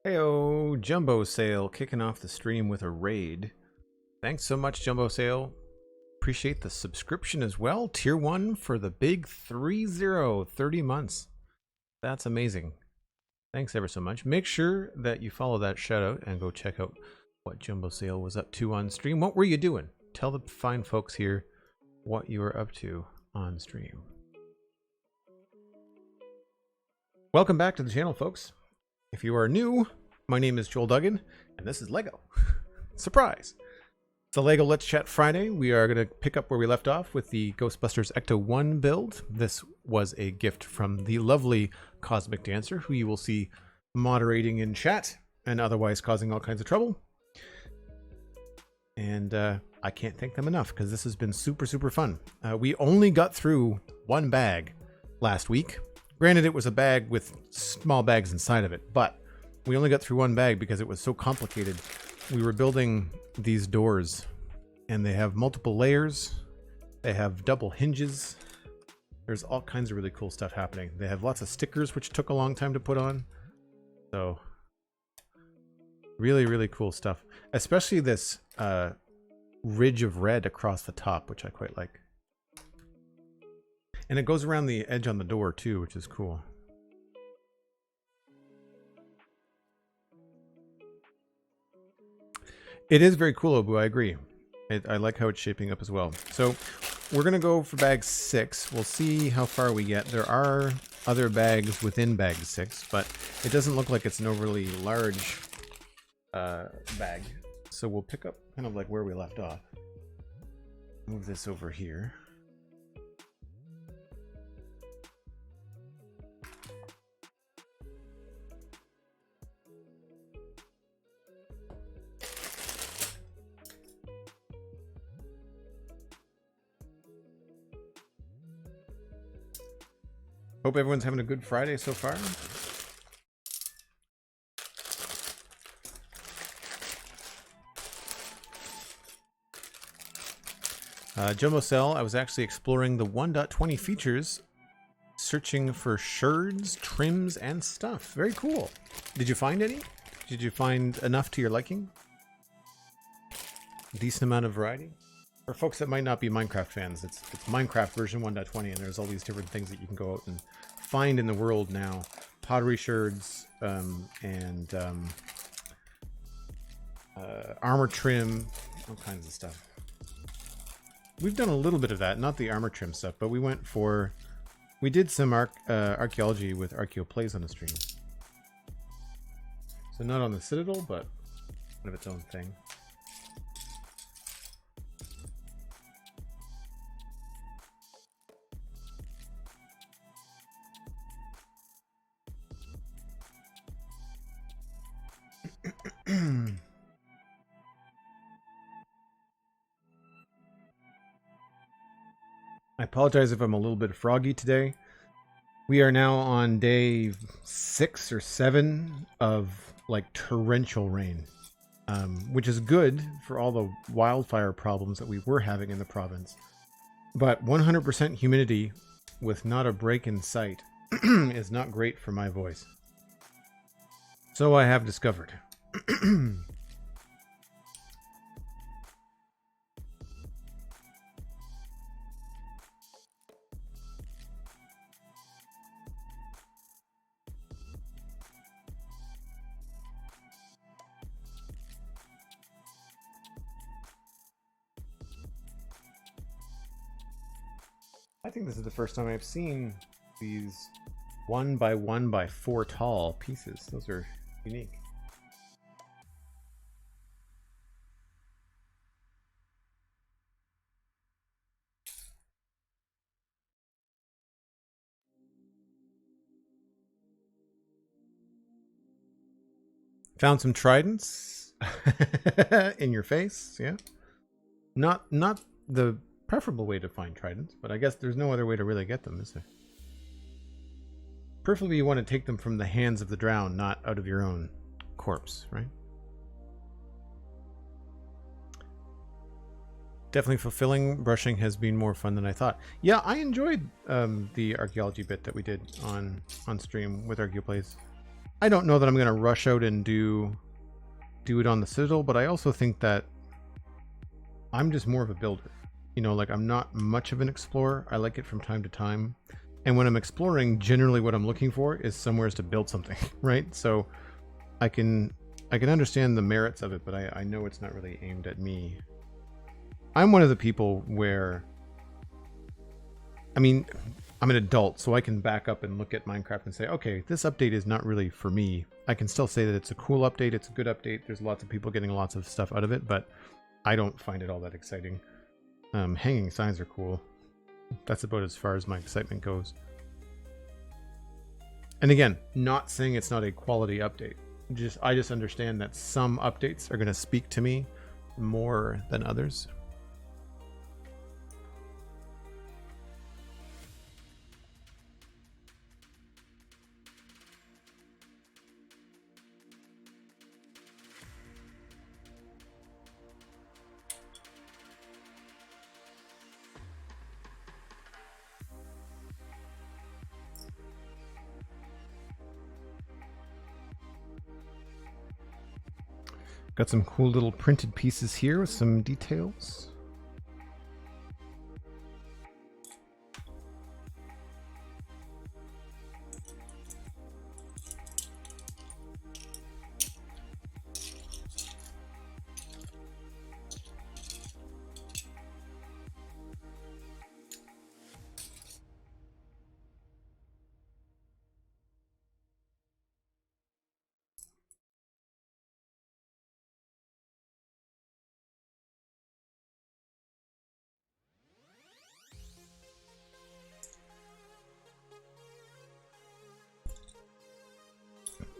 Heyo, Jumbo Sale kicking off the stream with a raid. Thanks so much, Jumbo Sale. Appreciate the subscription as well. Tier 1 for the big 30 months. That's amazing. Thanks ever so much. Make sure that you follow that shout out and go check out what Jumbo Sale was up to on stream. What were you doing? Tell the fine folks here what you were up to on stream. Welcome back to the channel, folks. If you are new, my name is Joel Duggan, and this is LEGO. Surprise! It's a LEGO Let's Chat Friday. We are going to pick up where we left off with the Ghostbusters ECTO-1 build. This was a gift from the lovely Cosmic Dancer, who you will see moderating in chat and otherwise causing all kinds of trouble. And I can't thank them enough because this has been super fun. We only got through one bag last week. Granted, it was a bag with small bags inside of it, but we only got through one bag because it was so complicated. We were building these doors, and they have multiple layers. They have double hinges. There's all kinds of really cool stuff happening. They have lots of stickers, which took a long time to put on. So, really cool stuff. Especially this ridge of red across the top, which I quite like. And it goes around the edge on the door too, which is cool. It is very cool, Obu, I agree. I like how it's shaping up as well. So we're going to go for bag 6. We'll see how far we get. There are other bags within bag 6, but it doesn't look like it's an overly large bag. So we'll pick up kind of like where we left off. Move this over here. Hope everyone's having a good Friday so far. Jumbo Cell, I was actually exploring the 1.20 features, searching for sherds, trims, and stuff. Very cool. Did you find any? Did you find enough to your liking? Decent amount of variety? For folks that might not be Minecraft fans, it's Minecraft version 1.20, and there's all these different things that you can go out and find in the world now. Pottery sherds, and armor trim, all kinds of stuff. We've done a little bit of that, not the armor trim stuff, but we did some archaeology with Archaeoplays on the stream. So not on the Citadel, but kind of its own thing. I apologize if I'm a little bit froggy today. We are now on day 6 or 7 of like torrential rain, which is good for all the wildfire problems that we were having in the province. But 100% humidity with not a break in sight is not great for my voice. So I have discovered. I think this is the first time I've seen these 1 by 1 by 4 tall pieces. Those are unique. Found some tridents in your face, yeah. Not the preferable way to find tridents, but I guess there's no other way to really get them, is there? Preferably you want to take them from the hands of the drowned, not out of your own corpse, right? Definitely fulfilling. Brushing has been more fun than I thought. Yeah, I enjoyed the archaeology bit that we did on stream with Archaeoplays. I don't know that I'm going to rush out and do it on the Citadel, but I also think that I'm just more of a builder. You know, like I'm not much of an explorer. I like it from time to time. And when I'm exploring, generally what I'm looking for is somewhere to build something, right? So I can understand the merits of it, but I know it's not really aimed at me. I'm one of the people where, I mean, I'm an adult, so I can back up and look at Minecraft and say, okay, this update is not really for me. I can still say that it's a cool update, it's a good update, there's lots of people getting lots of stuff out of it, but I don't find it all that exciting. Hanging signs are cool. That's about as far as my excitement goes. And again, not saying it's not a quality update. I just understand that some updates are going to speak to me more than others. Got some cool little printed pieces here with some details.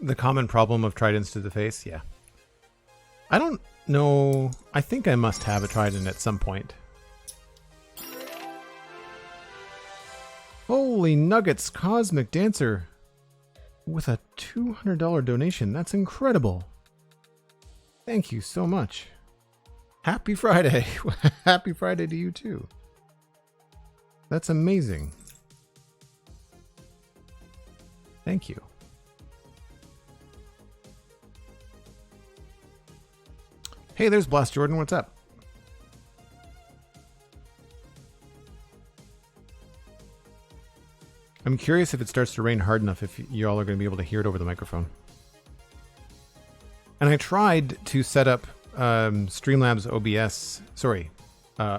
The common problem of tridents to the face, yeah. I don't know. I think I must have a trident at some point. Holy nuggets, Cosmic Dancer with a $200 donation. That's incredible. Thank you so much. Happy Friday. Happy Friday to you too. That's amazing. Thank you. Hey, there's Blast Jordan. What's up? I'm curious if it starts to rain hard enough if you all are going to be able to hear it over the microphone. And I tried to set up Streamlabs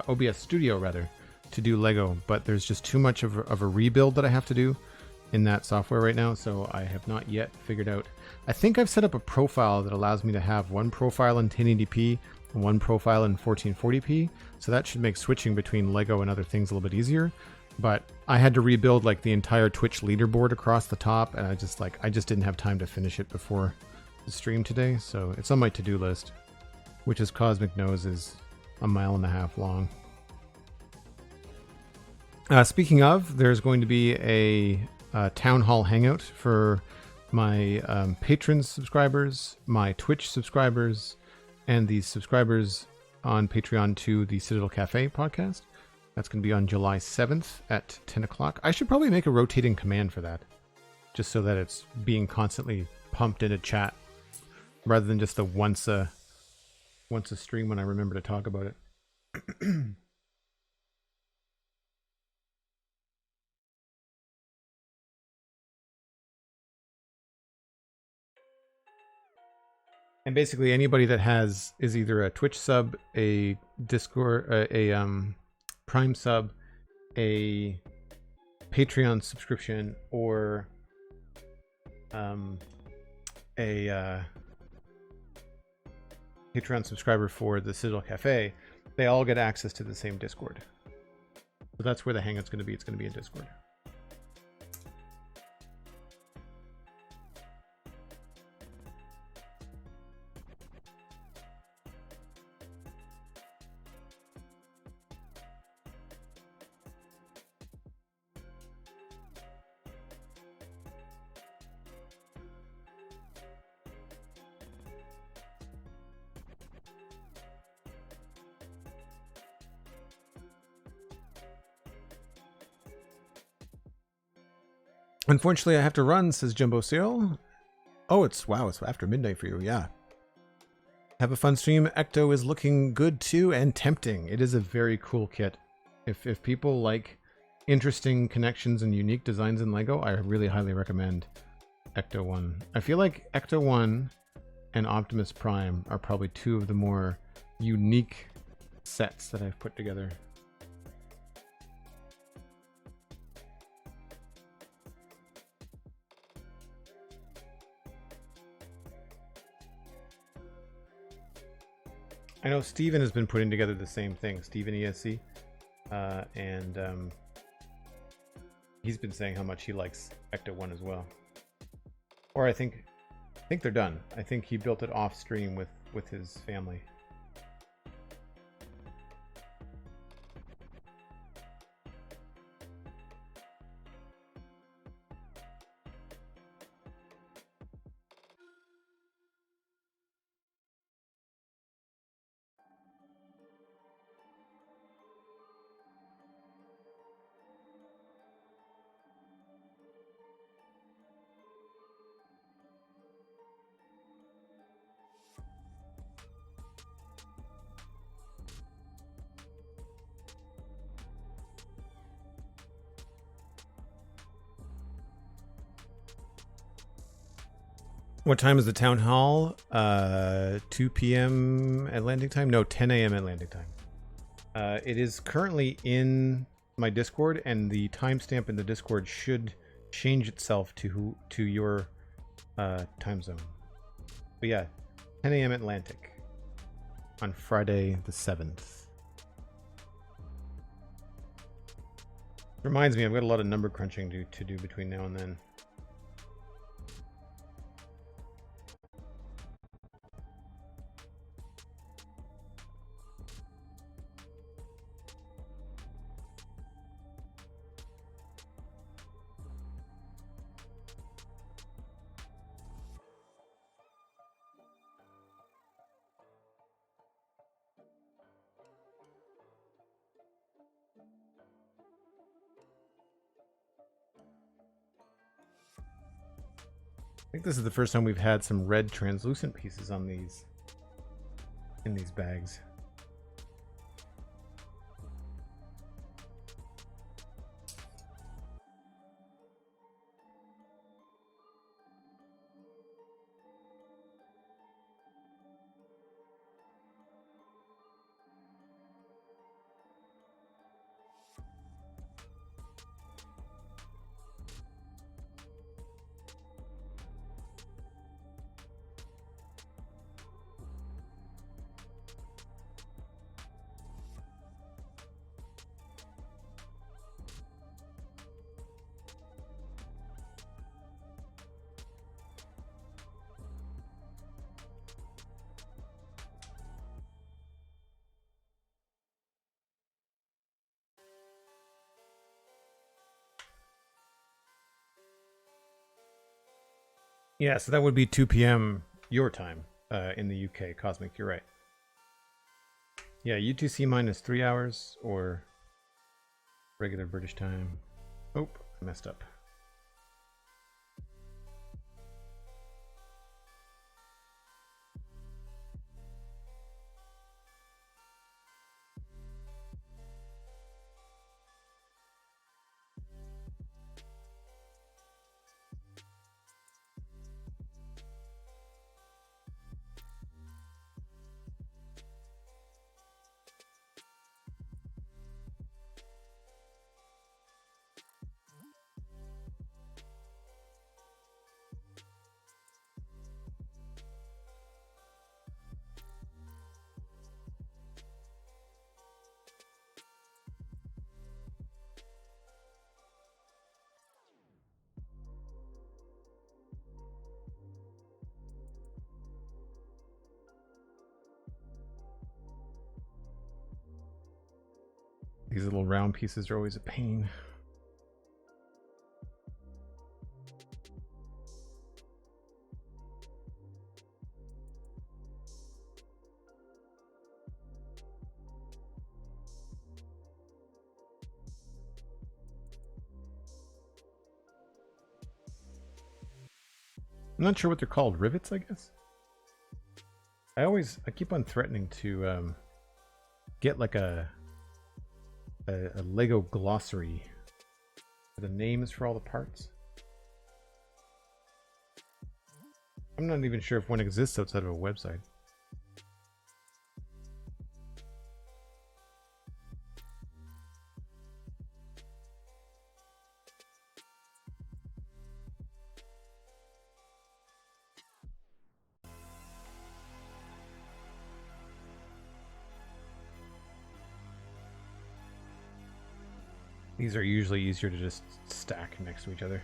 OBS Studio rather, to do Lego, but there's just too much of a rebuild that I have to do in that software right now, so I have not yet figured out. I think I've set up a profile that allows me to have one profile in 1080p and one profile in 1440p, so that should make switching between Lego and other things a little bit easier. But I had to rebuild like the entire Twitch leaderboard across the top, and I just didn't have time to finish it before the stream today, so it's on my to-do list, which, as Cosmic knows, is 1.5 miles long. Speaking of, there's going to be a town hall hangout for my Patreon subscribers, my Twitch subscribers, and the subscribers on Patreon to the Citadel Cafe podcast. That's going to be on July 7th at 10 o'clock. I should probably make a rotating command for that, just so that it's being constantly pumped into chat, rather than just a once a stream when I remember to talk about it. And basically anybody that is either a Twitch sub, a Discord, a Prime sub, a Patreon subscription, or a Patreon subscriber for the Citadel Cafe, they all get access to the same Discord. So that's where the hangout's going to be. It's going to be in Discord. Unfortunately, I have to run, says Jumbo Seal. Oh, it's after midnight for you. Yeah. Have a fun stream. Ecto is looking good too and tempting. It is a very cool kit. If people like interesting connections and unique designs in Lego, I really highly recommend ECTO-1. I feel like ECTO-1 and Optimus Prime are probably two of the more unique sets that I've put together. I know Steven has been putting together the same thing, Steven ESC, and he's been saying how much he likes ECTO-1 as well. Or I think they're done. I think he built it off stream with his family. What time is the town hall? 2 p.m. Atlantic time? No, 10 a.m. Atlantic time. It is currently in my Discord, and the timestamp in the Discord should change itself to your time zone. But yeah, 10 a.m. Atlantic on Friday the 7th. Reminds me, I've got a lot of number crunching to do between now and then. I think this is the first time we've had some red translucent pieces on these in these bags. Yeah, so that would be 2 p.m. your time in the UK. Cosmic, you're right. Yeah, UTC minus 3 hours or regular British time. Oh, I messed up. These little round pieces are always a pain. I'm not sure what they're called. Rivets, I guess. I keep on threatening to get like a Lego glossary for the names for all the parts. I'm not even sure if one exists outside of a website. These are usually easier to just stack next to each other.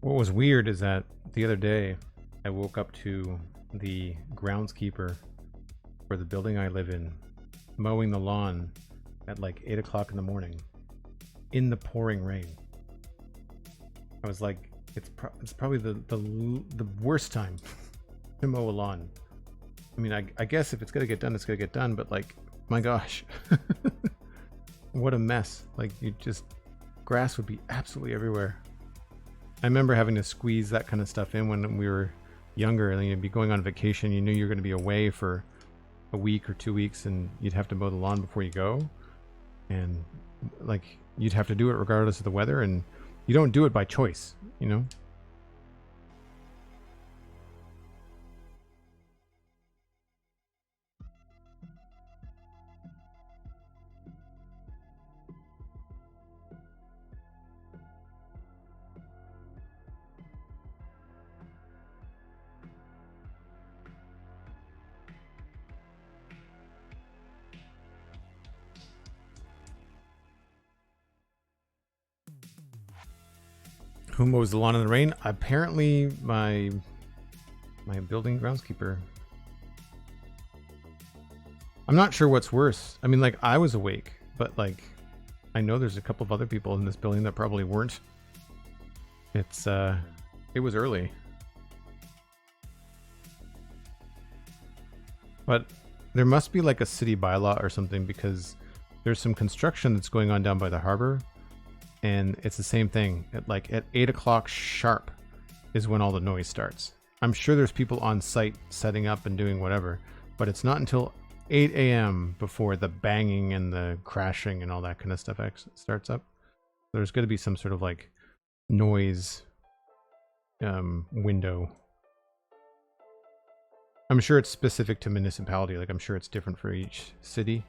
What was weird is that the other day I woke up to the groundskeeper for the building I live in mowing the lawn at like 8 o'clock in the morning in the pouring rain. I was like, it's probably the worst time to mow a lawn. I mean, I guess if it's gonna get done, it's gonna get done, but like, my gosh. What a mess. Like, grass would be absolutely everywhere. I remember having to squeeze that kind of stuff in when we were younger, and you'd be going on vacation. You knew you were going to be away for a week or 2 weeks, and you'd have to mow the lawn before you go. And like, you'd have to do it regardless of the weather, and you don't do it by choice, you know? Who mows the lawn in the rain? Apparently my building groundskeeper. I'm not sure what's worse. I mean, like, I was awake, but like, I know there's a couple of other people in this building that probably weren't. It was early. But there must be like a city bylaw or something, because there's some construction that's going on down by the harbor. And it's the same thing. At 8 o'clock sharp is when all the noise starts. I'm sure there's people on site setting up and doing whatever, but it's not until 8 a.m. before the banging and the crashing and all that kind of stuff starts up. There's going to be some sort of like noise window. I'm sure it's specific to municipality. Like, I'm sure it's different for each city.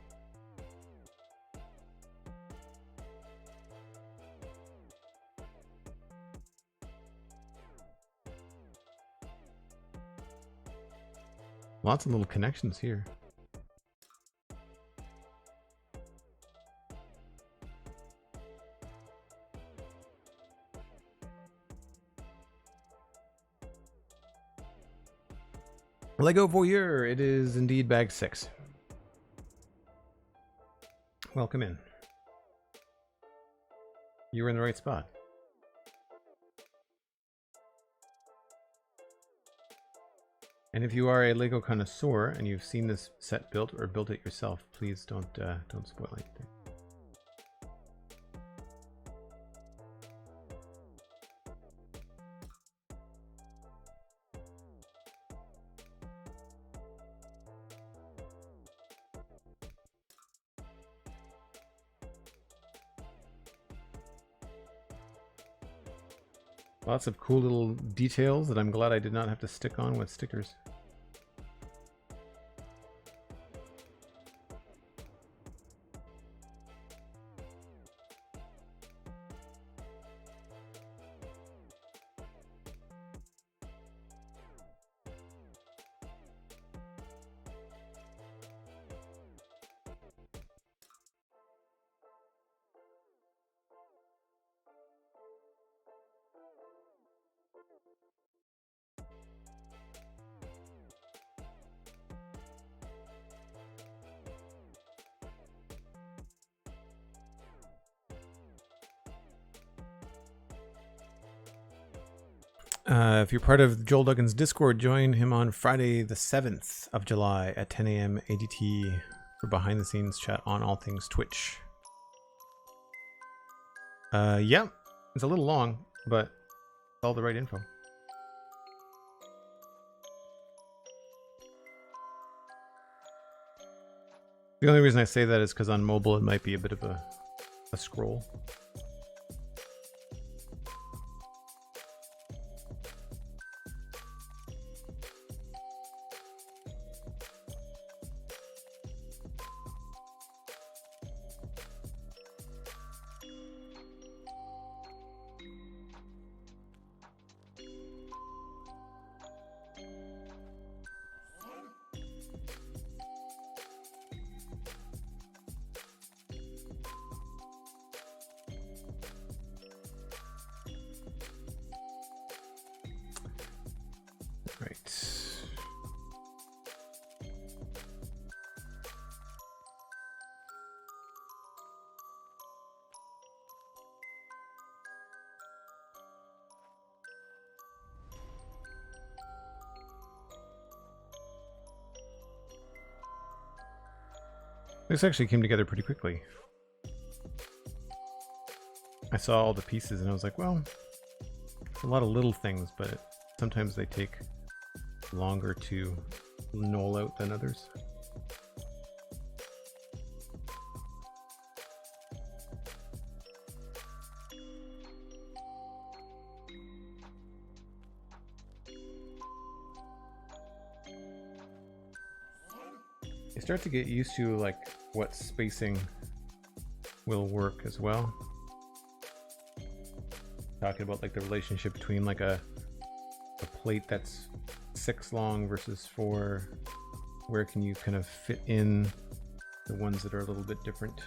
Lots of little connections here. Lego Voyeur, it is indeed bag 6. Welcome in. You were in the right spot. And if you are a Lego connoisseur and you've seen this set built or built it yourself, please don't spoil anything. Lots of cool little details that I'm glad I did not have to stick on with stickers. If you're part of Joel Duggan's Discord, join him on Friday the 7th of July at 10 a.m. ADT for behind-the-scenes chat on all things Twitch. Yeah, it's a little long, but it's all the right info. The only reason I say that is because on mobile it might be a bit of a scroll. This actually came together pretty quickly. I saw all the pieces and I was like, well, it's a lot of little things, but sometimes they take longer to knoll out than others. You start to get used to like what spacing will work as well. Talking about like the relationship between like a plate that's 6 long versus 4. Where can you kind of fit in the ones that are a little bit different?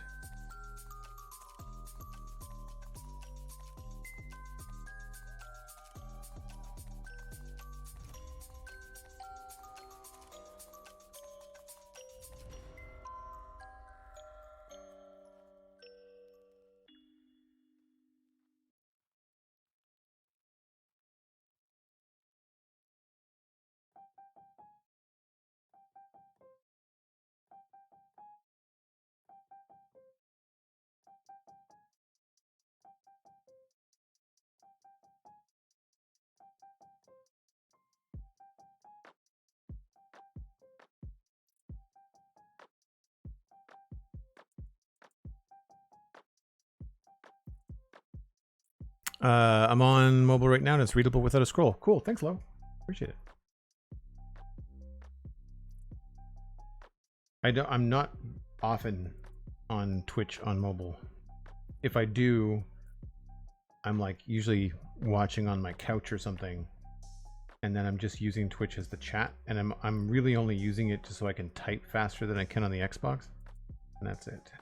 I'm on mobile right now and it's readable without a scroll. Cool, thanks, Lo. Appreciate it. I'm not often on Twitch on mobile. If I do, I'm like usually watching on my couch or something, and then I'm just using Twitch as the chat, and I'm really only using it just so I can type faster than I can on the Xbox, and that's it.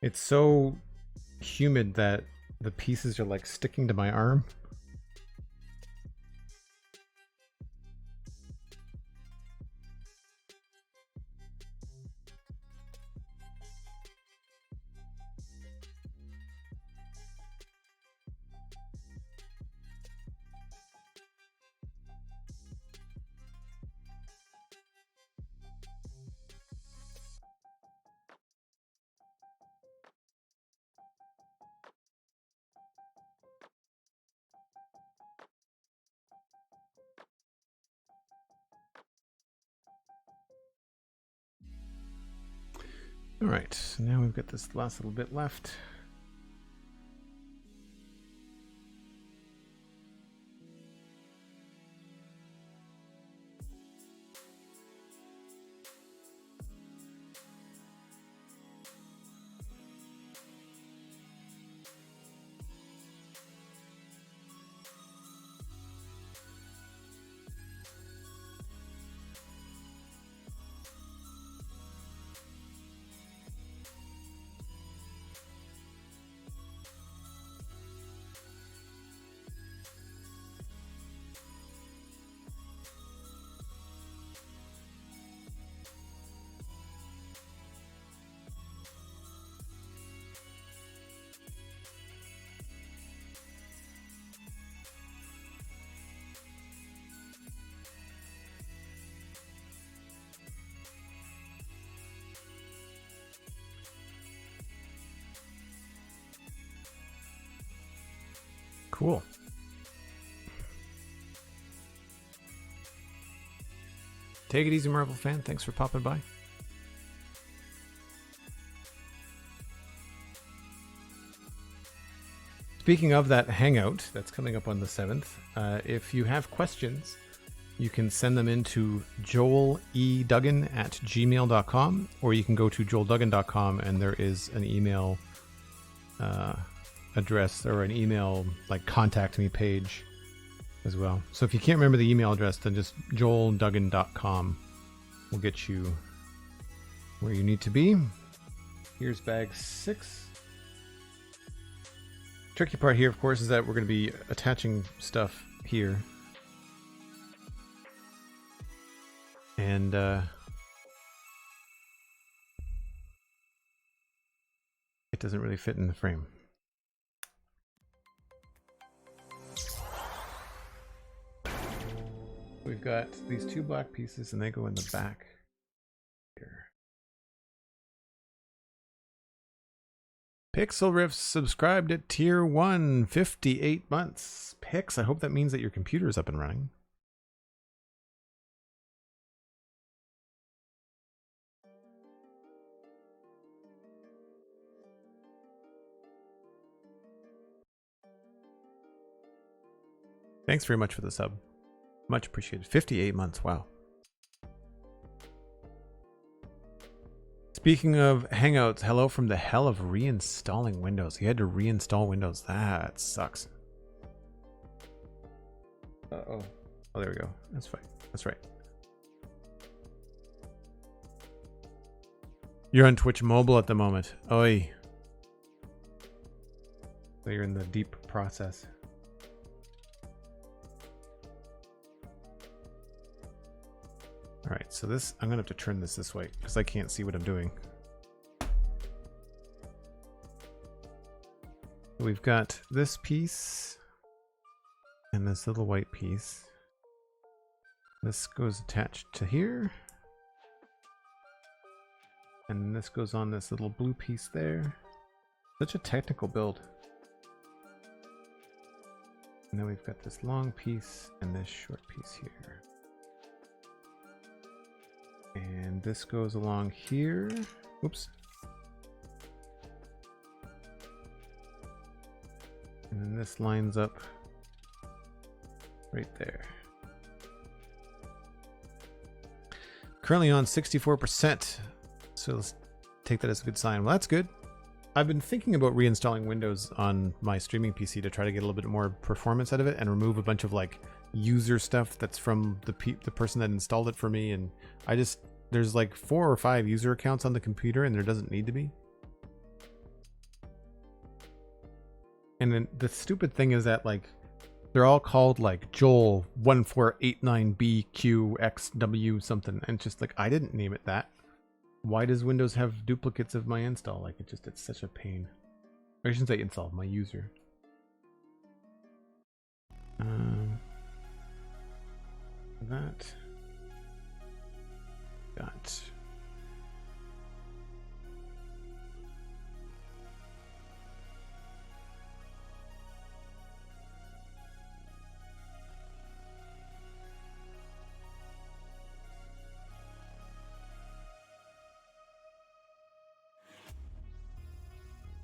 It's so humid that the pieces are like sticking to my arm. All right, so now we've got this last little bit left. Cool. Take it easy, Marvel fan. Thanks for popping by. Speaking of that hangout that's coming up on the 7th, if you have questions, you can send them into joeleduggan@gmail.com, or you can go to joelduggan.com and there is an email address or an email like contact me page as well. So if you can't remember the email address, then just joelduggan.com will get you where you need to be. Here's bag 6. Tricky part here, of course, is that we're going to be attaching stuff here. And it doesn't really fit in the frame. We've got these 2 black pieces and they go in the back here. Pixel Rift subscribed at tier 1, 58 months. Pix, I hope that means that your computer is up and running. Thanks very much for the sub. Much appreciated. 58 months, wow. Speaking of Hangouts, hello from the hell of reinstalling Windows. You had to reinstall Windows. That sucks. Uh-oh. Oh, there we go. That's fine. That's right. You're on Twitch Mobile at the moment. Oi. So you're in the deep process. Alright, so this, I'm going to have to turn this way because I can't see what I'm doing. We've got this piece and this little white piece. This goes attached to here. And this goes on this little blue piece there. Such a technical build. And then we've got this long piece and this short piece here. And this goes along here. Oops. And then this lines up right there. Currently on 64%. So let's take that as a good sign. Well, that's good. I've been thinking about reinstalling Windows on my streaming PC to try to get a little bit more performance out of it and remove a bunch of like user stuff that's from the person that installed it for me. And there's like 4 or 5 user accounts on the computer and there doesn't need to be. And then the stupid thing is that like they're all called like Joel 1489BQXW something, and just like I didn't name it that. Why does Windows have duplicates of my install? Like it's such a pain. Or I shouldn't say install, my user. That got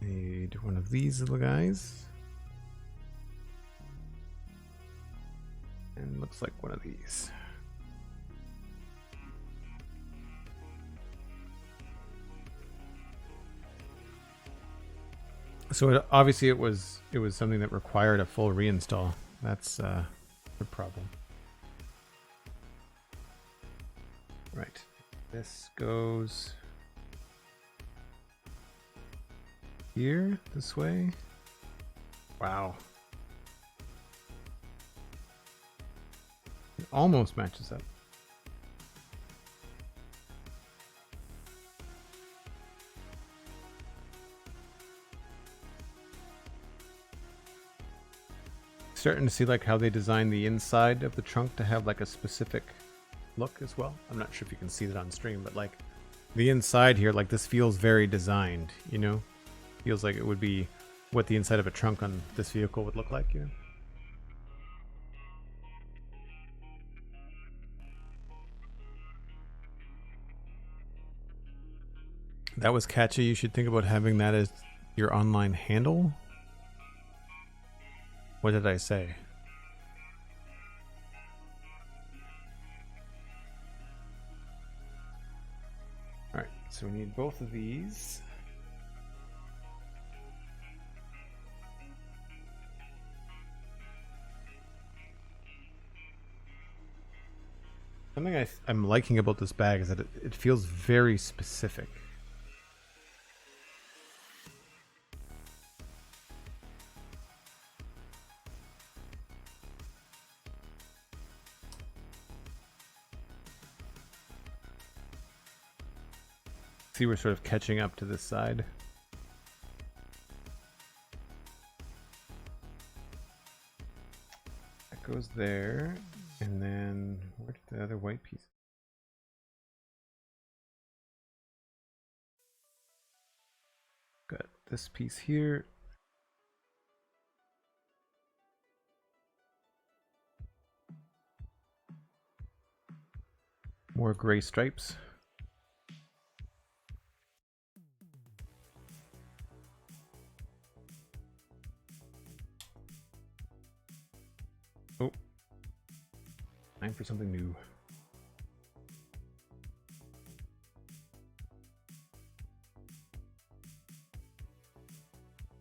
need one of these little guys, and looks like one of these. So obviously it was something that required a full reinstall. That's the problem. Right. This goes here, this way. Wow. It almost matches up. Starting to see like how they design the inside of the trunk to have like a specific look as well. I'm not sure if you can see that on stream, but like the inside here, like this feels very designed, you know? Feels like it would be what the inside of a trunk on this vehicle would look like, you know? That was catchy. You should think about having that as your online handle. What did I say? All right, so we need both of these. Something I'm liking about this bag is that it feels very specific. See, we're sort of catching up to this side. That goes there. And then, where did the other white piece? Got this piece here. More gray stripes. Oh. Time for something new.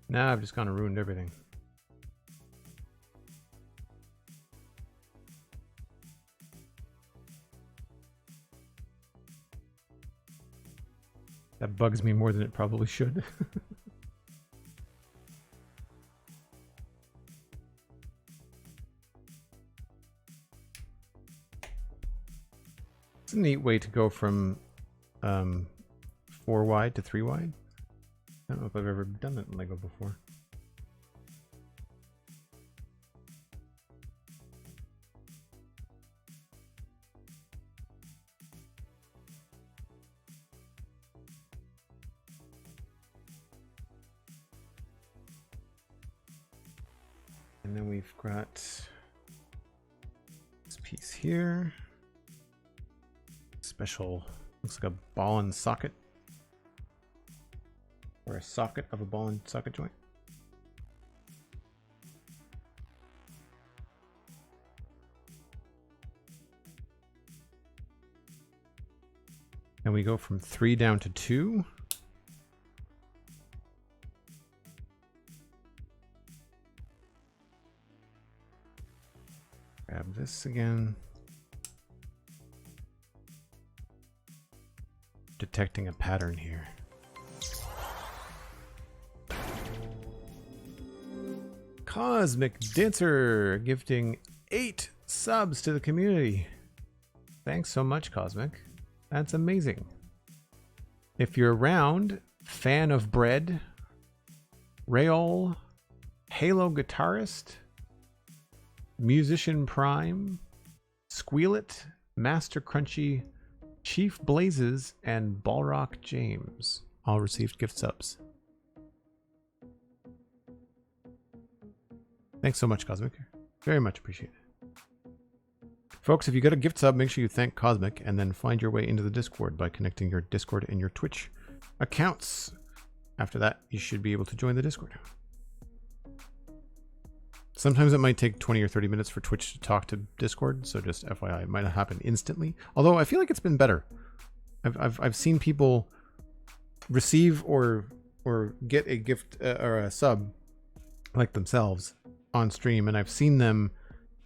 Now I've just gone and ruined everything. That bugs me more than it probably should. It's a neat way to go from 4 wide to 3 wide. I don't know if I've ever done that in Lego before. And then we've got this piece here. Special, looks like a ball and socket. Or a socket of a ball and socket joint. And we go from 3 down to 2. Grab this again. Detecting a pattern here. Cosmic Dancer gifting 8 subs to the community. Thanks so much, Cosmic. That's amazing. If you're around, fan of bread, Rayol, Halo guitarist, Musician Prime, Squealit, Master Crunchy, Chief Blazes, and Balrock James all received gift subs. Thanks so much, Cosmic. Very much appreciated. Folks, if you got a gift sub, make sure you thank Cosmic and then find your way into the Discord by connecting your Discord and your Twitch accounts. After that, you should be able to join the Discord. Sometimes it might take 20 or 30 minutes for Twitch to talk to Discord, so just FYI, it might not happen instantly. Although I feel like it's been better. I've seen people receive or get a gift or a sub like themselves on stream, and I've seen them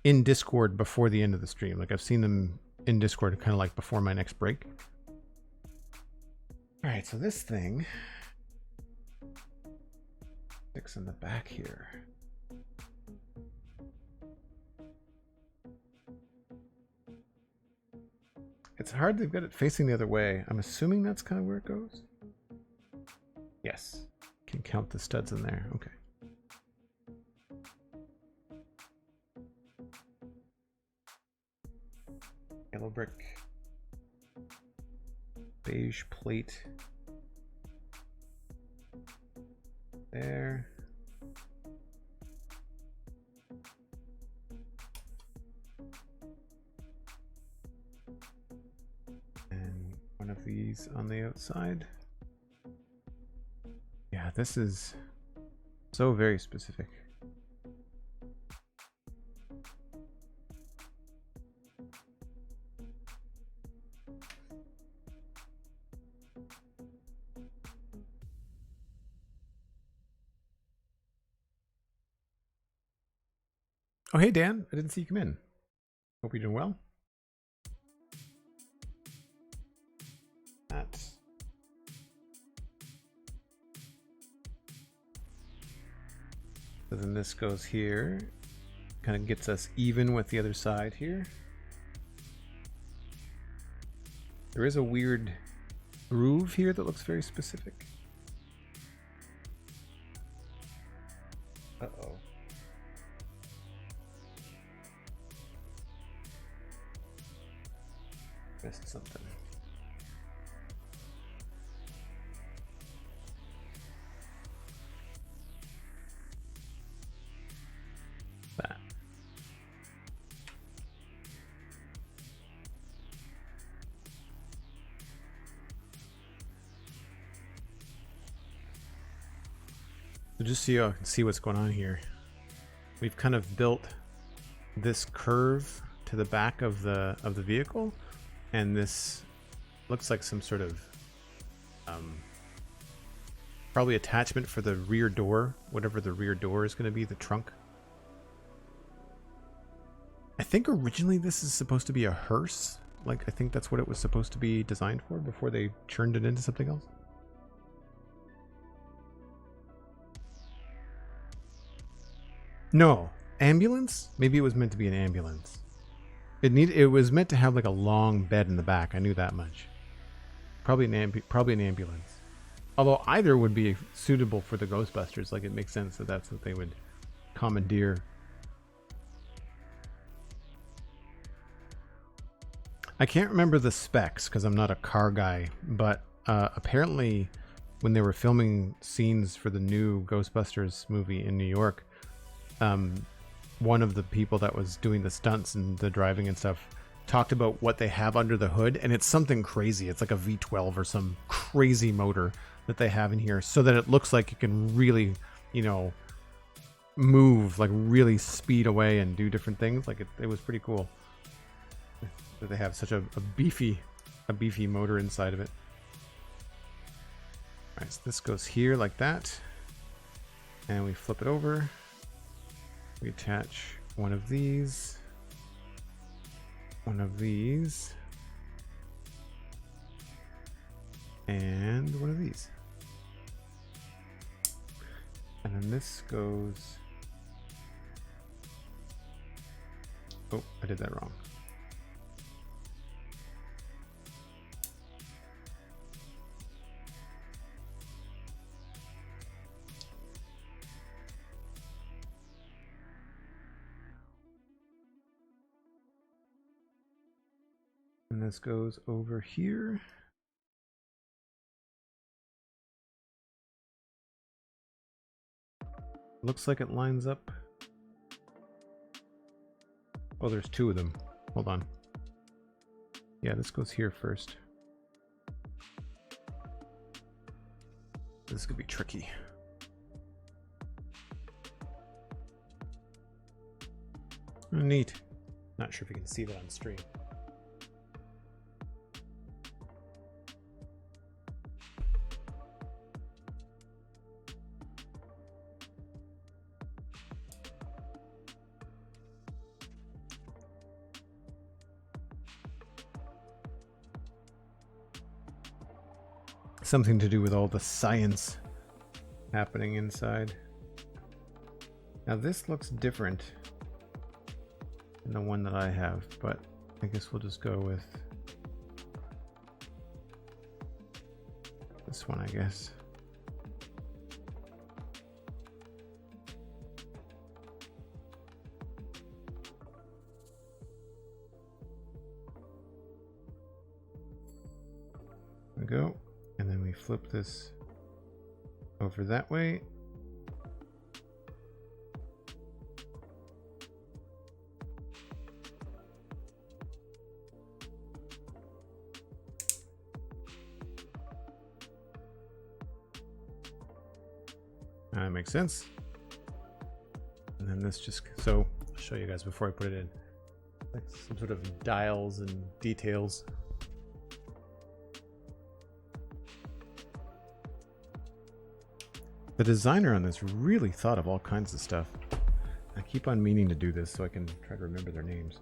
in Discord before the end of the stream. Like I've seen them in Discord kind of like before my next break. All right, so this thing sticks in the back here. It's hard, they've got it facing the other way. I'm assuming that's kind of where it goes. Yes. Can count the studs in there. Okay. Yellow brick. Beige plate. There. And one of these on the outside. this is so very specific. Oh, hey, Dan. I didn't see you come in. Hope you're doing well. So then this goes here. Kind of gets us even with the other side here. There is a weird groove here that looks very specific. Uh-oh. Missed something. That. So just so you can see what's going on here, we've kind of built this curve to the back of the vehicle. And this looks like some sort of probably attachment for the rear door, whatever the rear door is going to be, the trunk. I think originally this is supposed to be a hearse. Like, I think that's what it was supposed to be designed for before they churned it into something else. No, ambulance? Maybe it was meant to be an ambulance. It was meant to have like a long bed in the back. I knew that much. Probably an ambulance. Although either would be suitable for the Ghostbusters. Like, it makes sense that that's what they would commandeer. I can't remember the specs because I'm not a car guy, but apparently when they were filming scenes for the new Ghostbusters movie in New York, one of the people that was doing the stunts and the driving and stuff talked about what they have under the hood, and it's something crazy. It's like a V12 or some crazy motor that they have in here, so that it looks like it can really, you know, move, like really speed away and do different things. Like it was pretty cool that they have such a beefy motor inside of it. All right, so this goes here like that, and we flip it over. We attach one of these, and one of these. And then this goes... Oh, I did that wrong. And this goes over here. Looks like it lines up. Oh, there's two of them. Hold on. Yeah, this goes here first. This could be tricky. Oh, neat. Not sure if you can see that on stream. Something to do with all the science happening inside. Now this looks different than the one that I have, but I guess we'll just go with this one, I guess. There we go. And then we flip this over that way. That makes sense. And then this just, so I'll show you guys before I put it in. Like some sort of dials and details. The designer on this really thought of all kinds of stuff. I keep on meaning to do this so I can try to remember their names.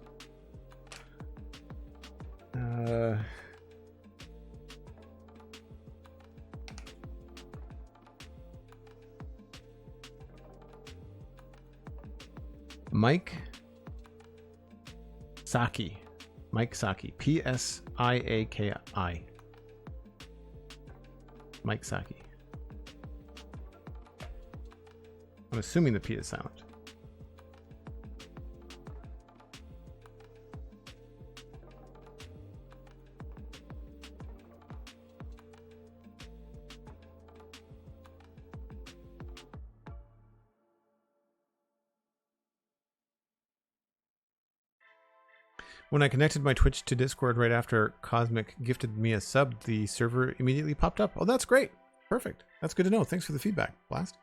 Mike Saki. Mike Saki. P-S-I-A-K-I. Mike Saki. I'm assuming the P is silent. When I connected my Twitch to Discord right after Cosmic gifted me a sub, the server immediately popped up. Oh, that's great. Perfect. That's good to know. Thanks for the feedback, Blast.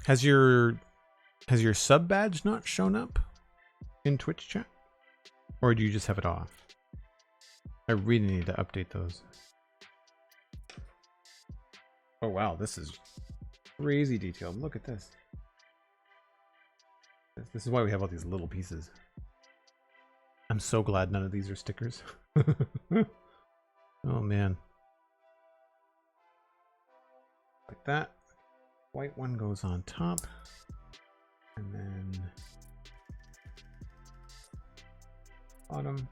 Has your sub badge not shown up in Twitch chat? Or do you just have it off? I really need to update those. Oh wow, this is crazy detailed. Look at this. This is why we have all these little pieces. I'm so glad none of these are stickers. Oh man. Like that. White one goes on top. And then bottom.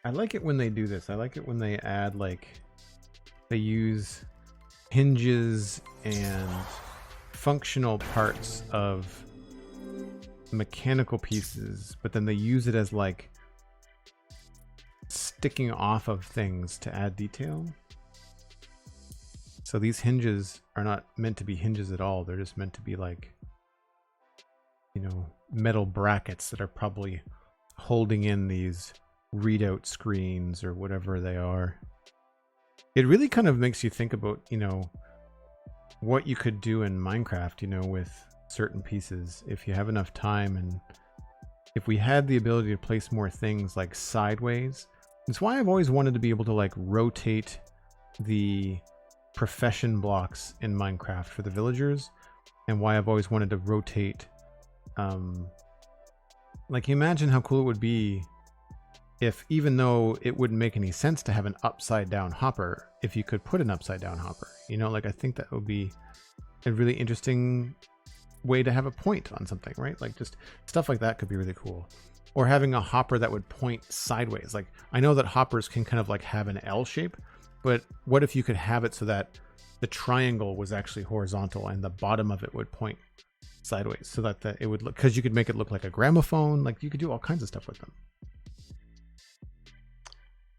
I like it when they do this. I like it when they add, like, they use hinges and functional parts of mechanical pieces, but then they use it as like sticking off of things to add detail. So these hinges are not meant to be hinges at all. They're just meant to be like, you know, metal brackets that are probably holding in these readout screens or whatever they are. It really kind of makes you think about, you know, what you could do in Minecraft, you know, with certain pieces if you have enough time, and if we had the ability to place more things like sideways. It's why I've always wanted to be able to like rotate the profession blocks in Minecraft for the villagers, and why I've always wanted to rotate like, imagine how cool it would be if, even though it wouldn't make any sense to have an upside down hopper, if you could put an upside down hopper, you know, like I think that would be a really interesting way to have a point on something, right? Like just stuff like that could be really cool. Or having a hopper that would point sideways. Like, I know that hoppers can kind of like have an L shape, but what if you could have it so that the triangle was actually horizontal and the bottom of it would point sideways, so that it would look, because you could make it look like a gramophone. Like, you could do all kinds of stuff with them.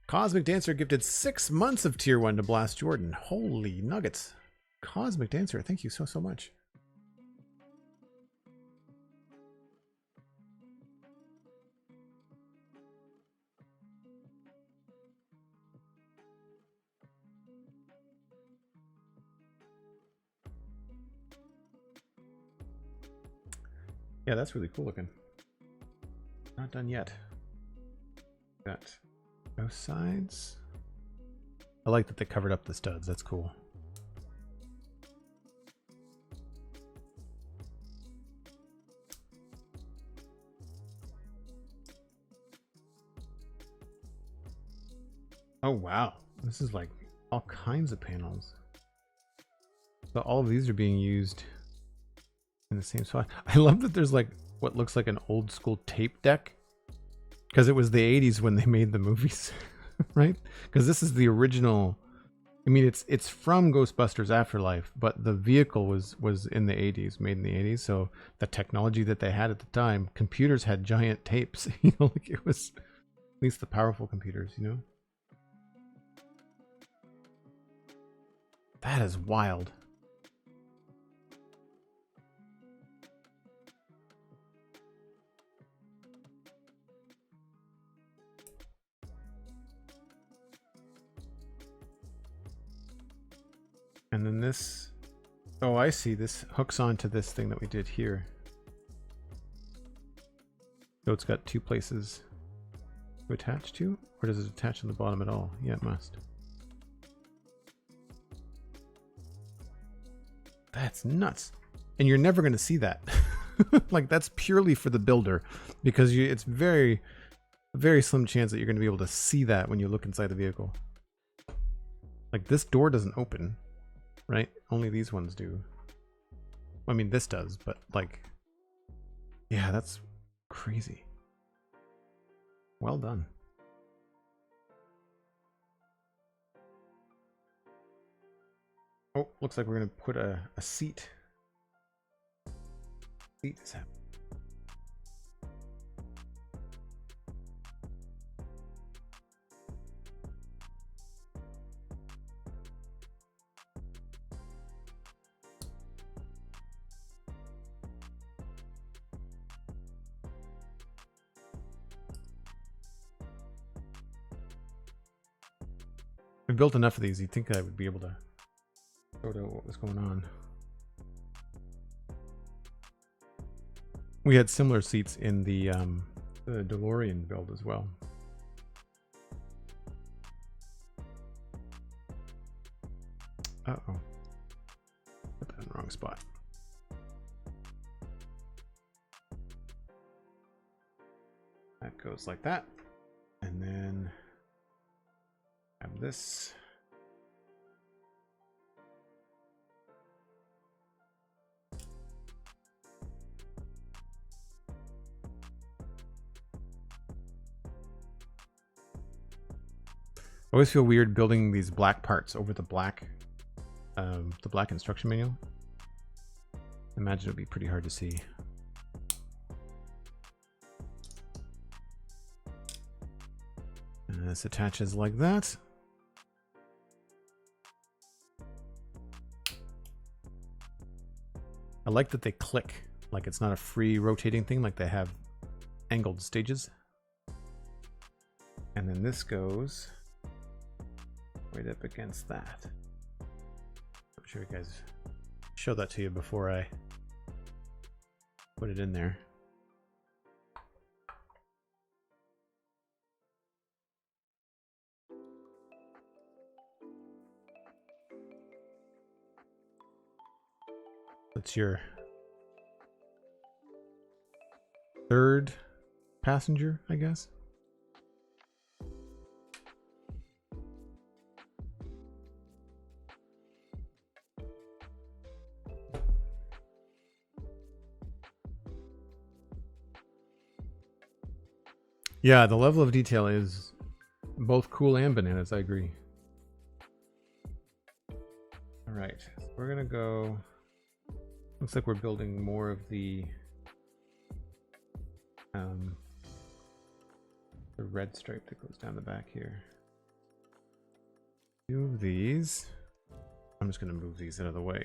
Cosmic Dancer gifted 6 months of tier 1 to Blast Jordan. Holy nuggets. Cosmic Dancer, thank you so much. Yeah, that's really cool looking. Not done yet. Got both sides. I like that they covered up the studs. That's cool. Oh wow, this is like all kinds of panels. So all of these are being used in the same spot. I love that there's like what looks like an old school tape deck, because it was the 80s when they made the movies. Right? Because this is the original. I mean, it's from Ghostbusters Afterlife, but the vehicle was in the 80s, made in the 80s. So the technology that they had at the time, computers had giant tapes. You know, like it was, at least the powerful computers, you know. That is wild. And then this, oh, I see. This hooks onto this thing that we did here. So it's got two places to attach to, or does it attach on the bottom at all? Yeah, it must. That's nuts. And you're never going to see that. Like, that's purely for the builder, because it's very slim chance that you're going to be able to see that when you look inside the vehicle. Like, this door doesn't open, right? Only these ones do. I mean, this does, but like, yeah, that's crazy. Well done. Oh, looks like we're going to put a seat. Seat is happening. I've built enough of these, you'd think I would be able to sort out what was going on. We had similar seats in the DeLorean build as well. Uh-oh. Put that in the wrong spot. That goes like that. And then have this. I always feel weird building these black parts over the black instruction manual. I imagine it would be pretty hard to see. And this attaches like that. I like that they click, like it's not a free rotating thing, like they have angled stages. And then this goes right up against that. I'm sure you guys show that to you before I put it in there. That's your third passenger, I guess. Yeah, the level of detail is both cool and bananas, I agree. All right, so we're gonna go, looks like we're building more of the red stripe that goes down the back here. Two of these. I'm just gonna move these out of the way.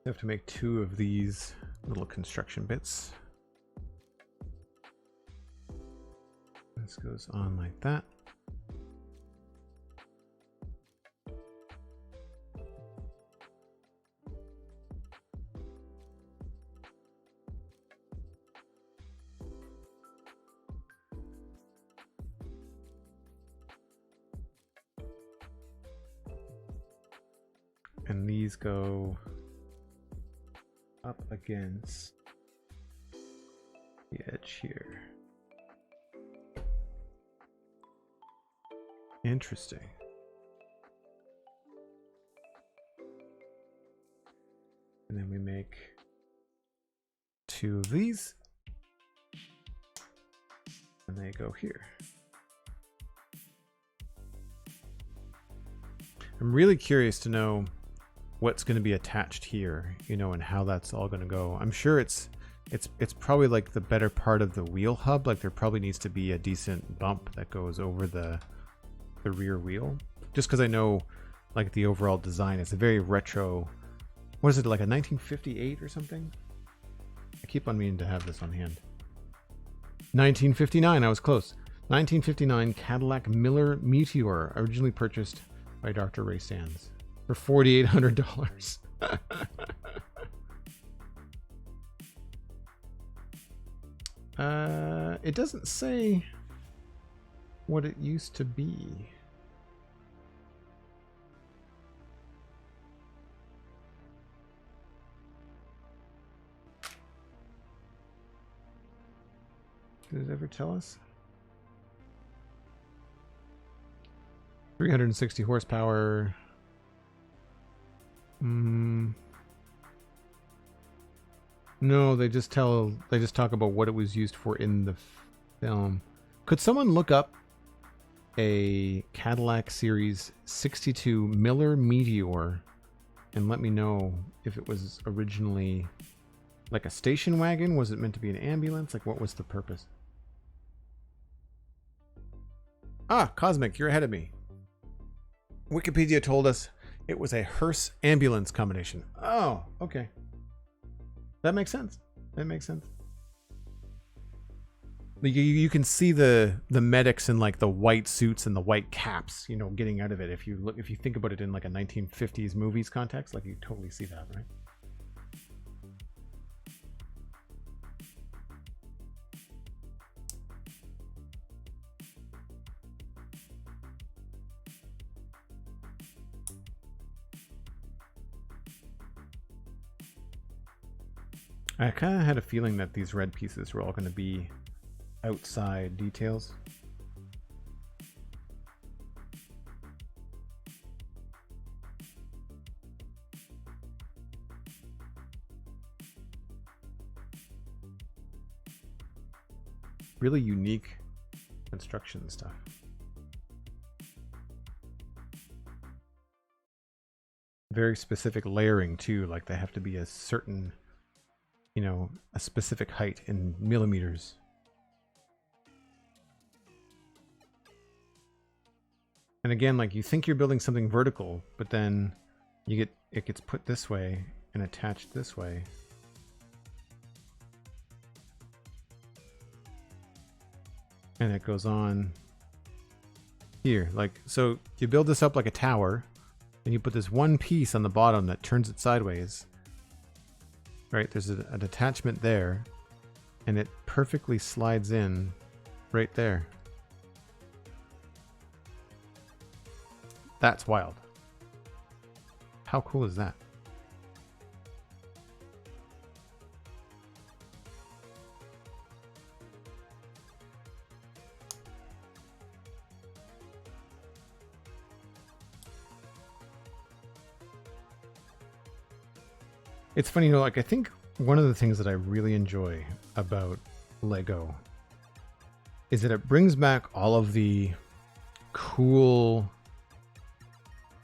I have to make two of these little construction bits. This goes on like that. And these go up against the edge here. Interesting. And then we make two of these, and they go here. I'm really curious to know what's going to be attached here, you know, and how that's all going to go. I'm sure it's probably like the better part of the wheel hub. Like there probably needs to be a decent bump that goes over the rear wheel, just because I know like the overall design is a very retro. What is it, like a 1958 or something? I keep on meaning to have this on hand. 1959, I was close. 1959 Cadillac Miller Meteor, originally purchased by Dr. Ray Sands for $4,800. It doesn't say what it used to be. Did it ever tell us? 360 horsepower. No, they just talk about what it was used for in the film. Could someone look up a Cadillac Series 62 Miller Meteor and let me know if it was originally like a station wagon? Was it meant to be an ambulance? Like, what was the purpose? Ah, Cosmic, you're ahead of me. Wikipedia told us it was a hearse ambulance combination. Oh, okay. That makes sense. That makes sense. You can see the medics in like the white suits and the white caps, you know, getting out of it. If you think about it in like a 1950s movies context, like you totally see that, right? I kind of had a feeling that these red pieces were all going to be outside details. Really unique construction stuff. Very specific layering too, like they have to be a certain, you know, a specific height in millimeters. And again, like you think you're building something vertical, but then it gets put this way and attached this way. And it goes on here. Like, so you build this up like a tower and you put this one piece on the bottom that turns it sideways. Right, there's an attachment there, and it perfectly slides in right there. That's wild. How cool is that? It's funny, you know, like I think one of the things that I really enjoy about Lego is that it brings back all of the cool,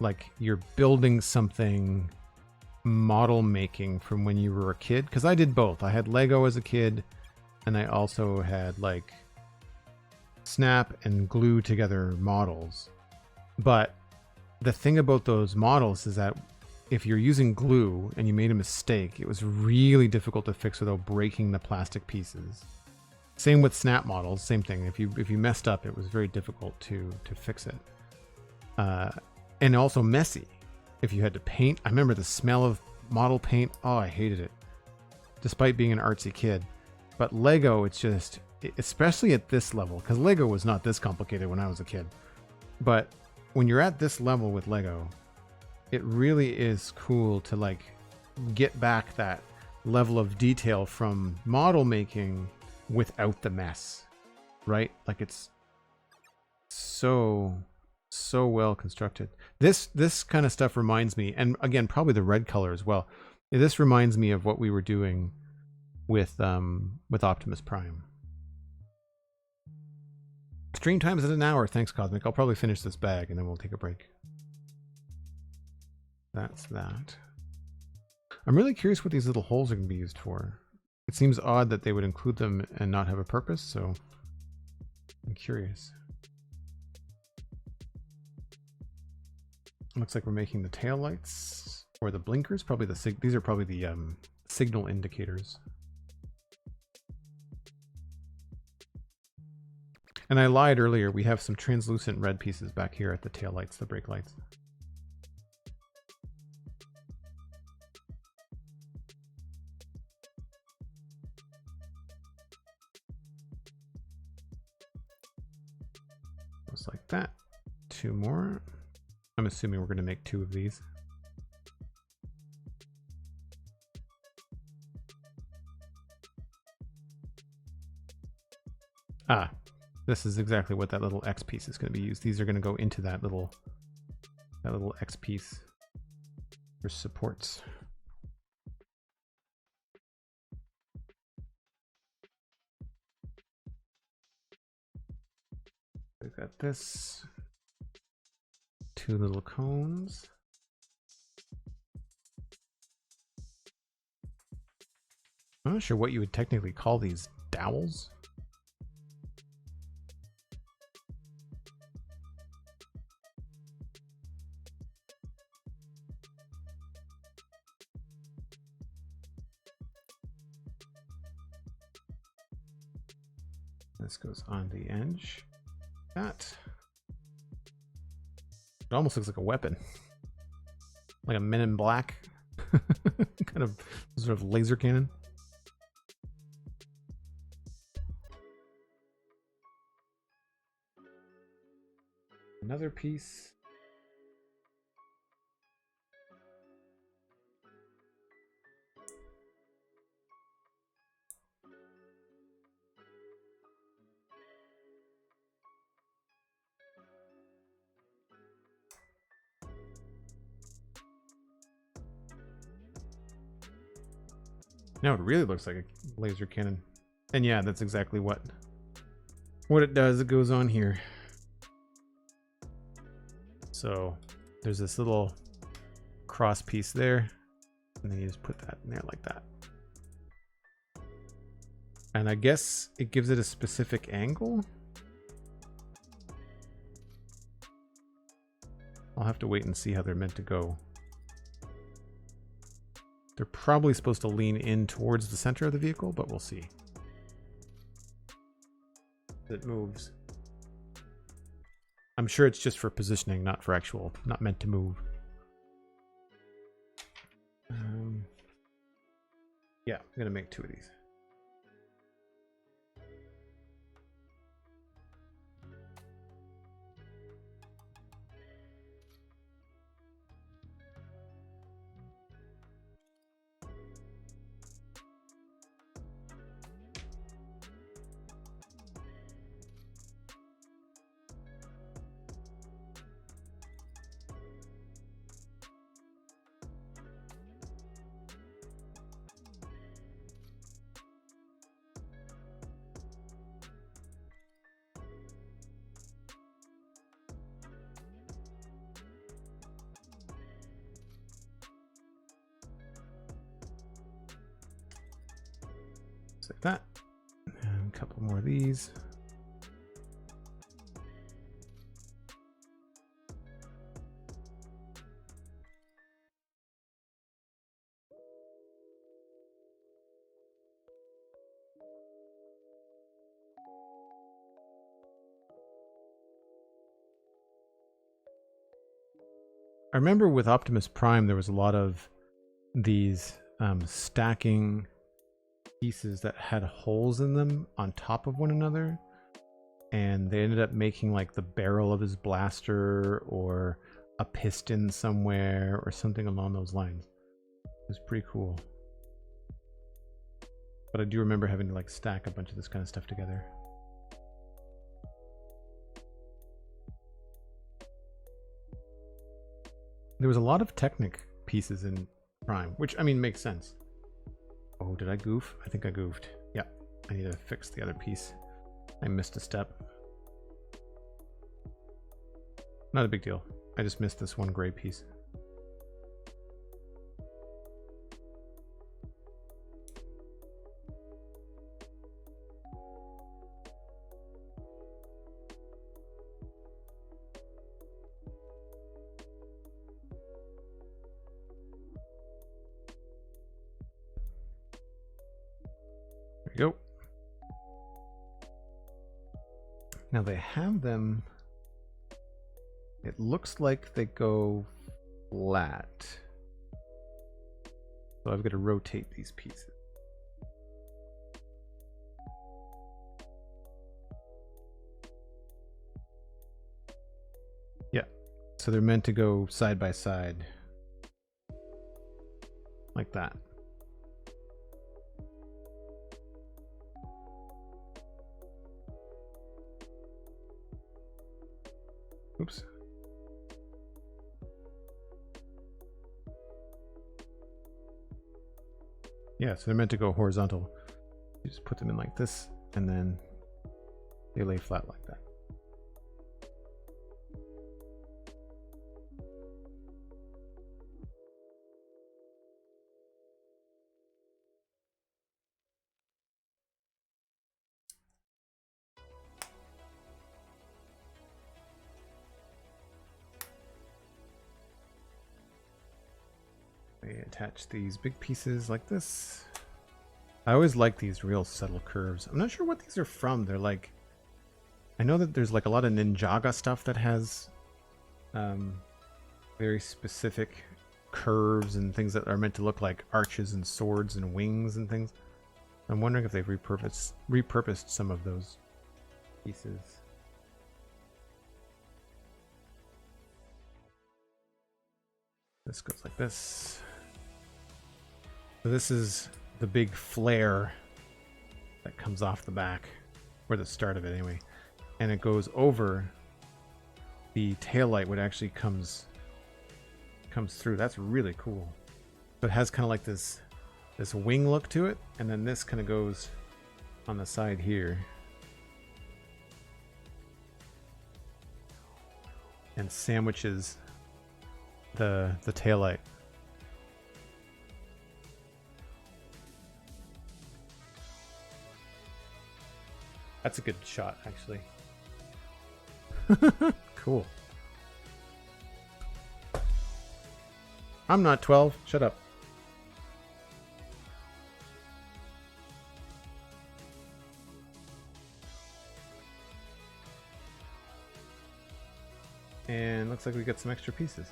like you're building something, model making from when you were a kid. Because I did both. I had Lego as a kid, and I also had like snap and glue together models. But the thing about those models is that if you're using glue and you made a mistake, it was really difficult to fix without breaking the plastic pieces. Same with snap models, same thing. If you messed up, it was very difficult to fix it. And also messy. If you had to paint, I remember the smell of model paint. Oh, I hated it, despite being an artsy kid. But Lego, it's just, especially at this level, because Lego was not this complicated when I was a kid. But when you're at this level with Lego, it really is cool to like get back that level of detail from model making without the mess, right? Like it's so well constructed. This kind of stuff reminds me, and again, probably the red color as well. This reminds me of what we were doing with Optimus Prime. Stream time is at an hour. Thanks, Cosmic. I'll probably finish this bag and then we'll take a break. That's that. I'm really curious what these little holes are going to be used for. It seems odd that they would include them and not have a purpose, so I'm curious. Looks like we're making the tail lights or the blinkers. Probably these are probably the signal indicators. And I lied earlier. We have some translucent red pieces back here at the tail lights, the brake lights. Just like that. 2 more. I'm assuming we're going to make 2 of these. Ah, this is exactly what that little X piece is going to be used. These are going to go into that little X piece for supports. We've got this. 2 little cones. I'm not sure what you would technically call these. Dowels? This goes on the edge. That. It almost looks like a weapon. Like a Men in Black. Kind of sort of laser cannon. Another piece. Now it really looks like a laser cannon. And yeah, that's exactly what it does. It goes on here. So there's this little cross piece there, and then you just put that in there like that. And I guess it gives it a specific angle. I'll have to wait and see how they're meant to go. They're probably supposed to lean in towards the center of the vehicle, but we'll see. It moves. I'm sure it's just for positioning, not for actual, not meant to move. Yeah, I'm gonna make 2 of these. Like that. And a couple more of these. I remember with Optimus Prime, there was a lot of these stacking pieces that had holes in them on top of one another, and they ended up making like the barrel of his blaster or a piston somewhere or something along those lines. It was pretty cool. But I do remember having to like stack a bunch of this kind of stuff together. There was a lot of Technic pieces in Prime, which I mean makes sense. Oh, did I goof? I think I goofed. Yeah, I need to fix the other piece. I missed a step. Not a big deal. I just missed this one gray piece. Now they have them, it looks like they go flat. So I've got to rotate these pieces. Yeah, so they're meant to go side by side like that. Oops. Yeah, so they're meant to go horizontal. You just put them in like this, and then they lay flat like that. Attach these big pieces like this. I always like these real subtle curves. I'm not sure what these are from. They're like, I know that there's like a lot of Ninjaga stuff that has very specific curves and things that are meant to look like arches and swords and wings and things. I'm wondering if they've repurposed some of those pieces. This goes like this. So this is the big flare that comes off the back, or the start of it anyway, and it goes over the taillight. What actually comes through. That's really cool. But it has kind of like this wing look to it, and then this kind of goes on the side here and sandwiches the taillight. That's a good shot, actually. Cool. I'm not 12. Shut up. And looks like we got some extra pieces.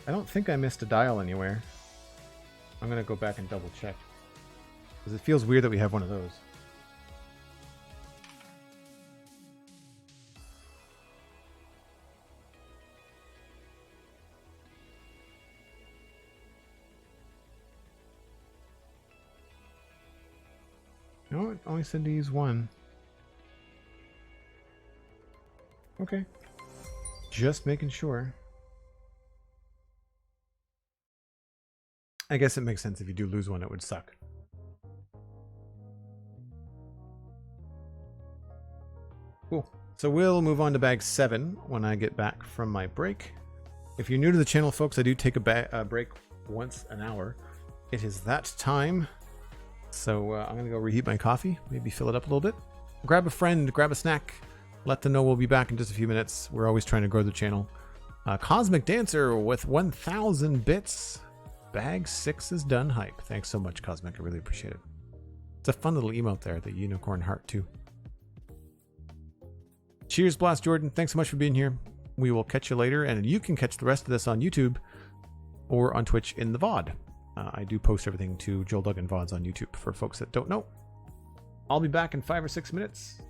I don't think I missed a dial anywhere. I'm going to go back and double check, because it feels weird that we have one of those. No, it only said to use one. Okay. Just making sure. I guess it makes sense if you do lose one, it would suck. Cool. So we'll move on to bag 7 when I get back from my break. If you're new to the channel, folks, I do take a break once an hour. It is that time. So I'm going to go reheat my coffee, maybe fill it up a little bit. Grab a friend, grab a snack. Let them know we'll be back in just a few minutes. We're always trying to grow the channel. Cosmic Dancer with 1,000 bits. Bag 6 is done hype. Thanks so much, Cosmic. I really appreciate it. It's a fun little emote there, the unicorn heart too. Cheers, Blast Jordan. Thanks so much for being here. We will catch you later, and you can catch the rest of this on YouTube or on Twitch in the VOD. I do post everything to Joel Duggan VODs on YouTube for folks that don't know. I'll be back in 5 or 6 minutes.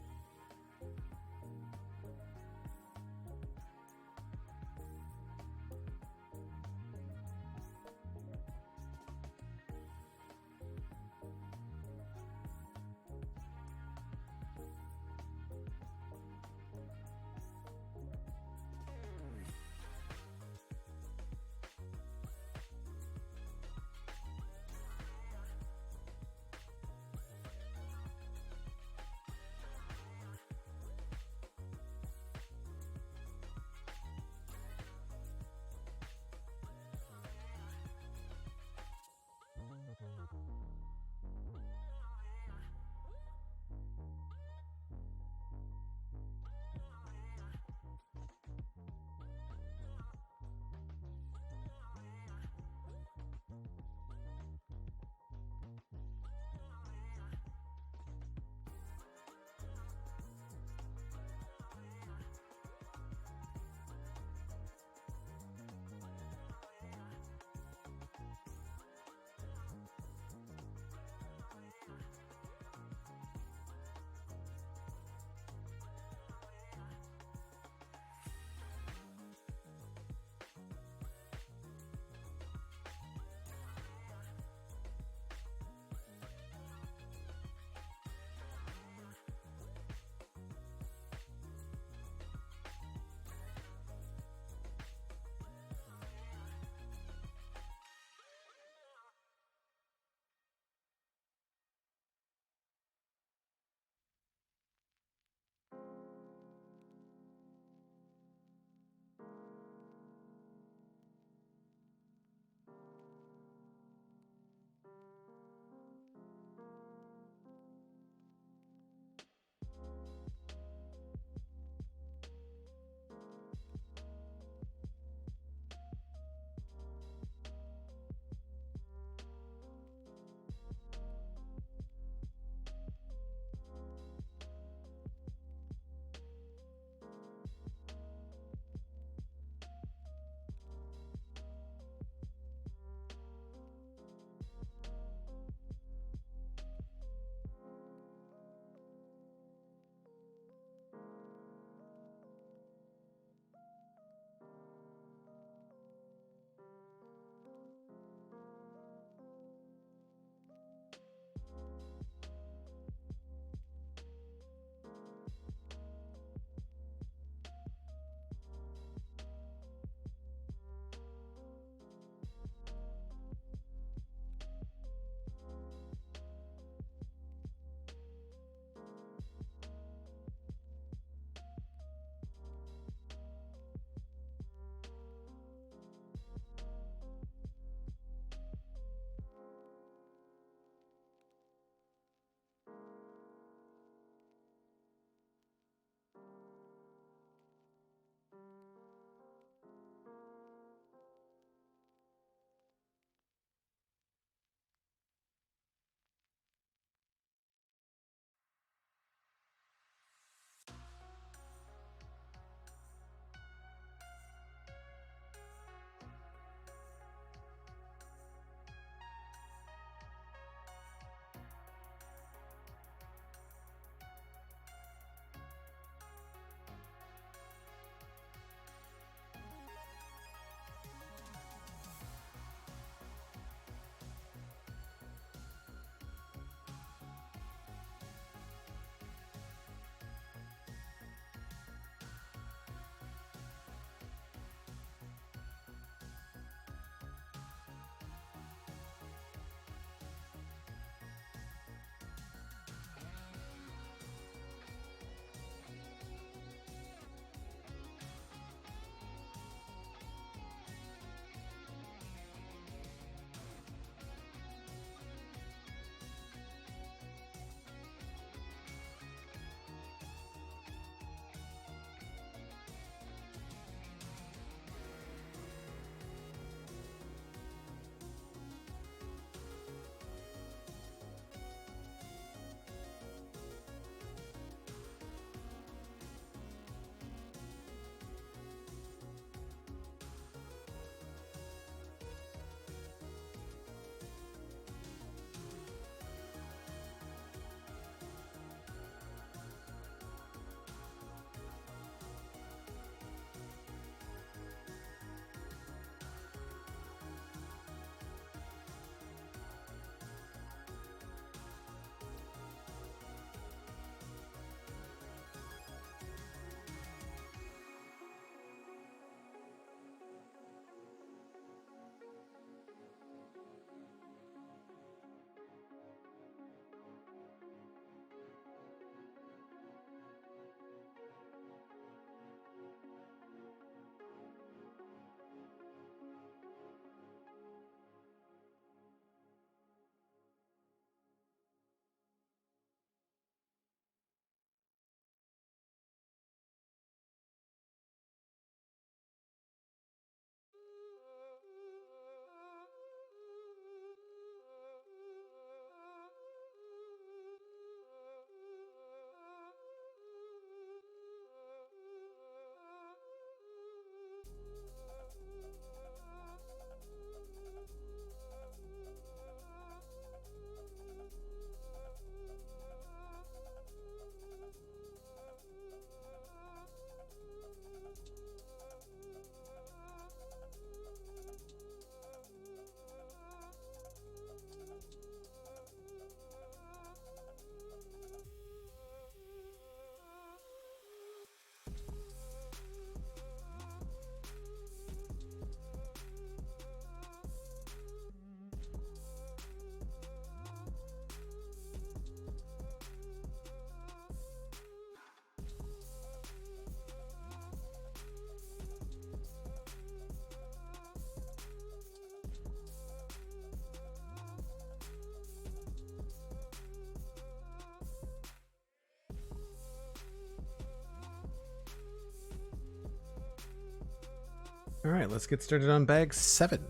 All right, let's get started on bag 7.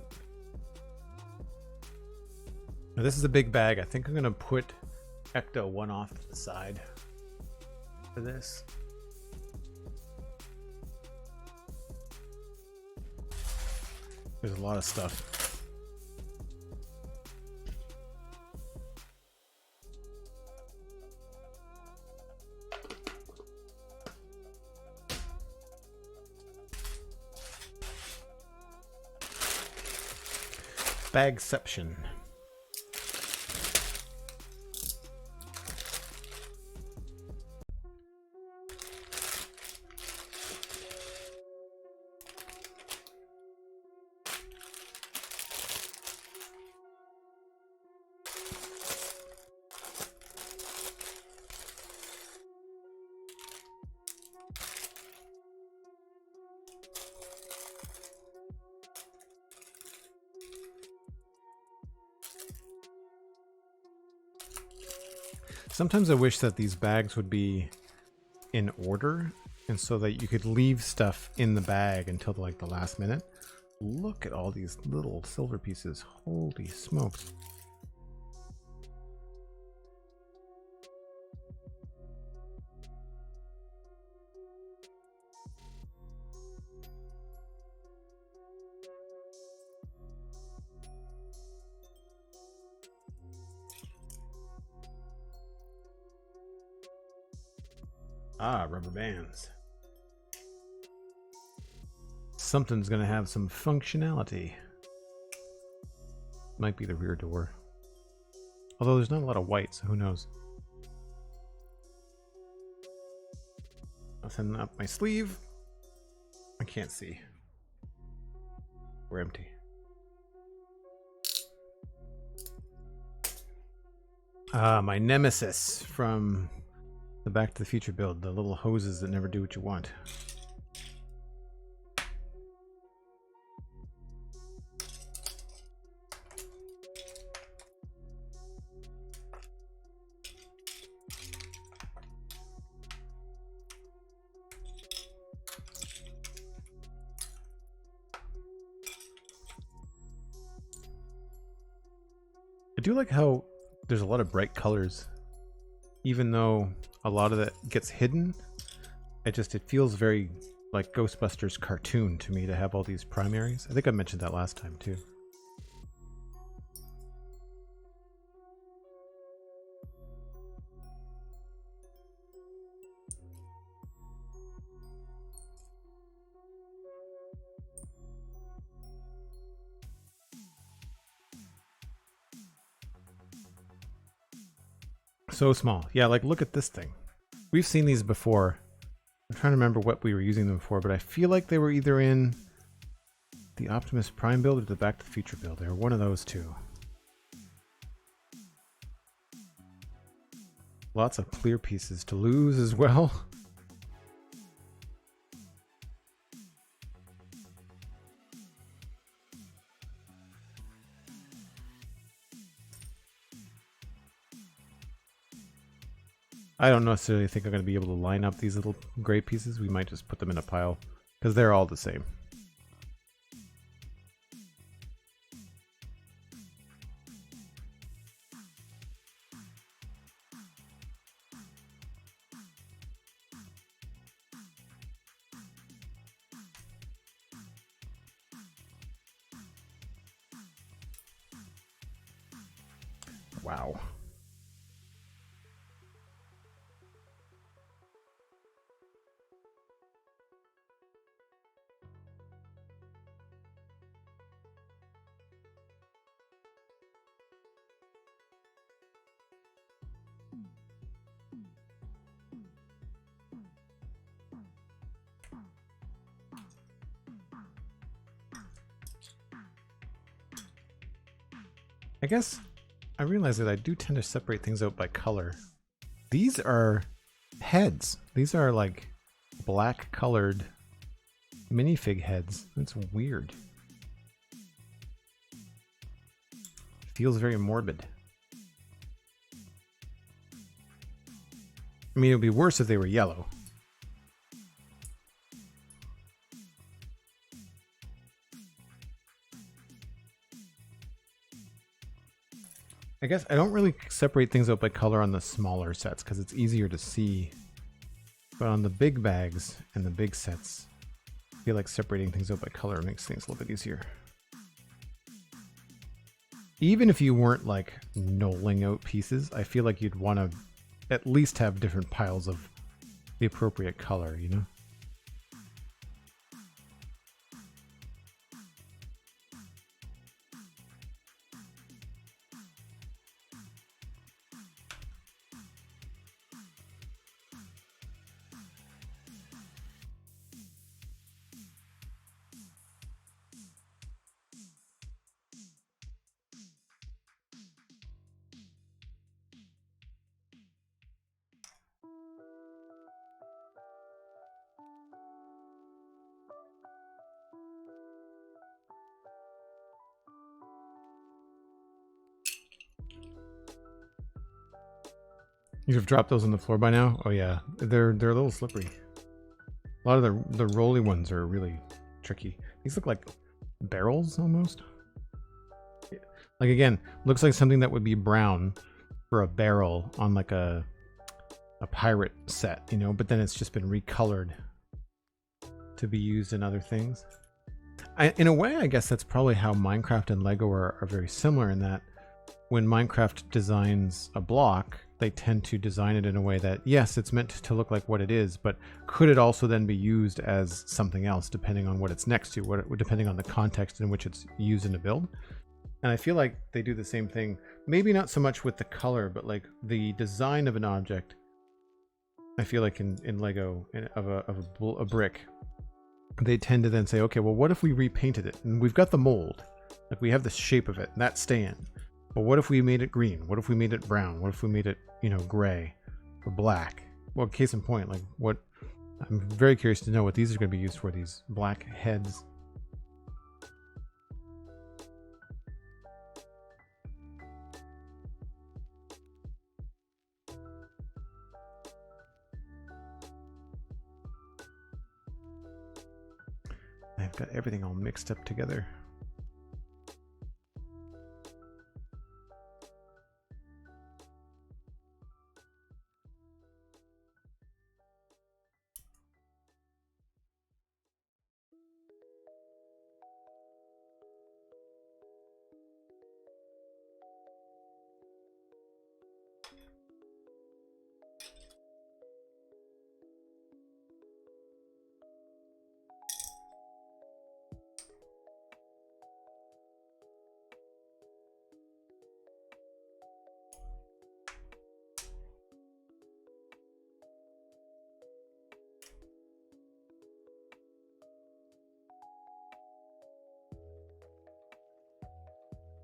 Now, this is a big bag. I think I'm going to put ECTO-1 off to the side for this. There's a lot of stuff. Bagception. Sometimes I wish that these bags would be in order, and so that you could leave stuff in the bag until like the last minute. Look at all these little silver pieces. Holy smokes. Ah, rubber bands. Something's gonna have some functionality. Might be the rear door. Although there's not a lot of white, so who knows. I'll send up my sleeve. I can't see. We're empty. Ah, my nemesis from the Back to the Future build, the little hoses that never do what you want. I do like how there's a lot of bright colors, even though a lot of that gets hidden. It feels very like Ghostbusters cartoon to me to have all these primaries. I think I mentioned that last time too. So small. Yeah, like look at this thing. We've seen these before. I'm trying to remember what we were using them for, but I feel like they were either in the Optimus Prime build or the Back to the Future build. They were one of those two. Lots of clear pieces to lose as well. I don't necessarily think I'm going to be able to line up these little gray pieces. We might just put them in a pile because they're all the same. Wow. I guess I realize that I do tend to separate things out by color. These are heads. These are like black colored minifig heads. That's weird. Feels very morbid. I mean, it would be worse if they were yellow. I guess I don't really separate things out by color on the smaller sets because it's easier to see. But on the big bags and the big sets, I feel like separating things out by color makes things a little bit easier. Even if you weren't like knolling out pieces, I feel like you'd want to at least have different piles of the appropriate color, you know? You've dropped those on the floor by now? Oh yeah, they're a little slippery. A lot of the rolly ones are really tricky. These look like barrels almost. Like again, looks like something that would be brown for a barrel on like a pirate set, you know, but then it's just been recolored to be used in other things. In a way, I guess that's probably how Minecraft and Lego are very similar in that when Minecraft designs a block, they tend to design it in a way that, yes, it's meant to look like what it is, but could it also then be used as something else depending on what it's next to, depending on the context in which it's used in a build? And I feel like they do the same thing, maybe not so much with the color, but like the design of an object. I feel like in Lego, of a brick, they tend to then say, okay, well, what if we repainted it? And we've got the mold, like we have the shape of it, and that's staying. But what if we made it green? What if we made it brown? What if we made it, you know, gray or black? Well, case in point, like what, I'm very curious to know what these are going to be used for, these black heads. I've got everything all mixed up together.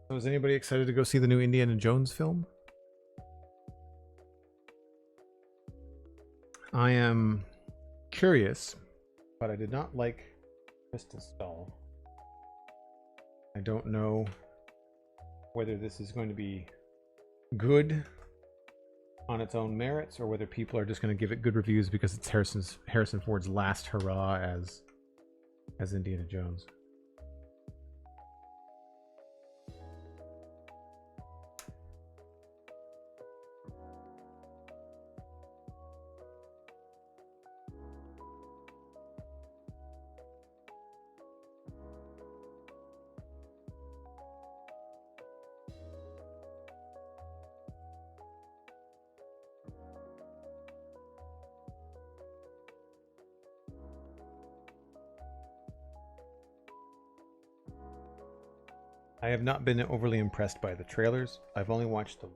So is anybody excited to go see the new Indiana Jones film? I am curious, but I did not like Krista's doll. I don't know whether this is going to be good on its own merits or whether people are just going to give it good reviews because it's Harrison Ford's last hurrah as Indiana Jones. I have not been overly impressed by the trailers. I've only watched the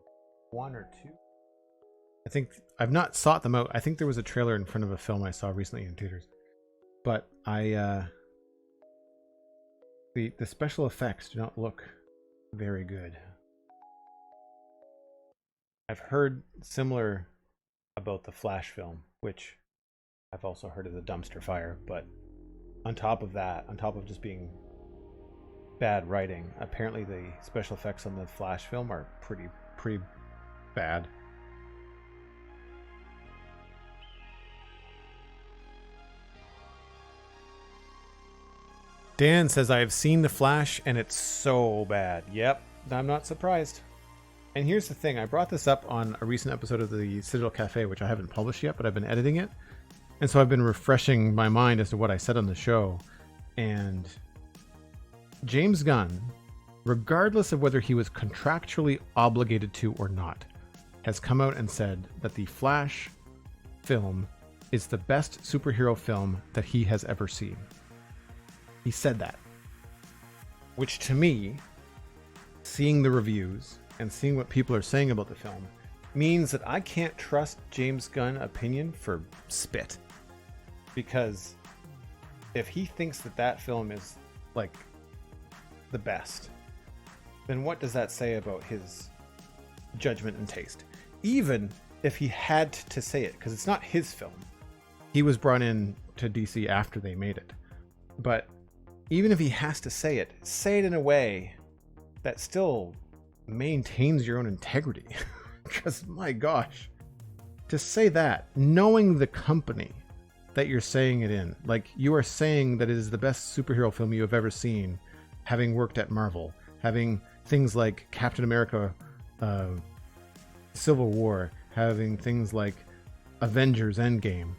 one or two. I think I've not sought them out. I think there was a trailer in front of a film I saw recently in theaters. But the special effects do not look very good. I've heard similar about the Flash film, which I've also heard is a dumpster fire, but on top of that, on top of just being bad writing, apparently the special effects on the Flash film are pretty bad. Dan says, I have seen the Flash and it's so bad. Yep, I'm not surprised. And here's the thing. I brought this up on a recent episode of the Citadel Cafe, which I haven't published yet, but I've been editing it. And so I've been refreshing my mind as to what I said on the show. And James Gunn, regardless of whether he was contractually obligated to or not, has come out and said that the Flash film is the best superhero film that he has ever seen. He said that. Which to me, seeing the reviews and seeing what people are saying about the film, means that I can't trust James Gunn's opinion for spit. Because if he thinks that that film is like the best, then what does that say about his judgment and taste? Even if he had to say it, because it's not his film. He was brought in to DC after they made it. But even if he has to say it in a way that still maintains your own integrity. Because my gosh, to say that, knowing the company that you're saying it in, like you are saying that it is the best superhero film you have ever seen, having worked at Marvel, having things like Captain America, Civil War, having things like Avengers Endgame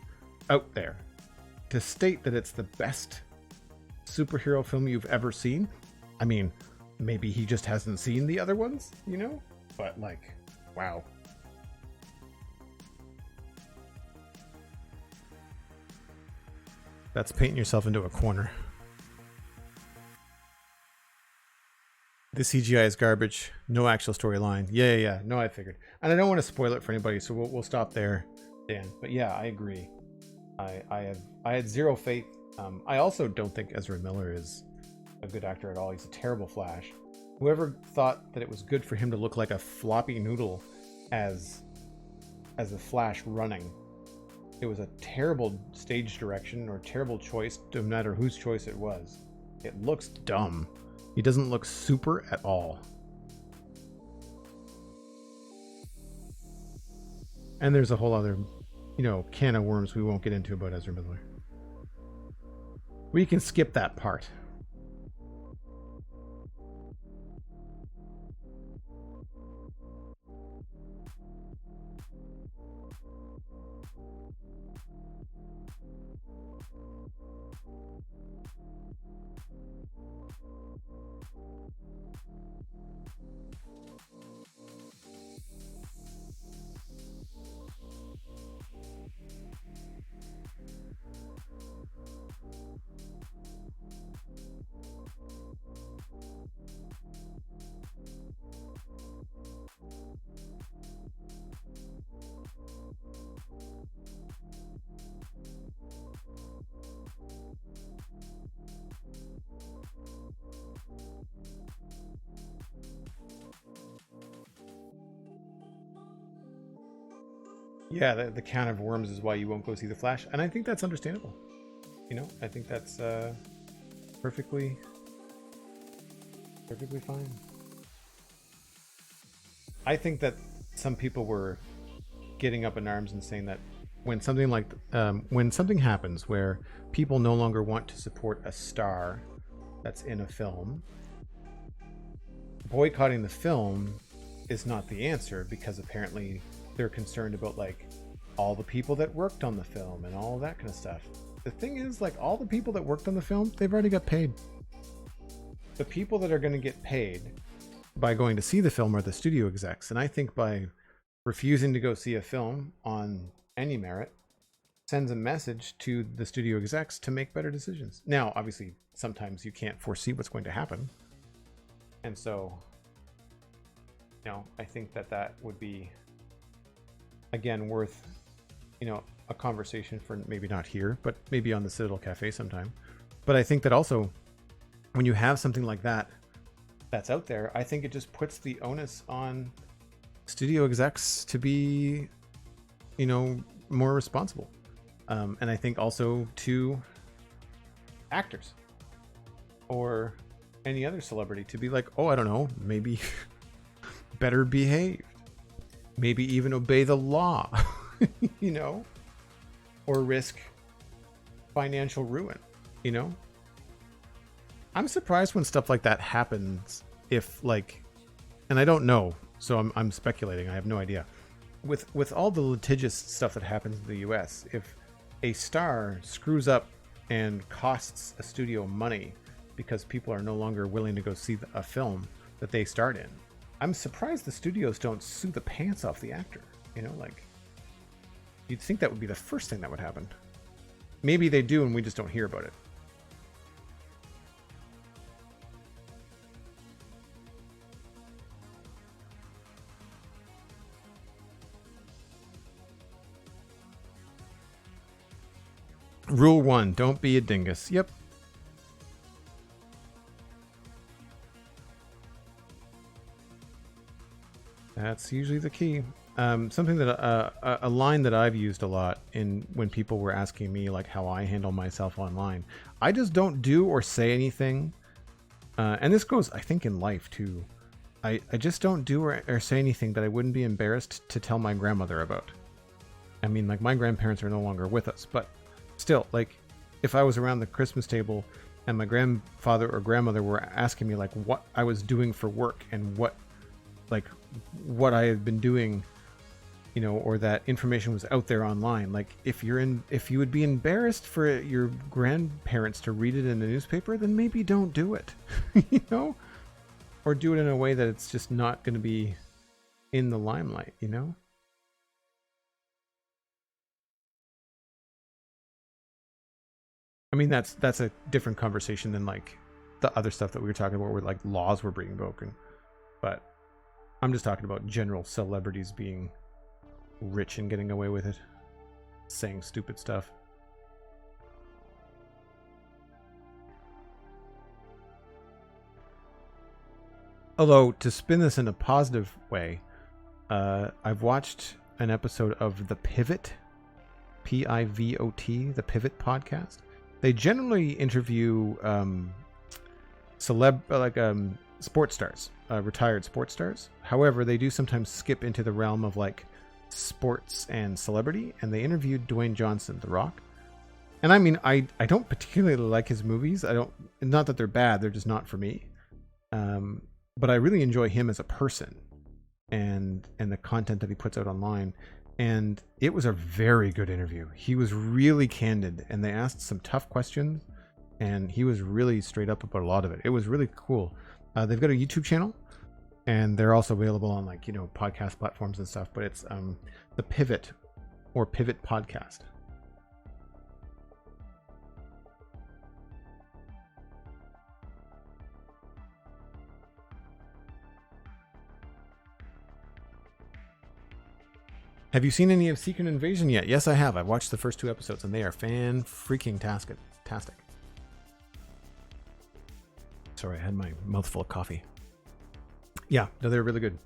out there, to state that it's the best superhero film you've ever seen. I mean, maybe he just hasn't seen the other ones, you know? But like, wow. That's painting yourself into a corner. The CGI is garbage. No actual storyline. Yeah. No, I figured. And I don't want to spoil it for anybody, so we'll stop there, Dan. But yeah, I agree. I had zero faith. I also don't think Ezra Miller is a good actor at all. He's a terrible Flash. Whoever thought that it was good for him to look like a floppy noodle as the Flash running, it was a terrible stage direction or terrible choice, no matter whose choice it was. It looks dumb. He doesn't look super at all. And there's a whole other, can of worms we won't get into about Ezra Miller. We can skip that part. Yeah, the can of worms is why you won't go see the Flash, and I think that's understandable. I think that's perfectly fine. I think that some people were getting up in arms and saying that when something happens where people no longer want to support a star that's in a film, boycotting the film is not the answer, because apparently they're concerned about like all the people that worked on the film and all that kind of stuff. The thing is, like, all the people that worked on the film, they've already got paid. The people that are going to get paid by going to see the film are the studio execs. And I think by refusing to go see a film on any merit sends a message to the studio execs to make better decisions. Now, obviously, sometimes you can't foresee what's going to happen. And so, I think that would be, again, worth, a conversation for maybe not here, but maybe on the Citadel Cafe sometime. But I think that also when you have something like that that's out there, I think it just puts the onus on studio execs to be, more responsible. And I think also to actors or any other celebrity to be like, oh, I don't know, maybe better behaved, maybe even obey the law, or risk financial ruin, I'm surprised when stuff like that happens, if like, and I don't know, so I'm speculating. I have no idea. With all the litigious stuff that happens in the US, if a star screws up and costs a studio money because people are no longer willing to go see a film that they starred in, I'm surprised the studios don't sue the pants off the actor. You know, like, you'd think that would be the first thing that would happen. Maybe they do and we just don't hear about it. Rule 1, don't be a dingus. Yep. That's usually the key. Something that a line that I've used a lot when people were asking me like how I handle myself online. I just don't do or say anything. And this goes, I think, in life too. I just don't do or say anything that I wouldn't be embarrassed to tell my grandmother about. I mean, like, my grandparents are no longer with us, but still, like, if I was around the Christmas table and my grandfather or grandmother were asking me like what I was doing for work and what I had been doing, you know, or that information was out there online, like, if you would be embarrassed for your grandparents to read it in the newspaper, then maybe don't do it. You know, or do it in a way that it's just not going to be in the limelight, you know. I mean, that's a different conversation than like the other stuff that we were talking about where like laws were being broken. But I'm just talking about general celebrities being rich and getting away with it, saying stupid stuff. Although, to spin this in a positive way, I've watched an episode of The Pivot, Pivot, the Pivot podcast. They generally interview sports stars, retired sports stars. However, they do sometimes skip into the realm of like sports and celebrity, and they interviewed Dwayne Johnson, The Rock. And I mean, I don't particularly like his movies. Not that they're bad, they're just not for me. But I really enjoy him as a person and the content that he puts out online. And it was a very good interview. He was really candid, and they asked some tough questions, and he was really straight up about a lot of it. It was really cool. They've got a YouTube channel, and they're also available on like, you know, podcast platforms and stuff, but it's The Pivot or Pivot Podcast. Have you seen any of Secret Invasion yet? Yes, I have. I've watched the first 2 episodes, and they are fan-freaking-tastic. Sorry, I had my mouthful of coffee. Yeah, no, they're really good.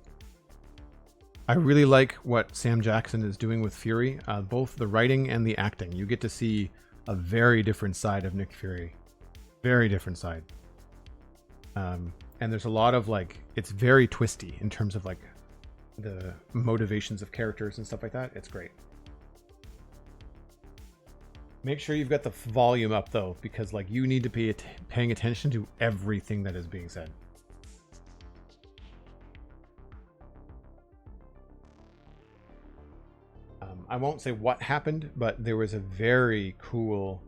I really like what Sam Jackson is doing with Fury, both the writing and the acting. You get to see a very different side of Nick Fury. Very different side. And there's a lot of, like, it's very twisty in terms of, like, the motivations of characters and stuff like that. It's great. Make sure you've got the volume up though, because like you need to be paying attention to everything that is being said. I won't say what happened, but there was a very cool,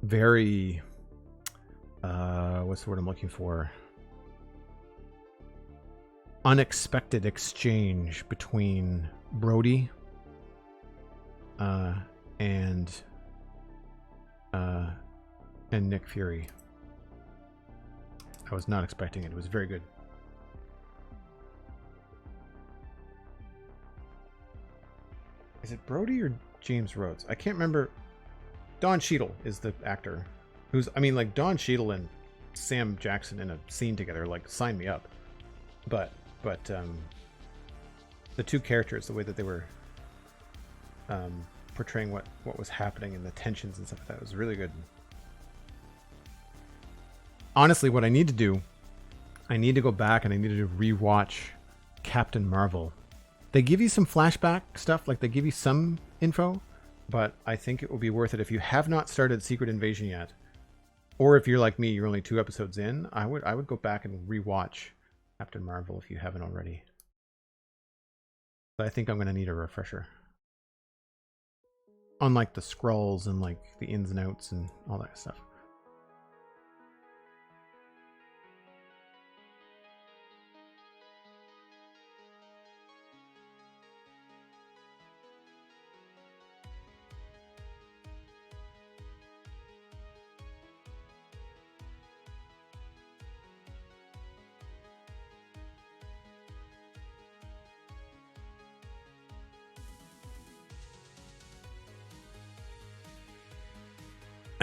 very what's the word I'm looking for? Unexpected exchange between Brody and Nick Fury. I was not expecting it. It was very good. Is it Brody or James Rhodes? I can't remember. Don Cheadle is the actor. Like Don Cheadle and Sam Jackson in a scene together, like, sign me up. But the 2 characters, the way that they were portraying what was happening and the tensions and stuff like that was really good. Honestly, what I need to do, I need to go back and I need to rewatch Captain Marvel. They give you some flashback stuff, like they give you some info, but I think it will be worth it if you have not started Secret Invasion yet, or if you're like me, you're only 2 episodes in. I would go back and rewatch Captain Marvel if you haven't already. But I think I'm going to need a refresher. On like the scrolls and like the ins and outs and all that stuff.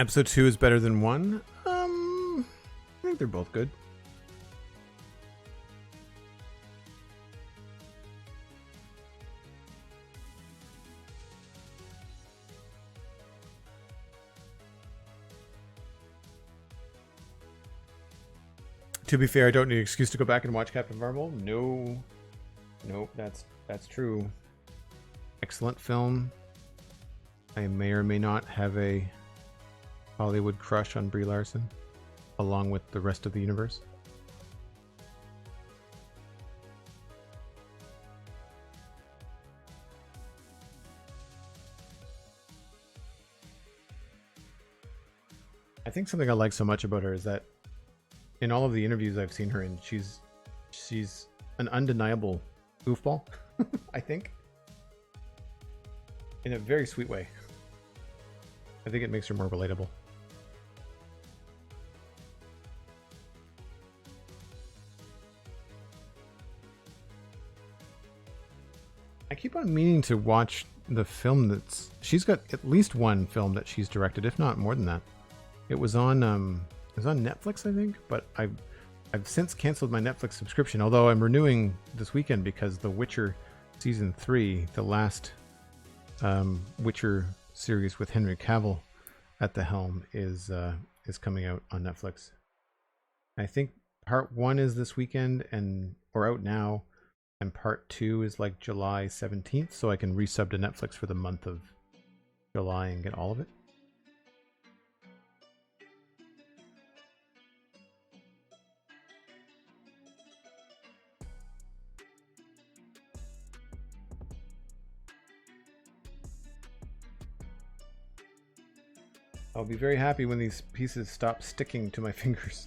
Episode 2 is better than 1. I think they're both good. To be fair, I don't need an excuse to go back and watch Captain Marvel. No. Nope, that's true. Excellent film. I may or may not have a Hollywood crush on Brie Larson, along with the rest of the universe. I think something I like so much about her is that in all of the interviews I've seen her in, she's an undeniable goofball, I think. In a very sweet way. I think it makes her more relatable. I keep on meaning to watch the film that's... She's got at least one film that she's directed, if not more than that. It was on Netflix, I think, but I've since canceled my Netflix subscription, although I'm renewing this weekend because The Witcher Season 3, the last Witcher series with Henry Cavill at the helm, is coming out on Netflix. I think part 1 is this weekend or out now, and part 2 is like July 17th, so I can resub to Netflix for the month of July and get all of it. I'll be very happy when these pieces stop sticking to my fingers.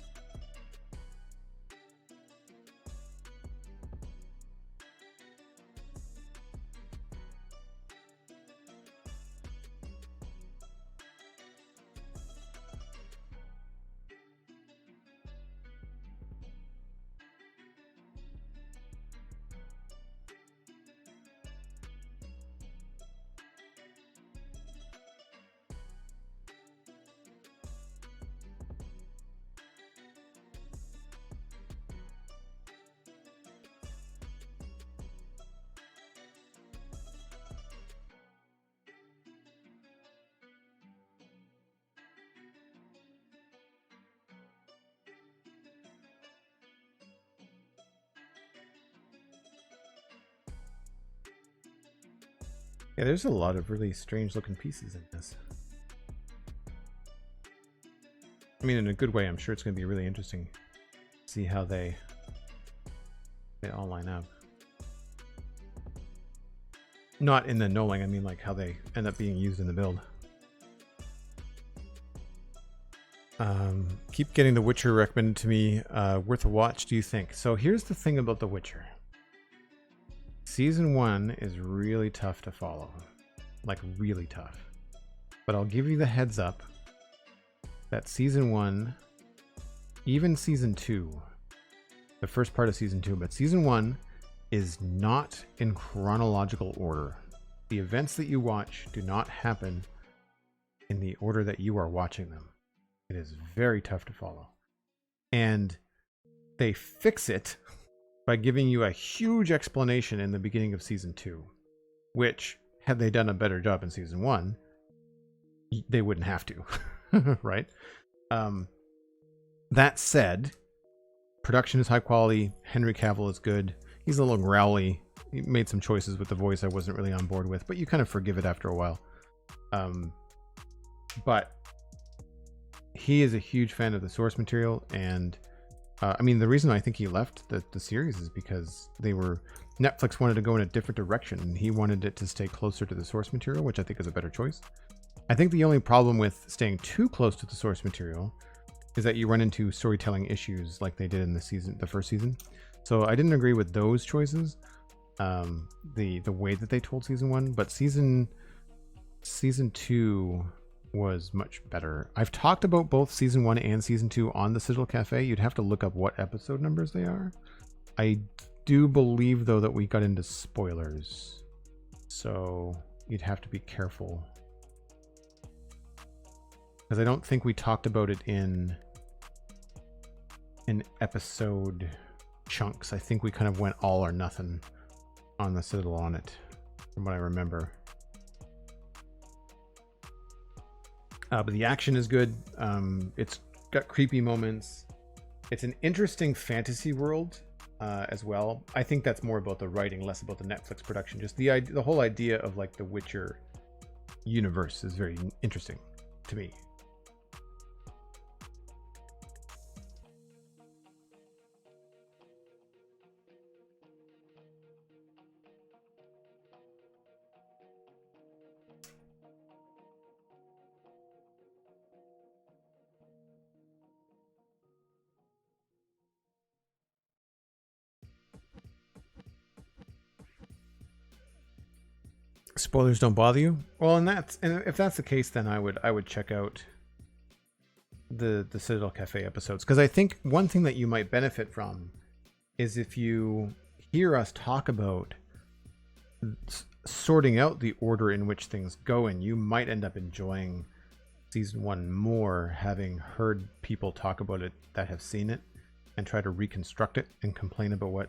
Yeah, there's a lot of really strange looking pieces in this. I mean, in a good way. I'm sure it's going to be really interesting to see how they all line up. Not in the knowing, I mean like how they end up being used in the build. Keep getting The Witcher recommended to me. Worth a watch, do you think? So here's the thing about The Witcher. Season 1 is really tough to follow. Like, really tough. But I'll give you the heads up that Season 1, even Season 2, the first part of Season 2, but Season 1 is not in chronological order. The events that you watch do not happen in the order that you are watching them. It is very tough to follow. And they fix it by giving you a huge explanation in the beginning of Season 2, which, had they done a better job in Season 1, they wouldn't have to, right? That said, production is high quality. Henry Cavill is good. He's a little growly. He made some choices with the voice I wasn't really on board with, but you kind of forgive it after a while. But he is a huge fan of the source material, and I mean, the reason I think he left the series is because they were Netflix wanted to go in a different direction, and he wanted it to stay closer to the source material, which I think is a better choice. I think the only problem with staying too close to the source material is that you run into storytelling issues like they did in the first season. So I didn't agree with those choices, the way that they told season 1, but season 2 was much better. I've talked about both season 1 and season 2 on the Citadel Cafe. You'd have to look up what episode numbers they are. I do believe, though, that we got into spoilers, so you'd have to be careful, because I don't think we talked about it in episode chunks. I think we kind of went all or nothing on the Citadel on it, from what I remember. But the action is good. It's got creepy moments. It's an interesting fantasy world as well. I think that's more about the writing, less about the Netflix production. Just the whole idea of like the Witcher universe is very interesting to me. Spoilers don't bother you? Well, and if that's the case, then I would check out the Citadel Cafe episodes, because I think one thing that you might benefit from is if you hear us talk about sorting out the order in which things go in, you might end up enjoying season 1 more, having heard people talk about it that have seen it and try to reconstruct it and complain about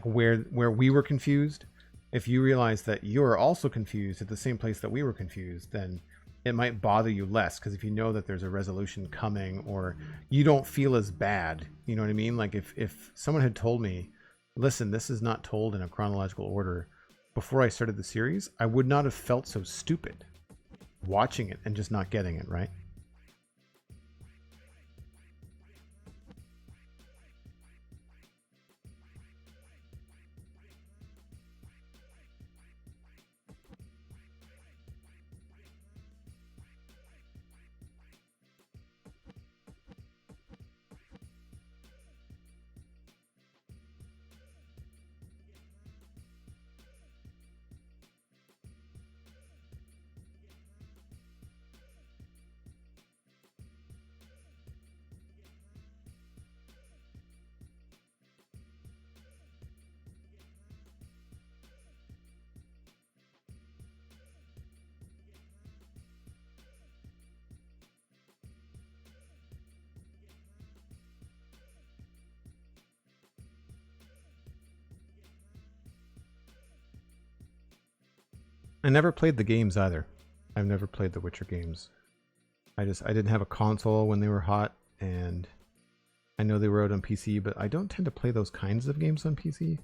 where we were confused. If you realize that you're also confused at the same place that we were confused, then it might bother you less, because if you know that there's a resolution coming, or you don't feel as bad, you know what I mean? Like if someone had told me, listen, this is not told in a chronological order before I started the series, I would not have felt so stupid watching it and just not getting it, right? I never played the games either. I've never played the Witcher games. I didn't have a console when they were hot, and I know they were out on PC, but I don't tend to play those kinds of games on PC.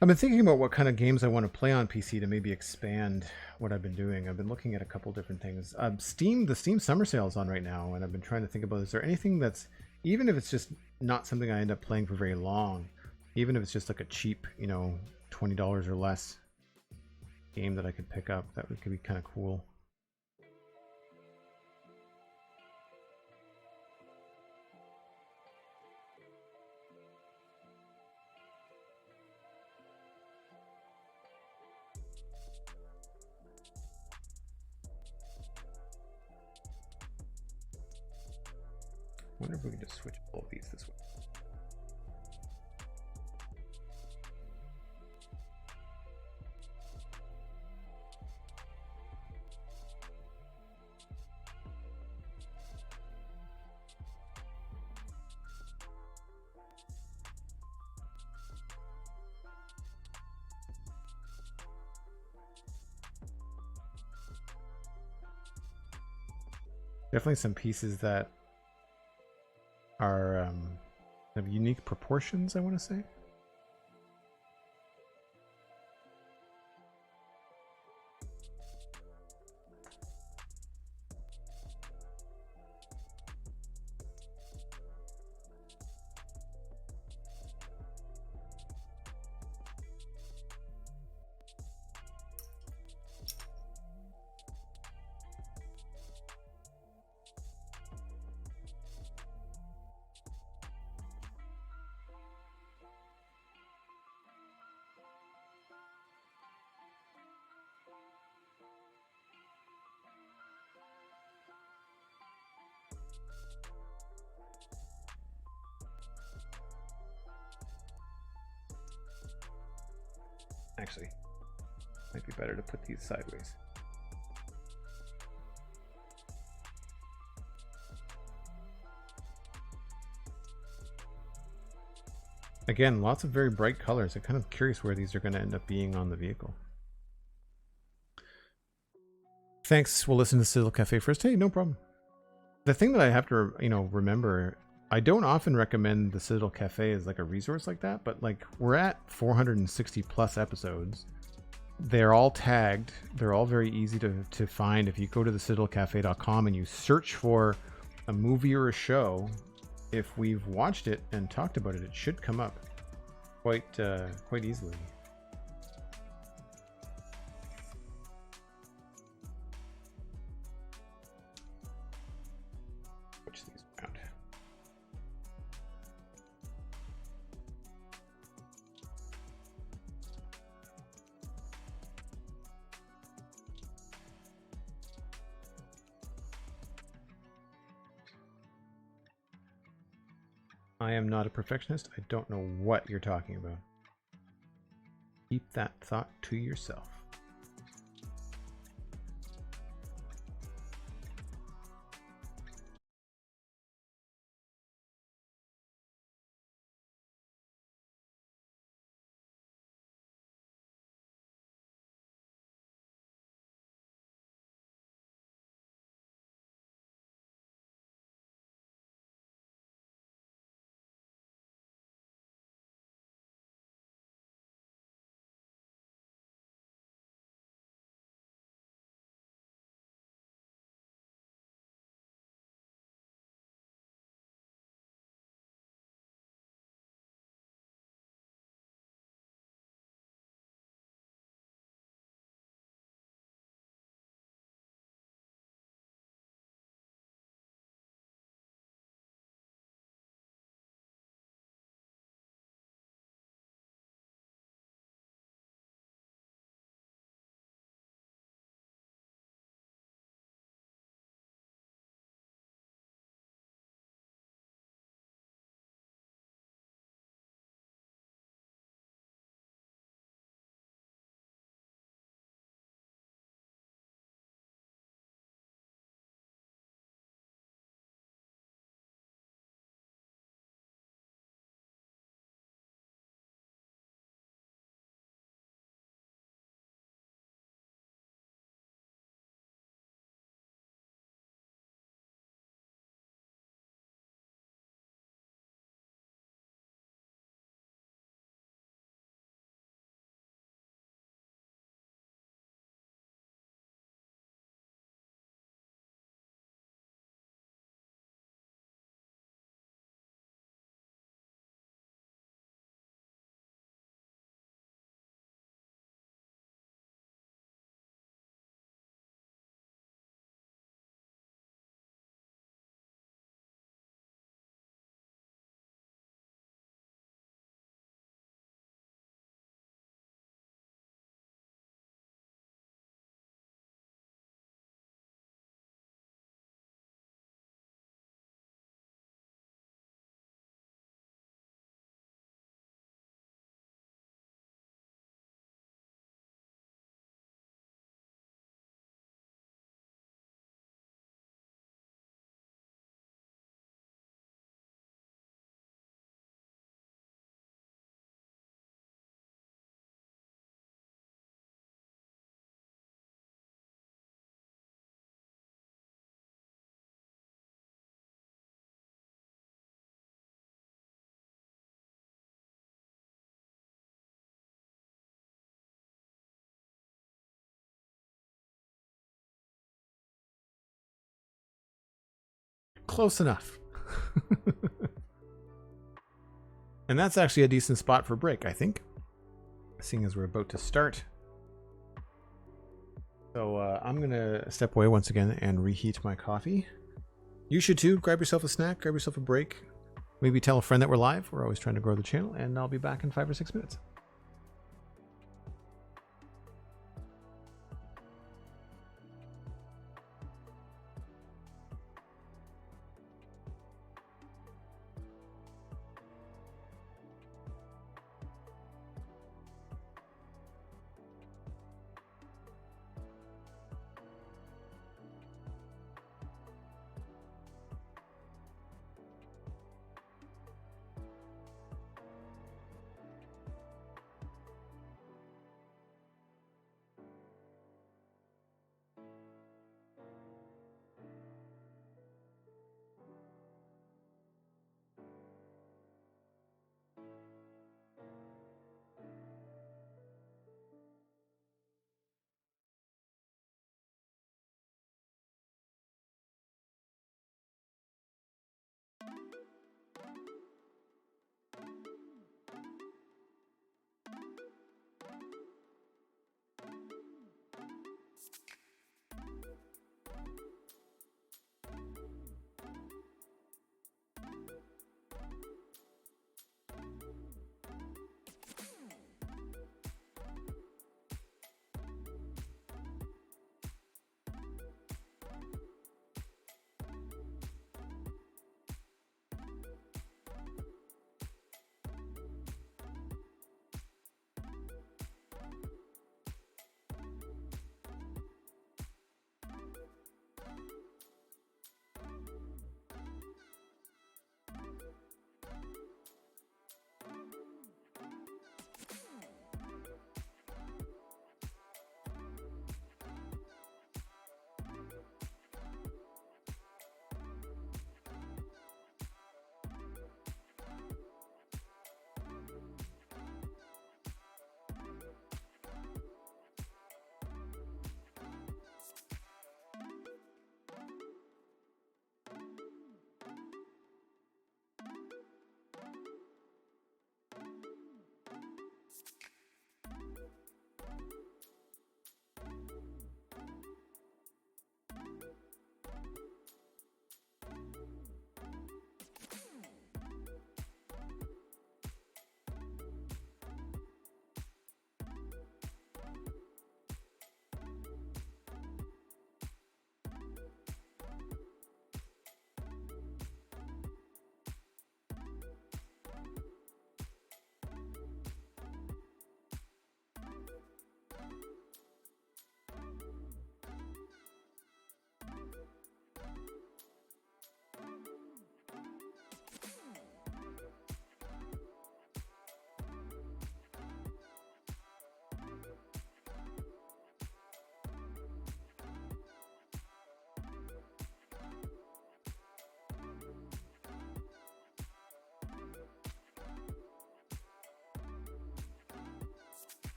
I've been thinking about what kind of games I want to play on PC to maybe expand what I've been doing. I've been looking at a couple different things. The Steam Summer Sale is on right now, and I've been trying to think about, is there anything that's, even if it's just not something I end up playing for very long, even if it's just like a cheap, $20 or less game that I could pick up, that could be kind of cool. I wonder if we can just switch all of these this way. Definitely some pieces that are of unique proportions, I want to say. Actually, might be better to put these sideways. Again, lots of very bright colors. I'm kind of curious where these are going to end up being on the vehicle. Thanks. We'll listen to Citadel Cafe first. Hey, no problem. The thing that I have to, remember, I don't often recommend the Citadel Cafe as like a resource like that, but like we're at 460 plus episodes. They're all tagged. They're all very easy to find. If you go to the citadelcafe.com and you search for a movie or a show, if we've watched it and talked about it, it should come up quite easily. Switch these around. I am not a perfectionist. I don't know what you're talking about. Keep that thought to yourself. Close enough. And that's actually a decent spot for break, I think, seeing as we're about to start. So I'm going to step away once again and reheat my coffee. You should too. Grab yourself a snack, grab yourself a break. Maybe tell a friend that we're live. We're always trying to grow the channel, and I'll be back in 5 or 6 minutes.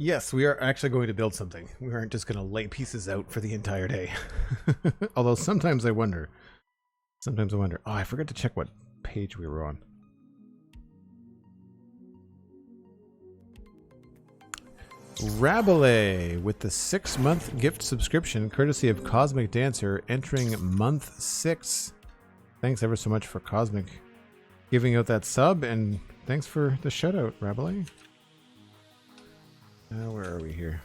Yes, we are actually going to build something. We aren't just going to lay pieces out for the entire day. Although sometimes I wonder. Sometimes I wonder. Oh, I forgot to check what page we were on. Rabelais with the 6-month gift subscription courtesy of Cosmic Dancer entering month 6. Thanks ever so much for Cosmic giving out that sub, and thanks for the shout out, Rabelais. Where are we here?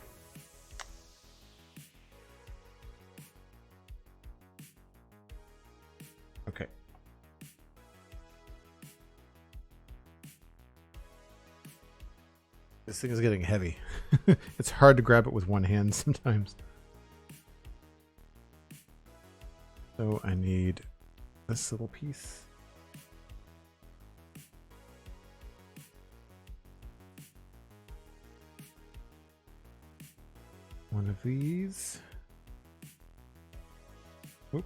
Okay. This thing is getting heavy. It's hard to grab it with one hand sometimes. So I need this little piece. One of these. Oop.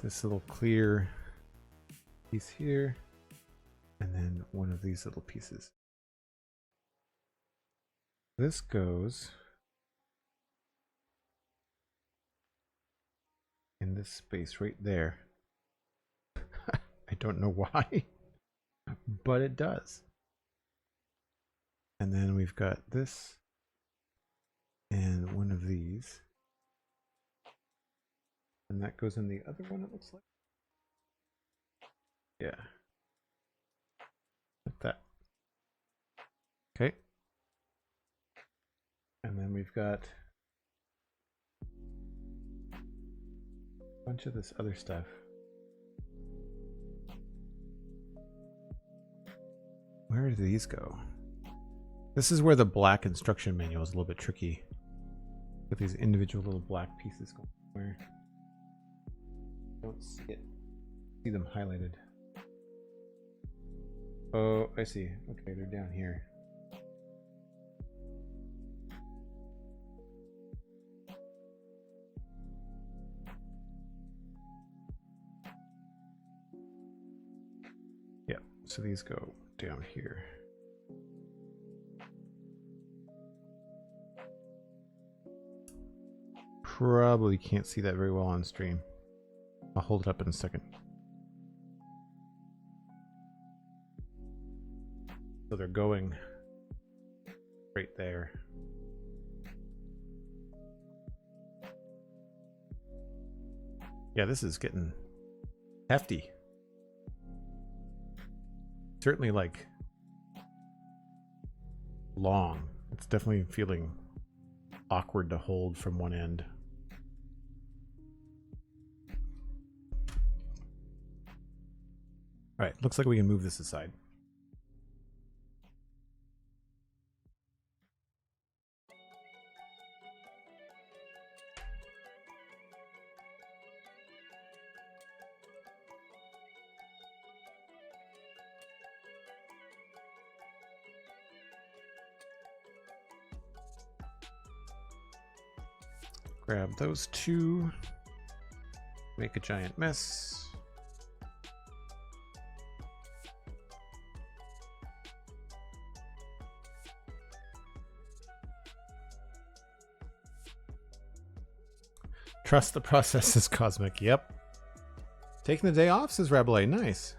This little clear piece here. And then one of these little pieces. This goes in this space right there. I don't know why, but it does. And then we've got this and one of these. And that goes in the other one, it looks like. Yeah. Like that. Okay. And then we've got a bunch of this other stuff. Where do these go? This is where the black instruction manual is a little bit tricky. With these individual little black pieces going where don't see them highlighted. Oh, I see. Okay, they're down here. Yeah, so these go down here. Probably can't see that very well on stream. I'll hold it up in a second. So they're going right there. Yeah, this is getting hefty. Certainly like long. It's definitely feeling awkward to hold from one end. All right, looks like we can move this aside. Grab those two, make a giant mess. Trust the process, is Cosmic. Yep. Taking the day off, says Rabelais. Nice.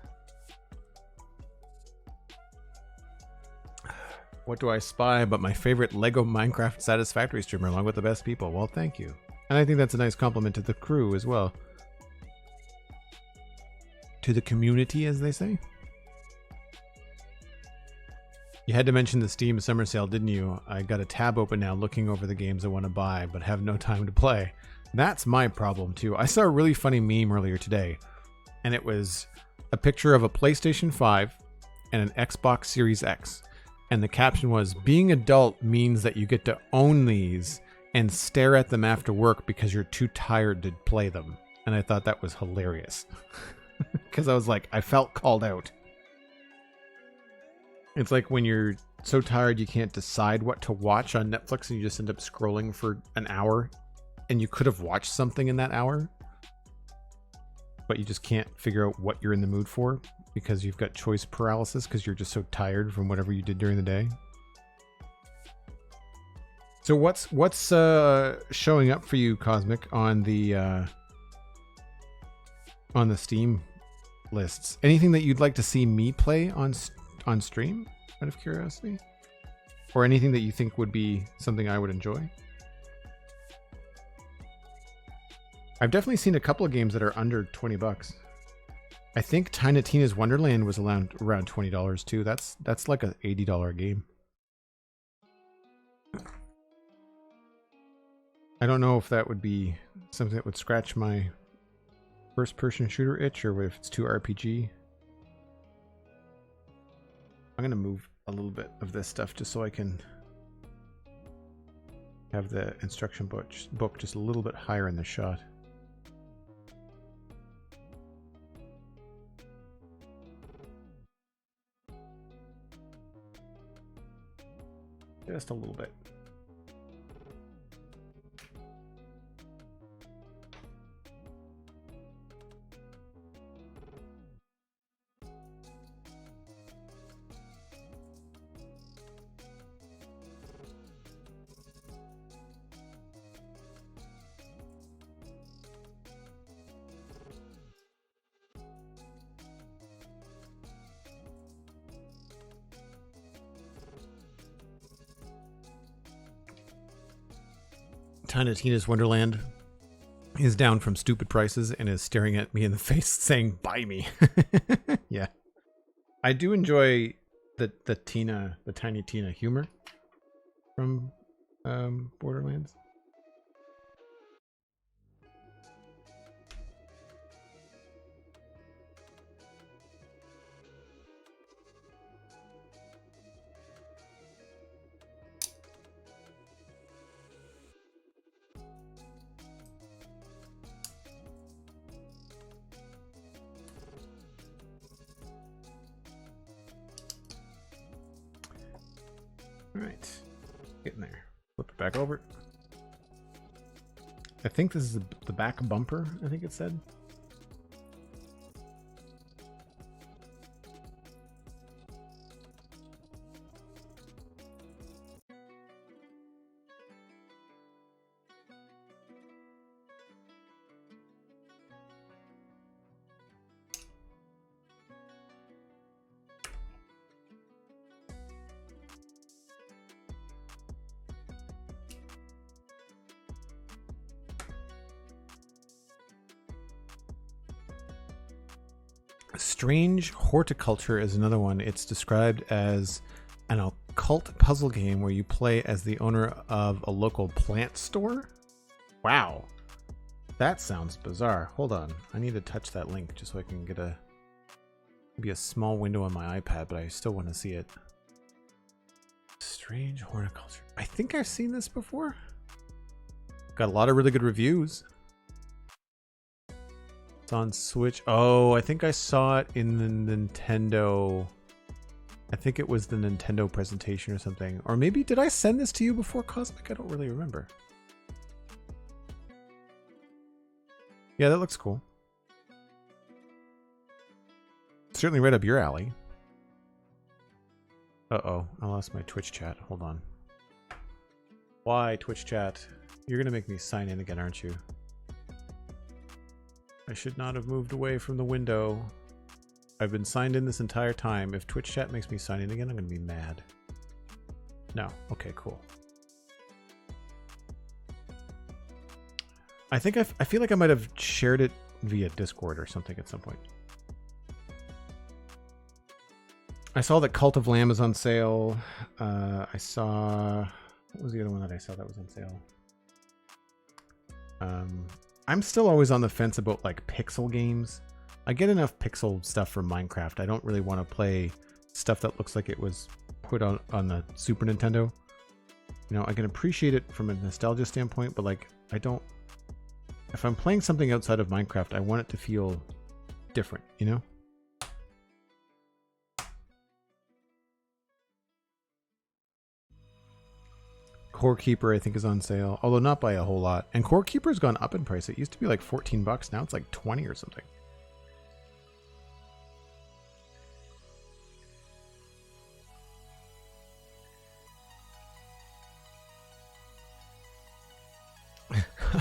What do I spy but my favorite Lego Minecraft Satisfactory streamer along with the best people? Well, thank you. And I think that's a nice compliment to the crew as well. To the community, as they say. You had to mention the Steam summer sale, didn't you? I got a tab open now looking over the games I want to buy, but have no time to play. That's my problem too. I saw a really funny meme earlier today, and it was a picture of a PlayStation 5 and an Xbox Series X. And the caption was, being adult means that you get to own these and stare at them after work because you're too tired to play them. And I thought that was hilarious. Because I was like, I felt called out. It's like when you're so tired you can't decide what to watch on Netflix and you just end up scrolling for an hour and you could have watched something in that hour. but you just can't figure out what you're in the mood for because you've got choice paralysis because you're just so tired from whatever you did during the day. So what's showing up for you, Cosmic, on the Steam lists? Anything that you'd like to see me play on stream, out of curiosity, or anything that you think would be something I would enjoy? I've definitely seen a couple of games that are under $20. I think Tiny Tina's Wonderland was around $20 too. That's like an $80 game. I don't know if that would be something that would scratch my first-person shooter itch, or if it's too RPG. I'm gonna move a little bit of this stuff just so I can have the instruction book just a little bit higher in the shot. Just a little bit. Tiny Tina's Wonderland is down from stupid prices and is staring at me in the face saying, buy me. Yeah. I do enjoy the Tiny Tina humor from Borderlands. All right, getting there. Flip it back over. I think this is the back bumper, I think it said. Strange Horticulture is another one. It's described as an occult puzzle game where you play as the owner of a local plant store. Wow. That sounds bizarre. Hold on. I need to touch that link just so I can get maybe a small window on my iPad, but I still want to see it. Strange Horticulture. I think I've seen this before. Got a lot of really good reviews. It's on Switch. Oh, I think I saw it in the Nintendo. I think it was the Nintendo presentation or something. Or maybe, did I send this to you before, Cosmic? I don't really remember. Yeah, that looks cool. Certainly right up your alley. Uh-oh, I lost my Twitch chat. Hold on. Why, Twitch chat? You're going to make me sign in again, aren't you? I should not have moved away from the window. I've been signed in this entire time. If Twitch chat makes me sign in again, I'm going to be mad. No. Okay, cool. I think I feel like I might have shared it via Discord or something at some point. I saw that Cult of Lamb is on sale. I saw... What was the other one that I saw that was on sale? I'm still always on the fence about like pixel games. I get enough pixel stuff from Minecraft. I don't really want to play stuff that looks like it was put on the Super Nintendo. You know, I can appreciate it from a nostalgia standpoint, but like I don't... If I'm playing something outside of Minecraft, I want it to feel different, you know? Core Keeper, I think, is on sale, although not by a whole lot. And Core Keeper's gone up in price. It used to be like $14. Now it's like 20 or something.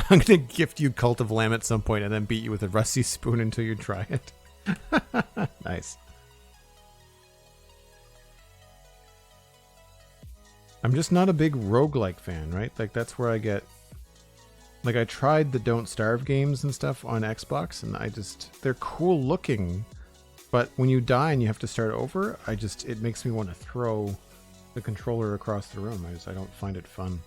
I'm gonna gift you Cult of Lamb at some point and then beat you with a rusty spoon until you try it. Nice. I'm just not a big roguelike fan, right? Like that's where I get... Like I tried the Don't Starve games and stuff on Xbox and they're cool looking, but when you die and you have to start over, it makes me want to throw the controller across the room. I don't find it fun.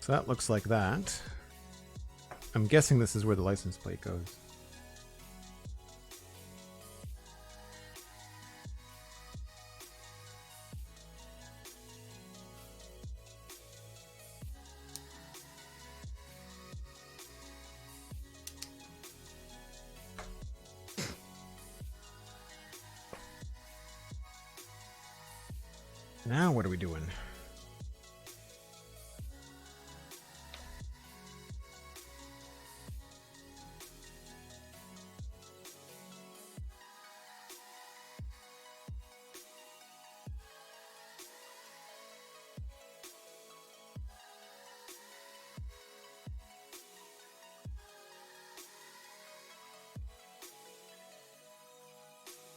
So that looks like that. I'm guessing this is where the license plate goes. Now what are we doing?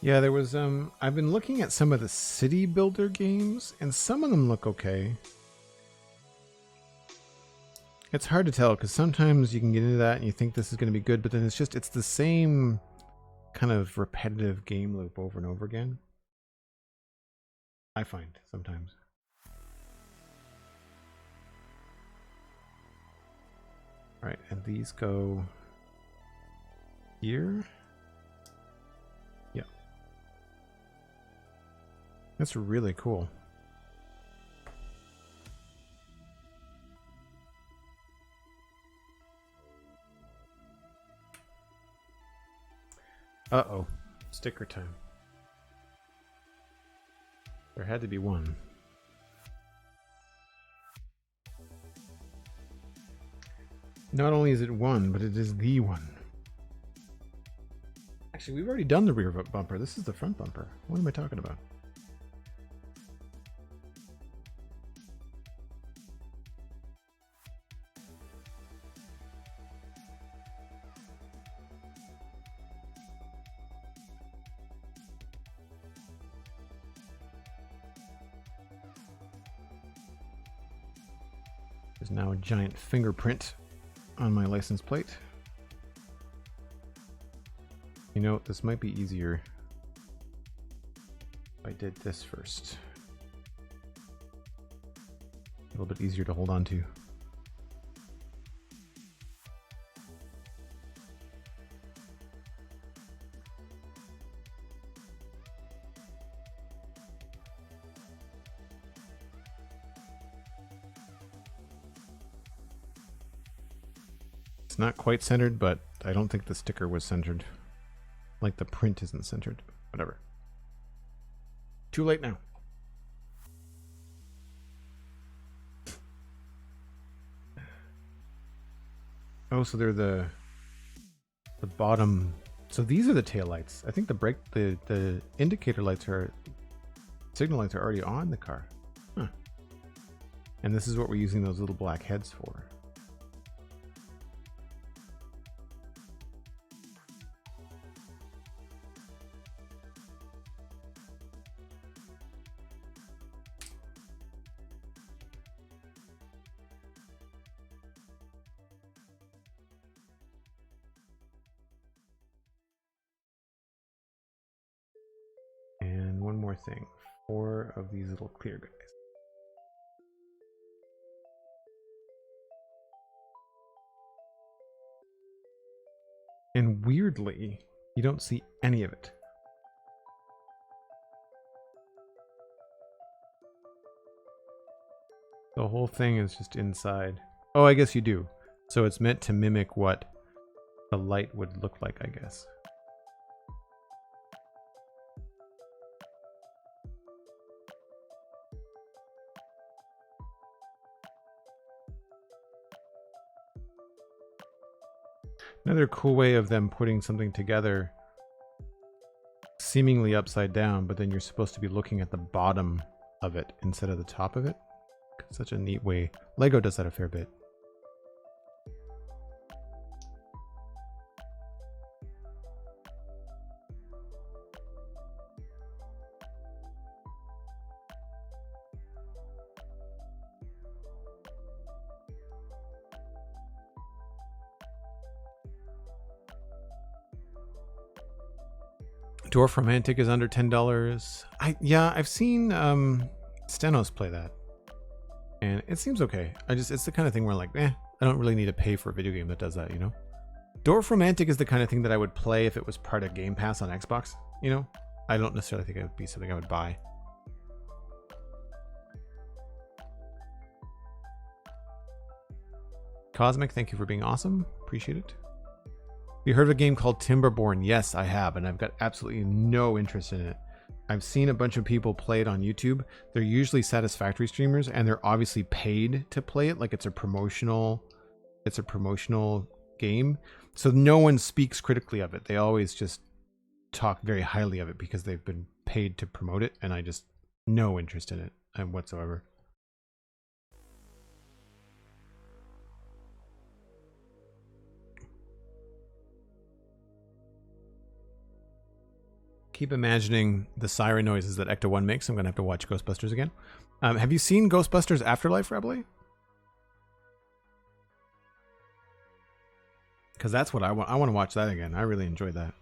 Yeah, there was, I've been looking at some of the city builder games, and some of them look okay. It's hard to tell, because sometimes you can get into that and you think this is going to be good, but then it's the same kind of repetitive game loop over and over again. I find, sometimes. Alright, and these go here. That's really cool. Uh-oh. Sticker time. There had to be one. Not only is it one, but it is the one. Actually, we've already done the rear bumper. This is the front bumper. What am I talking about? There's now a giant fingerprint on my license plate. You know, this might be easier if I did this first. A little bit easier to hold on to. It's not quite centered, but I don't think the sticker was centered. Like the print isn't centered. Whatever. Too late now. Oh, so they're the bottom. So these are the tail lights. I think the indicator lights signal lights are already on the car. Huh. And this is what we're using those little black heads for. One more thing, 4 of these little clear guys. And weirdly, you don't see any of it. The whole thing is just inside. Oh, I guess you do. So it's meant to mimic what the light would look like, I guess. Another cool way of them putting something together seemingly upside down, but then you're supposed to be looking at the bottom of it instead of the top of it. It's such a neat way. Lego does that a fair bit. Dwarf Romantic is under $10. I've seen Stenos play that, and it seems okay. It's the kind of thing where like, I don't really need to pay for a video game that does that, you know. Dwarf Romantic is the kind of thing that I would play if it was part of Game Pass on Xbox, you know. I don't necessarily think it would be something I would buy. Cosmic, thank you for being awesome. Appreciate it. You heard of a game called Timberborn? Yes, I have, and I've got absolutely no interest in it. I've seen a bunch of people play it on YouTube. They're usually Satisfactory streamers, and they're obviously paid to play it, like it's a promotional game. So no one speaks critically of it. They always just talk very highly of it because they've been paid to promote it, and I just no interest in it whatsoever. Keep imagining the siren noises that ECTO-1 makes. I'm going to have to watch Ghostbusters again. Have you seen Ghostbusters Afterlife, Rebel? Because that's what I want. I want to watch that again. I really enjoyed that.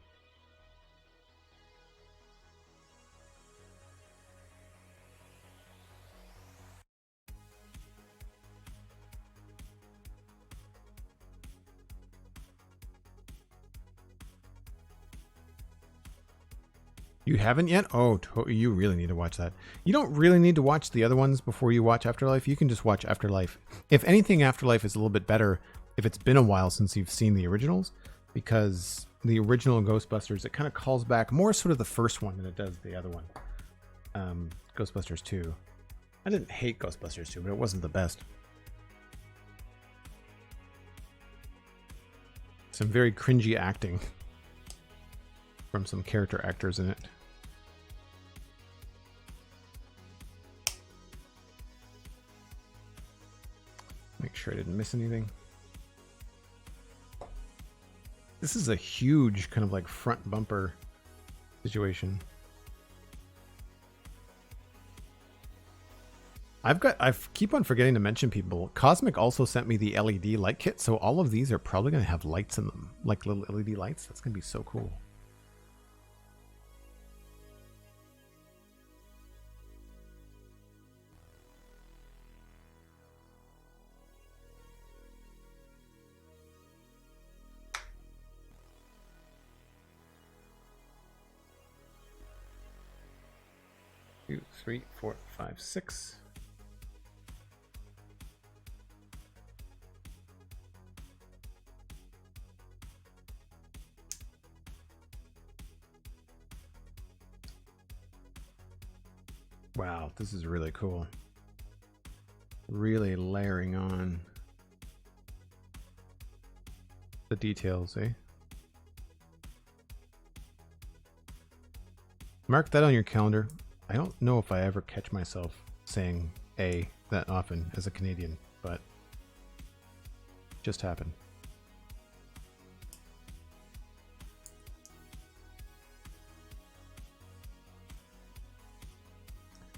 You haven't yet? Oh, you really need to watch that. You don't really need to watch the other ones before you watch Afterlife. You can just watch Afterlife. If anything, Afterlife is a little bit better if it's been a while since you've seen the originals, because the original Ghostbusters, it kind of calls back more sort of the first one than it does the other one. Ghostbusters 2. I didn't hate Ghostbusters 2, but it wasn't the best. Some very cringy acting from some character actors in it. Make sure I didn't miss anything. This is a huge kind of like front bumper situation. I keep on forgetting to mention people. Cosmic also sent me the LED light kit, so all of these are probably going to have lights in them, like little LED lights. That's going to be so cool. Two, 3, 4, 5, 6. Wow, this is really cool. Really layering on the details, eh? Mark that on your calendar. I don't know if I ever catch myself saying A that often as a Canadian, but just happened.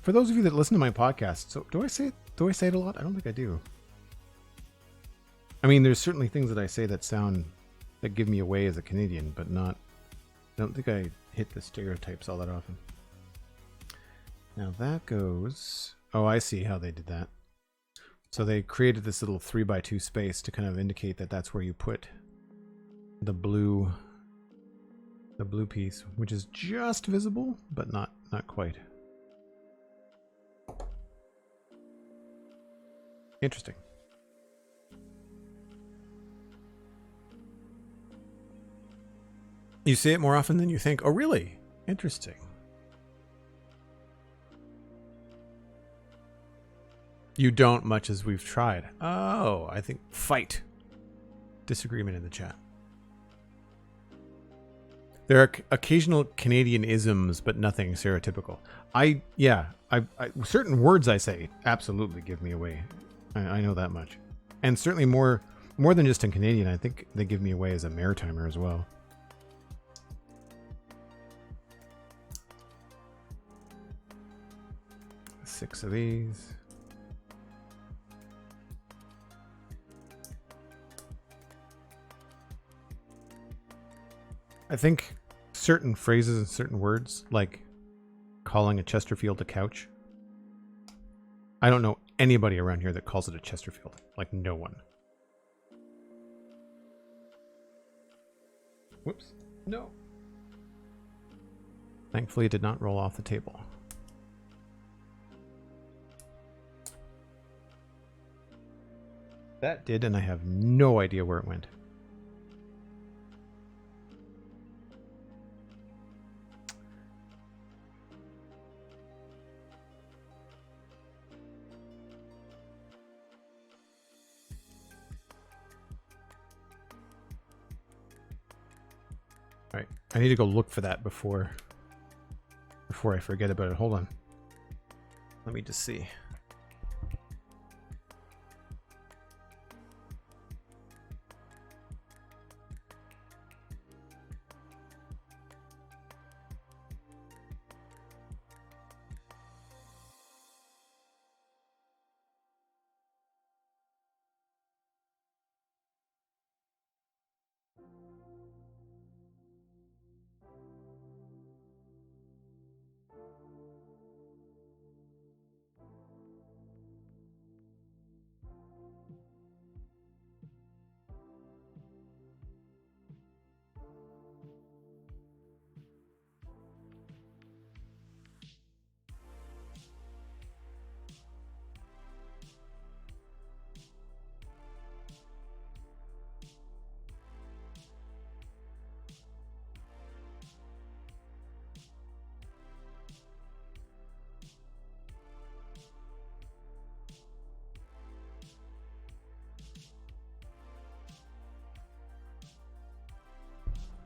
For those of you that listen to my podcast, so do I say it a lot? I don't think I do. I mean, there's certainly things that I say that give me away as a Canadian, but not. I don't think I hit the stereotypes all that often. Now that goes. Oh, I see how they did that. So they created this little 3x2 space to kind of indicate that that's where you put the blue piece, which is just visible, but not quite. Interesting. You see it more often than you think. Oh, really? Interesting. You don't much as we've tried. Oh, I think fight. Disagreement in the chat. There are occasional Canadian isms, but nothing stereotypical. I certain words I say absolutely give me away. I know that much. And certainly more than just in Canadian, I think they give me away as a maritimer as well. Six of these. I think certain phrases and certain words, like calling a Chesterfield a couch. I don't know anybody around here that calls it a Chesterfield. Like, no one. Whoops. No. Thankfully, it did not roll off the table. That did, and I have no idea where it went. All right, I need to go look for that before I forget about it. Hold on. Let me just see.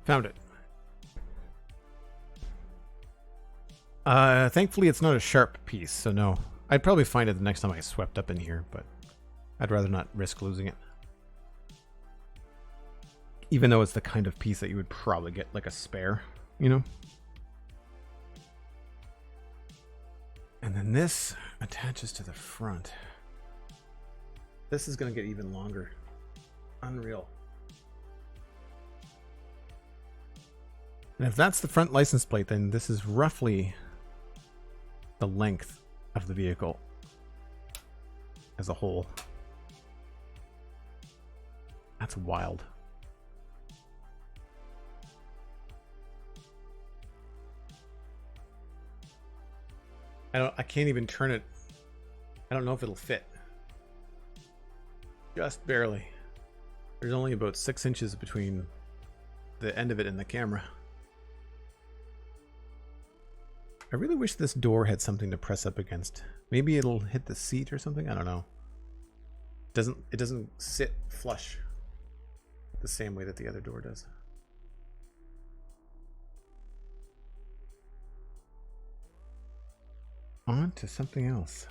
Found it. Thankfully it's not a sharp piece, so no. I'd probably find it the next time I swept up in here, but I'd rather not risk losing it. Even though it's the kind of piece that you would probably get like a spare, you know? And then this attaches to the front. This is going to get even longer. Unreal. And if that's the front license plate, then this is roughly the length of the vehicle as a whole. That's wild. I can't even turn it. I don't know if it'll fit. Just barely. There's only about 6 inches between the end of it and the camera. I really wish this door had something to press up against. Maybe it'll hit the seat or something. I don't know. It doesn't sit flush the same way that the other door does. On to something else.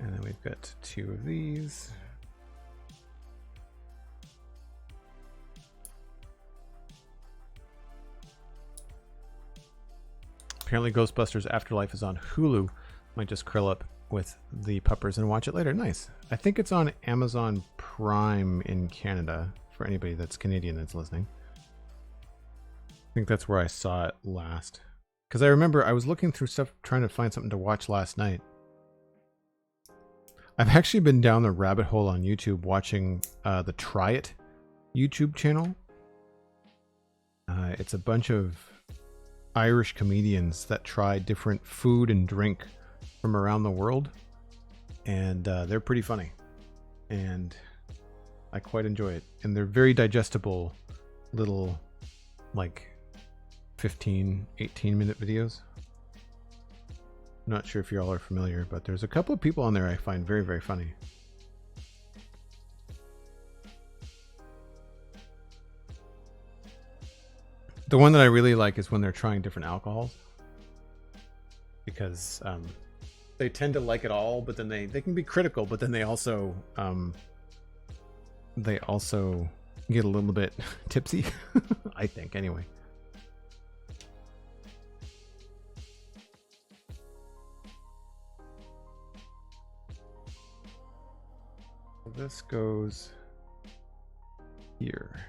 And then we've got 2 of these. Apparently Ghostbusters Afterlife is on Hulu. Might just curl up with the puppers and watch it later. Nice. I think it's on Amazon Prime in Canada for anybody that's Canadian that's listening. I think that's where I saw it last. Because I remember I was looking through stuff trying to find something to watch last night. I've actually been down the rabbit hole on YouTube watching the Try It YouTube channel. It's a bunch of Irish comedians that try different food and drink from around the world. And they're pretty funny. And I quite enjoy it. And they're very digestible little, like, 15, 18-minute videos. Not sure if you all are familiar, but there's a couple of people on there I find very, very funny. The one that I really like is when they're trying different alcohols. Because they tend to like it all, but then they can be critical, but then they also get a little bit tipsy, I think, anyway. This goes here.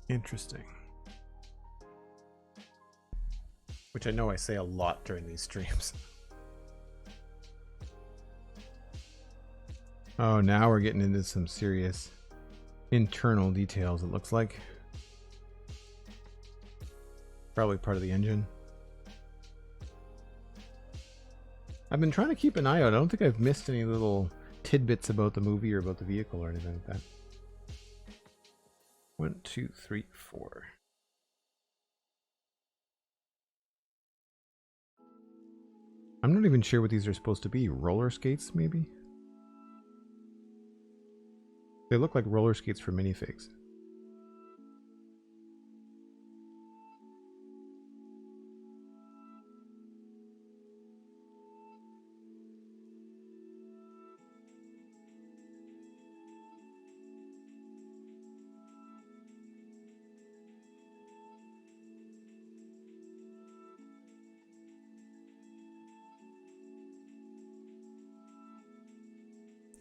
Interesting. Which I know I say a lot during these streams. Oh, now we're getting into some serious internal details, it looks like. Probably part of the engine. I've been trying to keep an eye out. I don't think I've missed any little tidbits about the movie or about the vehicle or anything like that. 1, 2, 3, 4. I'm not even sure what these are supposed to be. Roller skates, maybe? They look like roller skates for minifigs.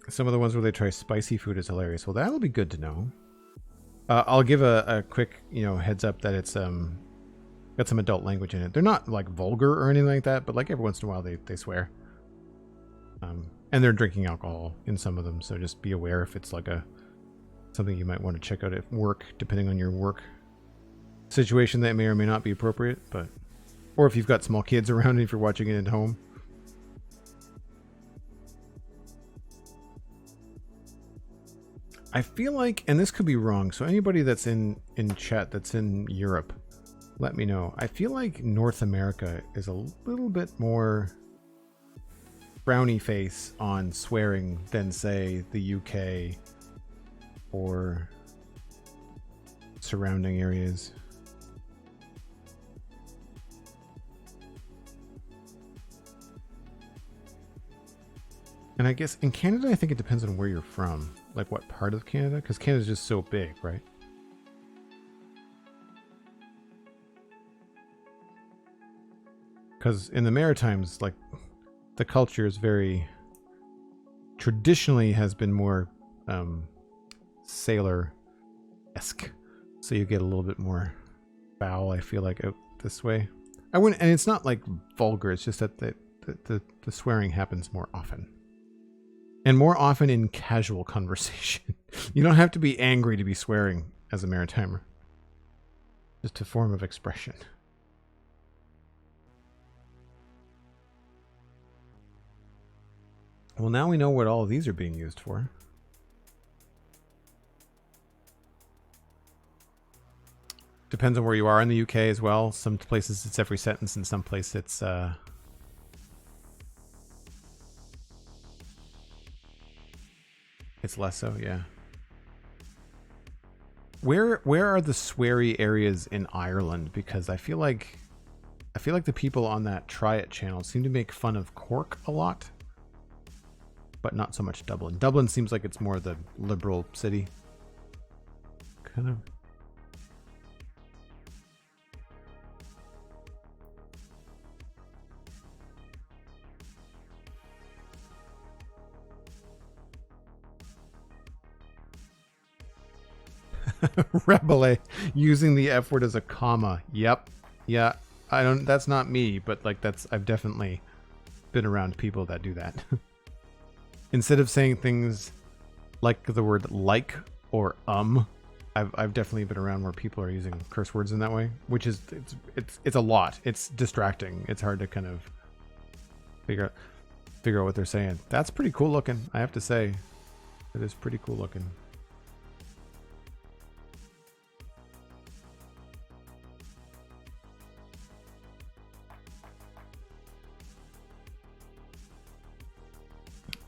Some of the ones where they try spicy food is hilarious. Well, that'll be good to know. I'll give a quick, heads up that it's got some adult language in it. They're not like vulgar or anything like that, but like every once in a while they swear. And they're drinking alcohol in some of them, so just be aware if it's like something you might want to check out at work, depending on your work situation. That may or may not be appropriate, or if you've got small kids around and if you're watching it at home. I feel like, and this could be wrong, so anybody that's in chat that's in Europe, let me know. I feel like North America is a little bit more frowny face on swearing than, say, the UK or surrounding areas. And I guess in Canada, I think it depends on where you're from. Like what part of Canada? Because Canada's just so big, right? Because in the Maritimes, like, the culture is very... traditionally has been more sailor-esque. So you get a little bit more foul, I feel like, out this way. I wouldn't, and it's not like vulgar, it's just that the swearing happens more often. And more often in casual conversation. You don't have to be angry to be swearing as a Maritimer. Just a form of expression. Well, now we know what all of these are being used for. Depends on where you are in the UK as well. Some places it's every sentence, and some places it's less so, yeah. Where are the sweary areas in Ireland? Because I feel like the people on that Try It channel seem to make fun of Cork a lot, but not so much Dublin. Dublin seems like it's more the liberal city. Kind of. Rebele using the F word as a comma. Yep. Yeah. I don't. That's not me, but like I've definitely been around people that do that. Instead of saying things like the word like or I've definitely been around where people are using curse words in that way, which is it's a lot. It's distracting. It's hard to kind of figure out what they're saying. That's pretty cool looking, I have to say. It is pretty cool looking.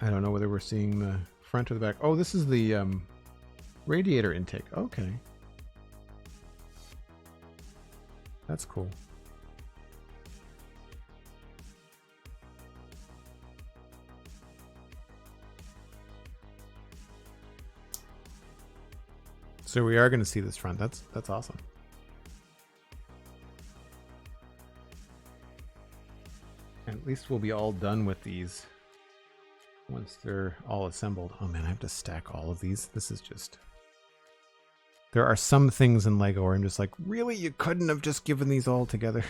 I don't know whether we're seeing the front or the back. Oh, this is the radiator intake. Okay. That's cool. So we are going to see this front. That's awesome. And at least we'll be all done with these once they're all assembled. Oh man, I have to stack all of these. This is just... There are some things in LEGO where I'm just like, really? You couldn't have just given these all together?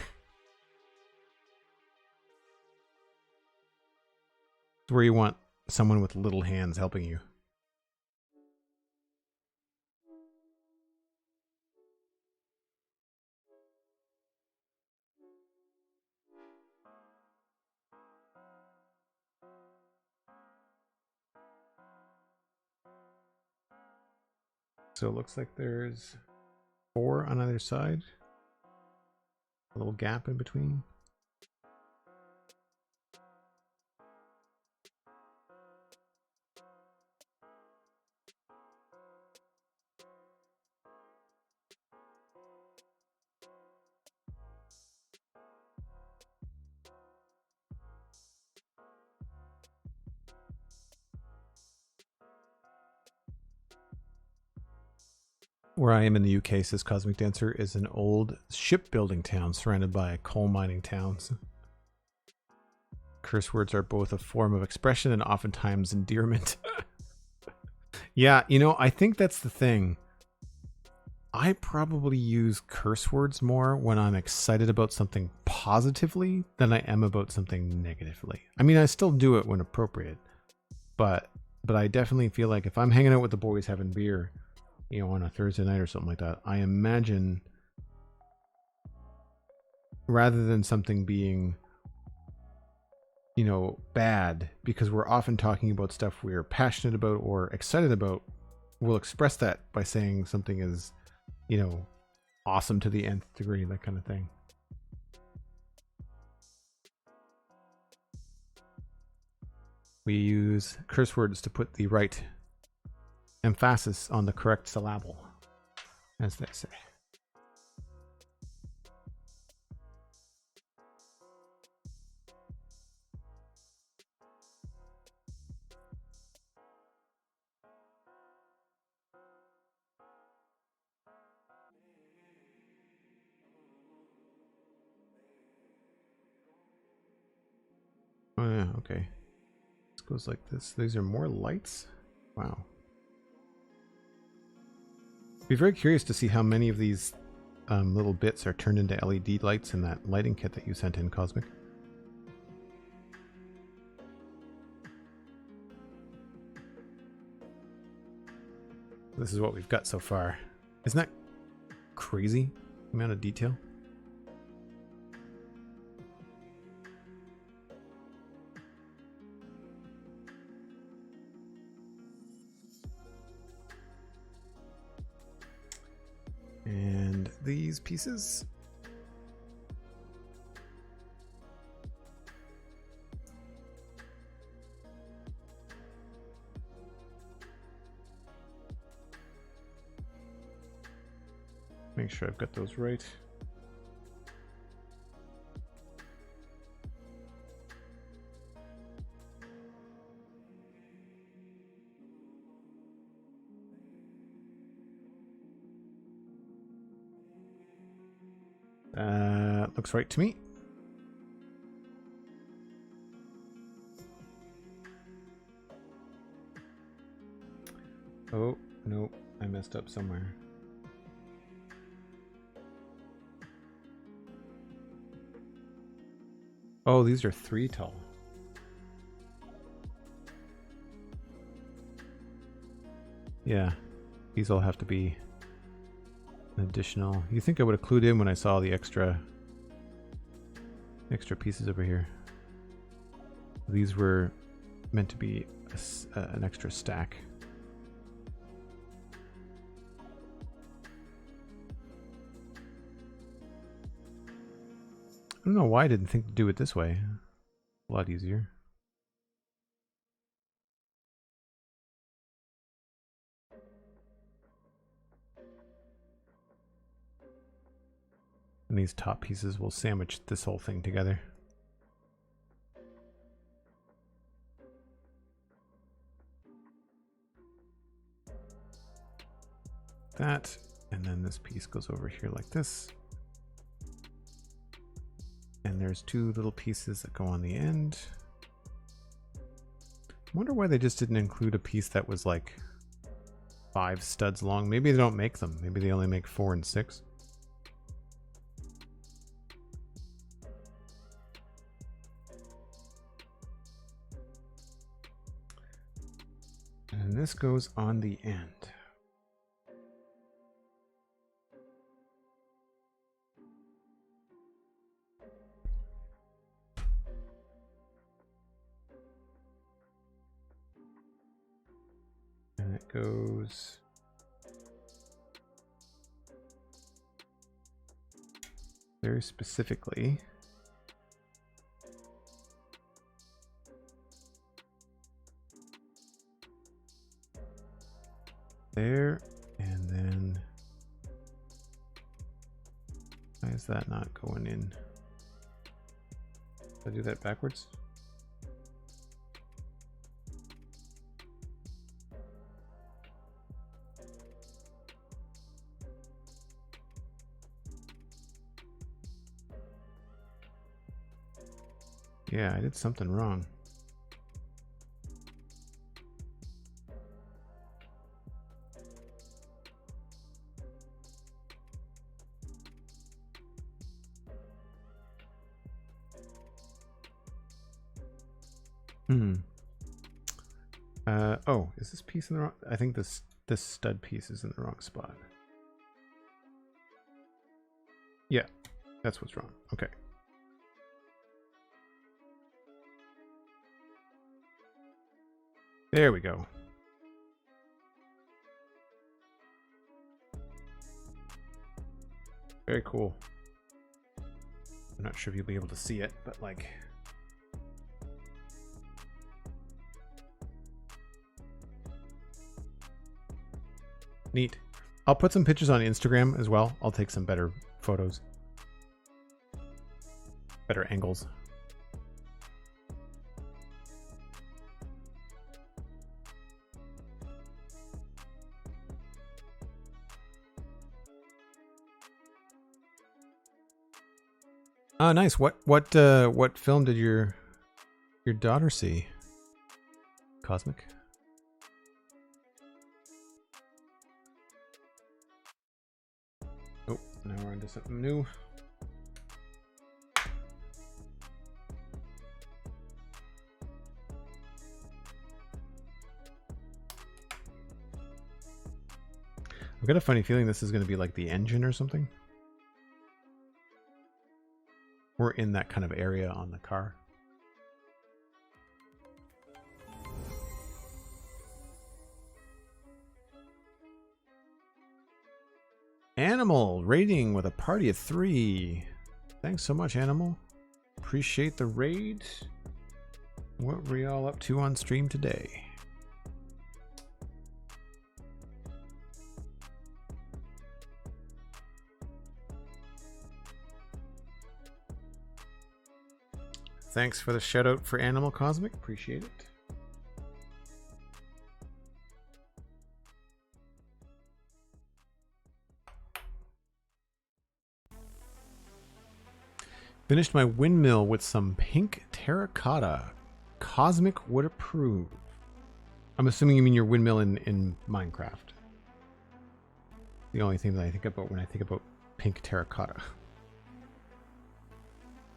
It's where you want someone with little hands helping you. So it looks like there's 4 on either side. A little gap in between. Where I am in the UK, says Cosmic Dancer, is an old shipbuilding town surrounded by coal mining towns. Curse words are both a form of expression and oftentimes endearment. Yeah, you know, I think that's the thing. I probably use curse words more when I'm excited about something positively than I am about something negatively. I mean, I still do it when appropriate, but I definitely feel like if I'm hanging out with the boys having beer, you know, on a Thursday night or something like that, I imagine rather than something being, you know, bad, because we're often talking about stuff we're passionate about or excited about, we'll express that by saying something is, you know, awesome to the nth degree, that kind of thing. We use curse words to put the right emphasis on the correct syllable, as they say. Oh yeah, okay. This goes like this. These are more lights? Wow. Be very curious to see how many of these little bits are turned into LED lights in that lighting kit that you sent in, Cosmic. This is what we've got so far. Isn't that crazy amount of detail? And these pieces. Make sure I've got those right. Looks right to me. Oh, no, I messed up somewhere. Oh, these are 3 tall. Yeah, these all have to be an additional. You think I would have clued in when I saw the extra pieces over here. These were meant to be an extra stack. I don't know why I didn't think to do it this way. A lot easier. And these top pieces will sandwich this whole thing together. That, and then this piece goes over here like this. And there's 2 little pieces that go on the end. I wonder why they just didn't include a piece that was like 5 studs long. Maybe they don't make them. Maybe they only make 4 and 6. And this goes on the end. And it goes very specifically there, and then why is that not going in? Did I do that backwards? Yeah, I did something wrong. Oh, is this piece in the wrong? I think this stud piece is in the wrong spot. Yeah, that's what's wrong. Okay. There we go. Very cool. I'm not sure if you'll be able to see it, but like... Neat. I'll put some pictures on Instagram as well. I'll take some better photos. Better angles. Oh, nice. What film did your daughter see? Cosmic? Oh, now we're into something new. I've got a funny feeling this is going to be like the engine or something. We're in that kind of area on the car. Animal raiding with a party of 3. Thanks so much, Animal. Appreciate the raid. What were y'all up to on stream today? Thanks for the shout out for Animal Cosmic. Appreciate it. Finished my windmill with some pink terracotta. Cosmic would approve. I'm assuming you mean your windmill in Minecraft. The only thing that I think about when I think about pink terracotta.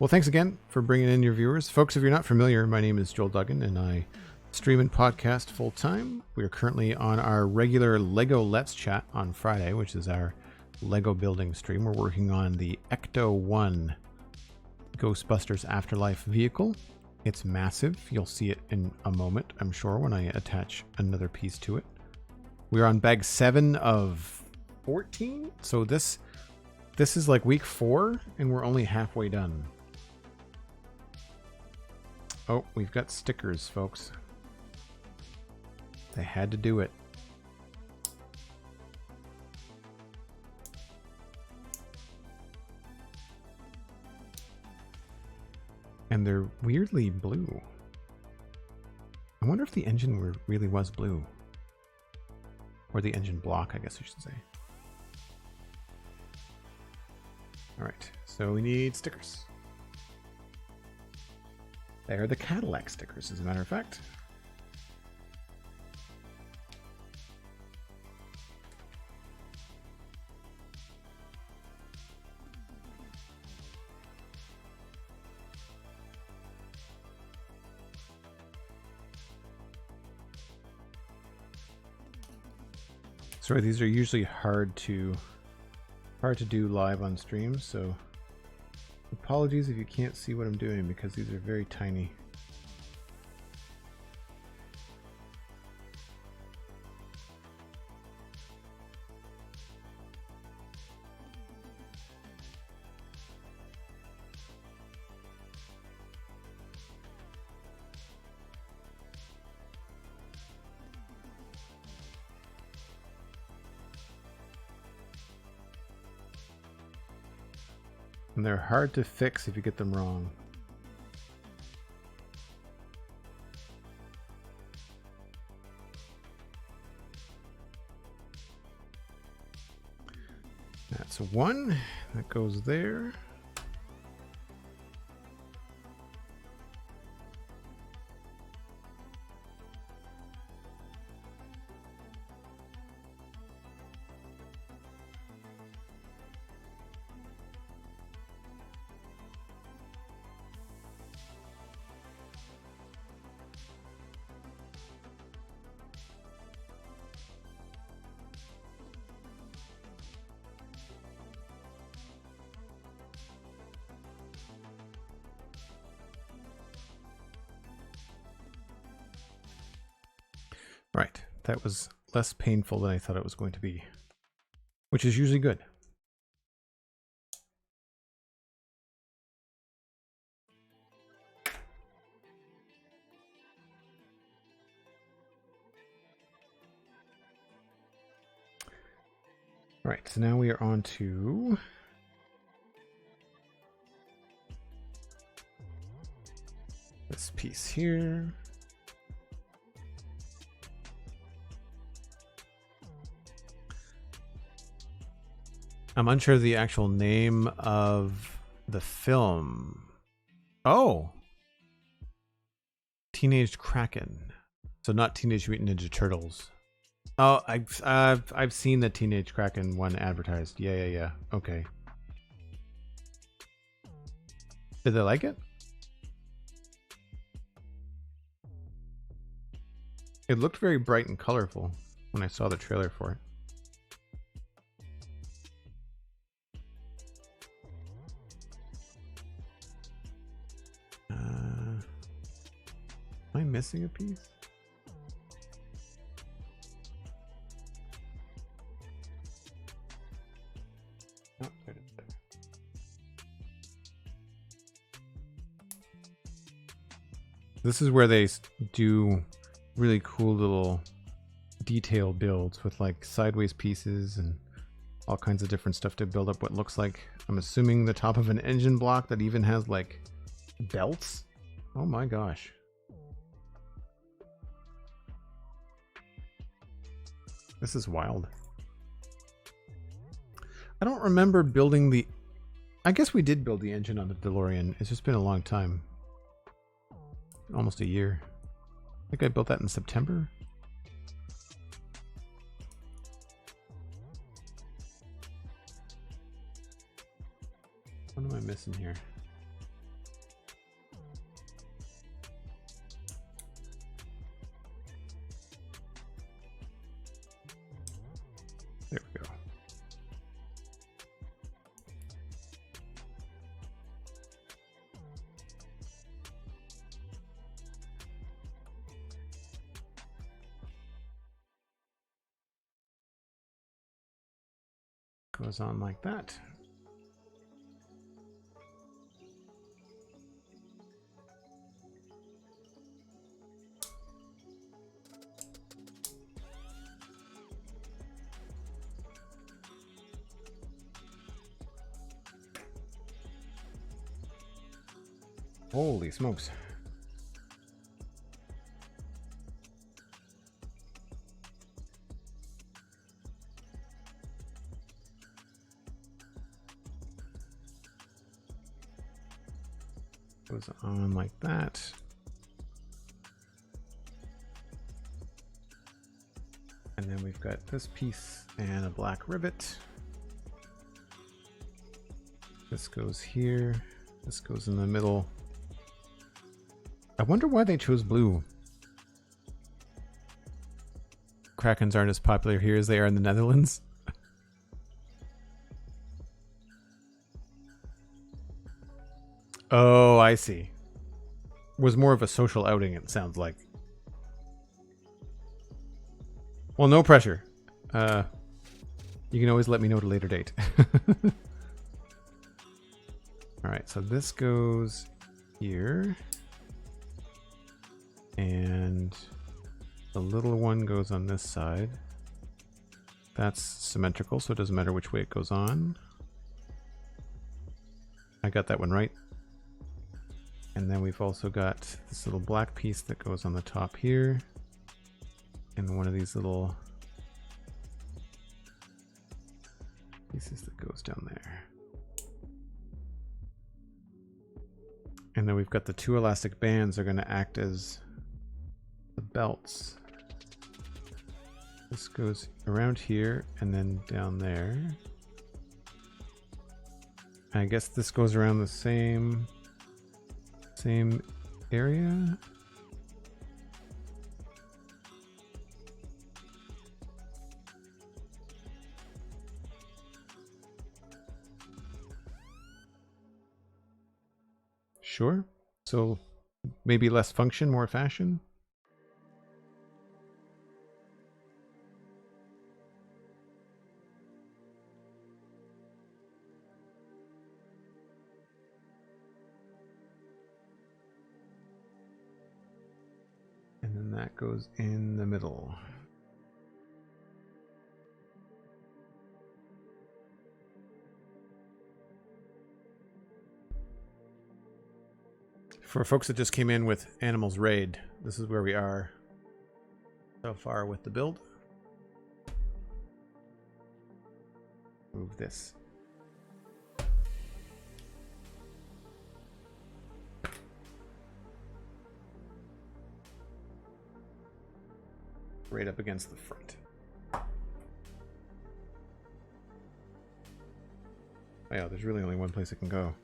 Well, thanks again for bringing in your viewers. Folks, if you're not familiar, my name is Joel Duggan, and I stream and podcast full-time. We are currently on our regular LEGO Let's Chat on Friday, which is our LEGO building stream. We're working on the ECTO-1 Ghostbusters Afterlife vehicle. It's massive. You'll see it in a moment, I'm sure, when I attach another piece to it. We're on bag 7 of 14, so this is like week 4, and we're only halfway done. Oh, we've got stickers, folks. They had to do it. And they're weirdly blue. I wonder if the engine really was blue. Or the engine block, I guess I should say. Alright, so we need stickers. They are the Cadillac stickers, as a matter of fact. Sorry, these are usually hard to do live on stream, so apologies if you can't see what I'm doing because these are very tiny. And they're hard to fix if you get them wrong. That's one that goes there. Right, that was less painful than I thought it was going to be, which is usually good. Right, so now we are on to this piece here. I'm unsure of the actual name of the film. Oh! Teenage Kraken. So not Teenage Mutant Ninja Turtles. Oh, I've seen the Teenage Kraken one advertised. Yeah. Okay. Did they like it? It looked very bright and colorful when I saw the trailer for it. Am I missing a piece? Oh, there it is. There. This is where they do really cool little detail builds with like sideways pieces and all kinds of different stuff to build up what looks like, I'm assuming, the top of an engine block that even has like belts. Oh my gosh. This is wild. I don't remember building the... I guess we did build the engine on the DeLorean. It's just been a long time. Almost a year. I think I built that in September. What am I missing here? Goes on like that. Holy smokes. Goes on like that. And then we've got this piece and a black rivet. This goes here. This goes in the middle. I wonder why they chose blue. Krakens aren't as popular here as they are in the Netherlands. Oh, I see. Was more of a social outing, it sounds like. Well, no pressure. You can always let me know at a later date. Alright, so this goes here. And the little one goes on this side. That's symmetrical, so it doesn't matter which way it goes on. I got that one right. And then we've also got this little black piece that goes on the top here. And one of these little pieces that goes down there. And then we've got the two elastic bands are going to act as the belts. This goes around here and then down there. And I guess this goes around the same area. Sure. So maybe less function, more fashion. And then that goes in the middle. For folks that just came in with Animals Raid, this is where we are so far with the build. Move this. Right up against the front. Oh yeah, there's really only one place it can go.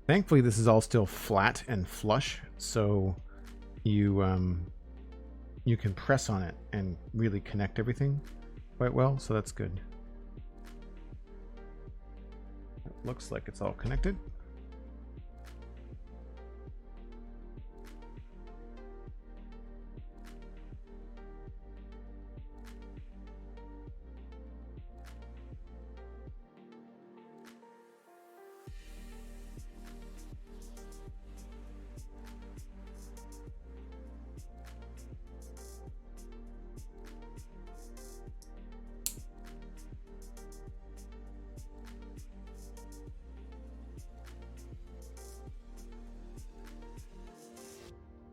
Thankfully, this is all still flat and flush, so you can press on it and really connect everything quite well, so that's good. It looks like it's all connected.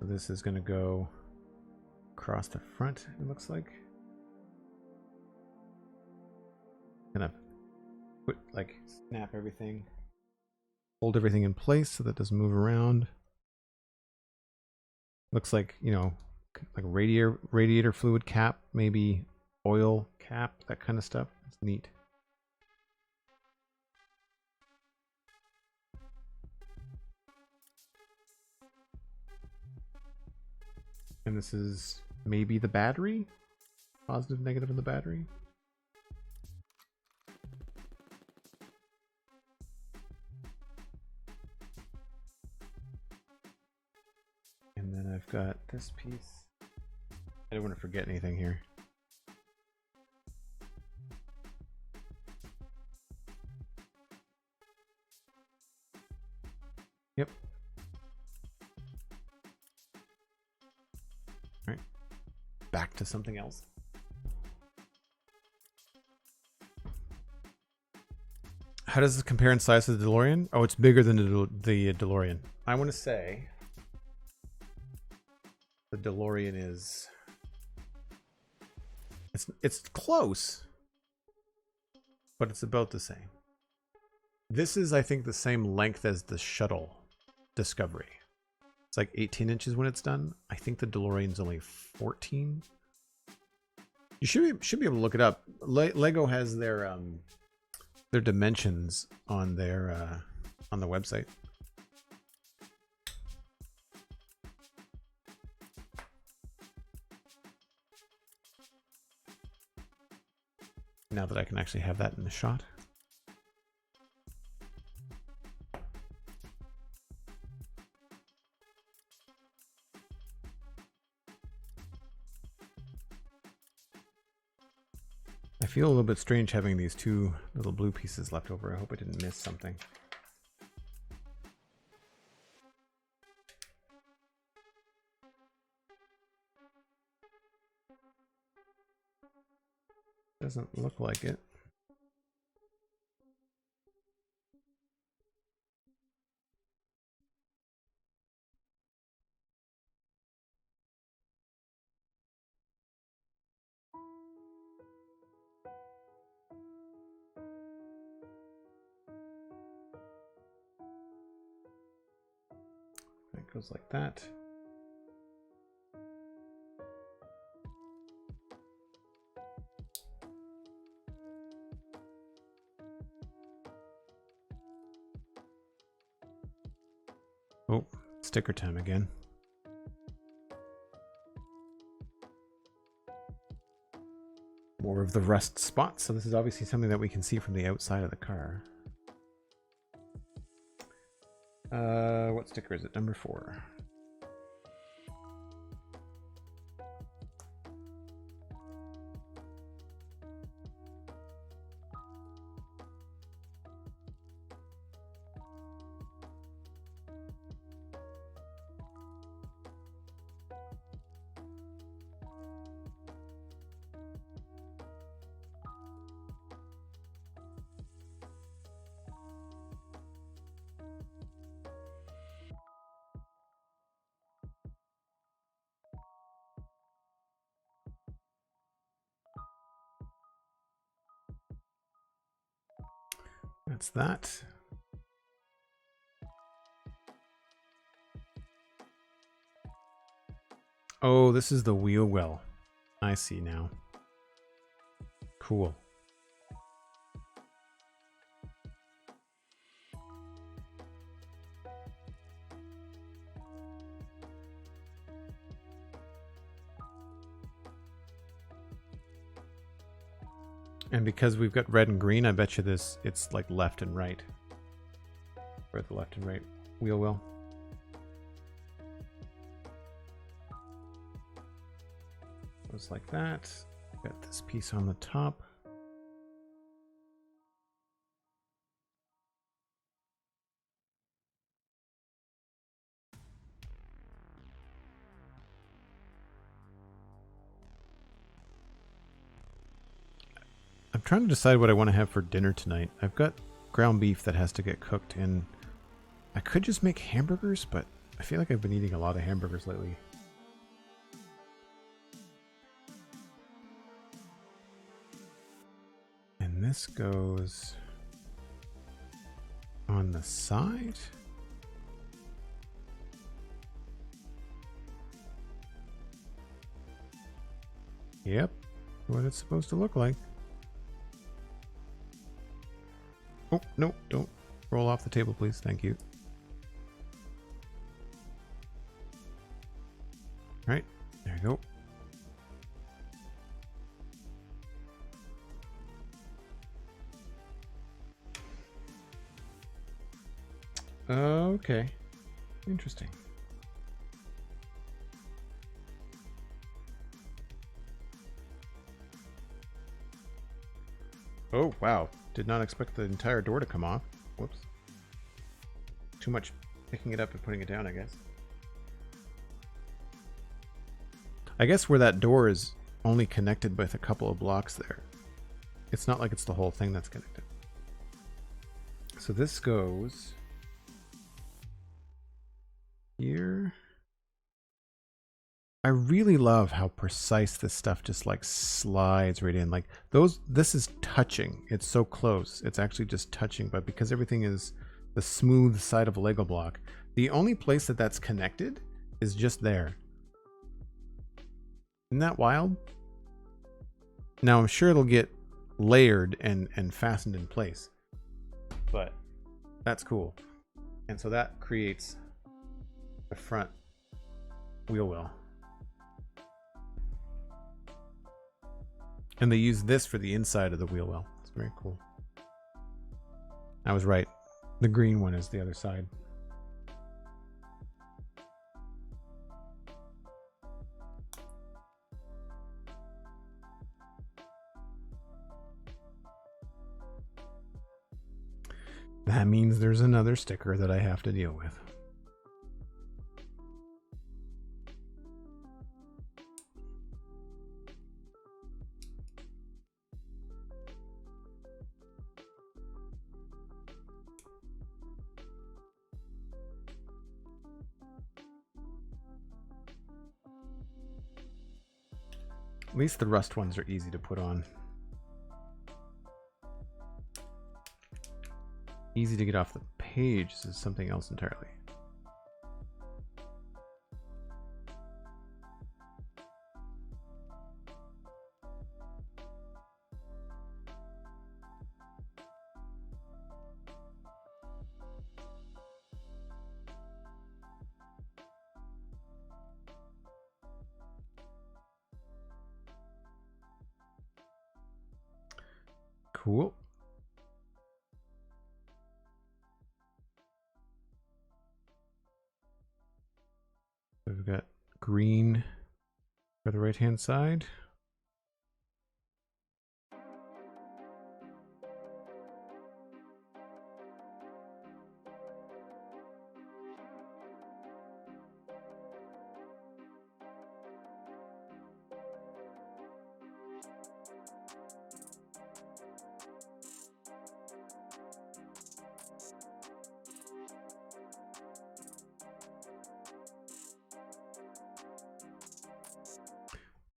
This is going to go across the front, it looks like. Kind of put, like, snap everything, hold everything in place so that it doesn't move around. Looks like, you know, like radiator fluid cap, maybe oil cap, that kind of stuff. It's neat. And this is maybe the battery? Positive, negative in the battery? I've got this piece. I don't want to forget anything here. Yep. All right. Back to something else. How does this compare in size to the DeLorean? Oh, it's bigger than the DeLorean. I want to say the DeLorean is... It's close, but it's about the same. This is, I think, the same length as the shuttle Discovery. It's like 18 inches when it's done. I think the DeLorean's only 14. You should be able to look it up. Lego has their dimensions on their on the website. Now that I can actually have that in the shot. I feel a little bit strange having these two little blue pieces left over. I hope I didn't miss something. Doesn't look like it. It goes like that. Oh, sticker time again. More of the rust spots. So this is obviously something that we can see from the outside of the car. What sticker is it? Number 4. That's that. Oh, this is the wheel well. I see now. Cool. And because we've got red and green, I bet you it's like left and right. Or the left and right wheel well. Goes like that. Got this piece on the top. I'm trying to decide what I want to have for dinner tonight. I've got ground beef that has to get cooked, and I could just make hamburgers, but I feel like I've been eating a lot of hamburgers lately. And this goes on the side. Yep, what it's supposed to look like. Oh, no, don't roll off the table, please. Thank you. All right, there you go. Okay, interesting. Oh, wow. Did not expect the entire door to come off. Whoops. Too much picking it up and putting it down, I guess. I guess where that door is only connected with a couple of blocks there. It's not like it's the whole thing that's connected. So this goes here. I really love how precise this stuff just like slides right in. Like this is touching. It's so close. It's actually just touching, but because everything is the smooth side of a Lego block, the only place that that's connected is just there. Isn't that wild? Now I'm sure it'll get layered and fastened in place, but that's cool. And so that creates the front wheel well. And they use this for the inside of the wheel well. It's very cool. I was right. The green one is the other side. That means there's another sticker that I have to deal with. At least the rust ones are easy to put on. Easy to get off the page is something else entirely. Cool. We've got green for the right-hand side.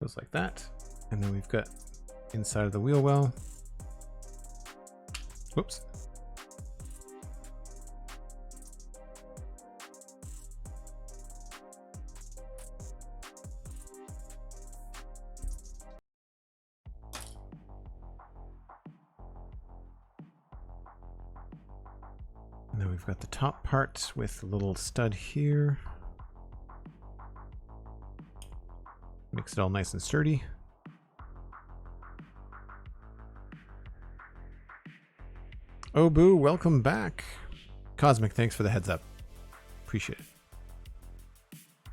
Goes like that. And then we've got inside of the wheel well. Whoops. And then we've got the top part with a little stud here. Makes it all nice and sturdy. Oh, Boo, welcome back. Cosmic, thanks for the heads up. Appreciate it.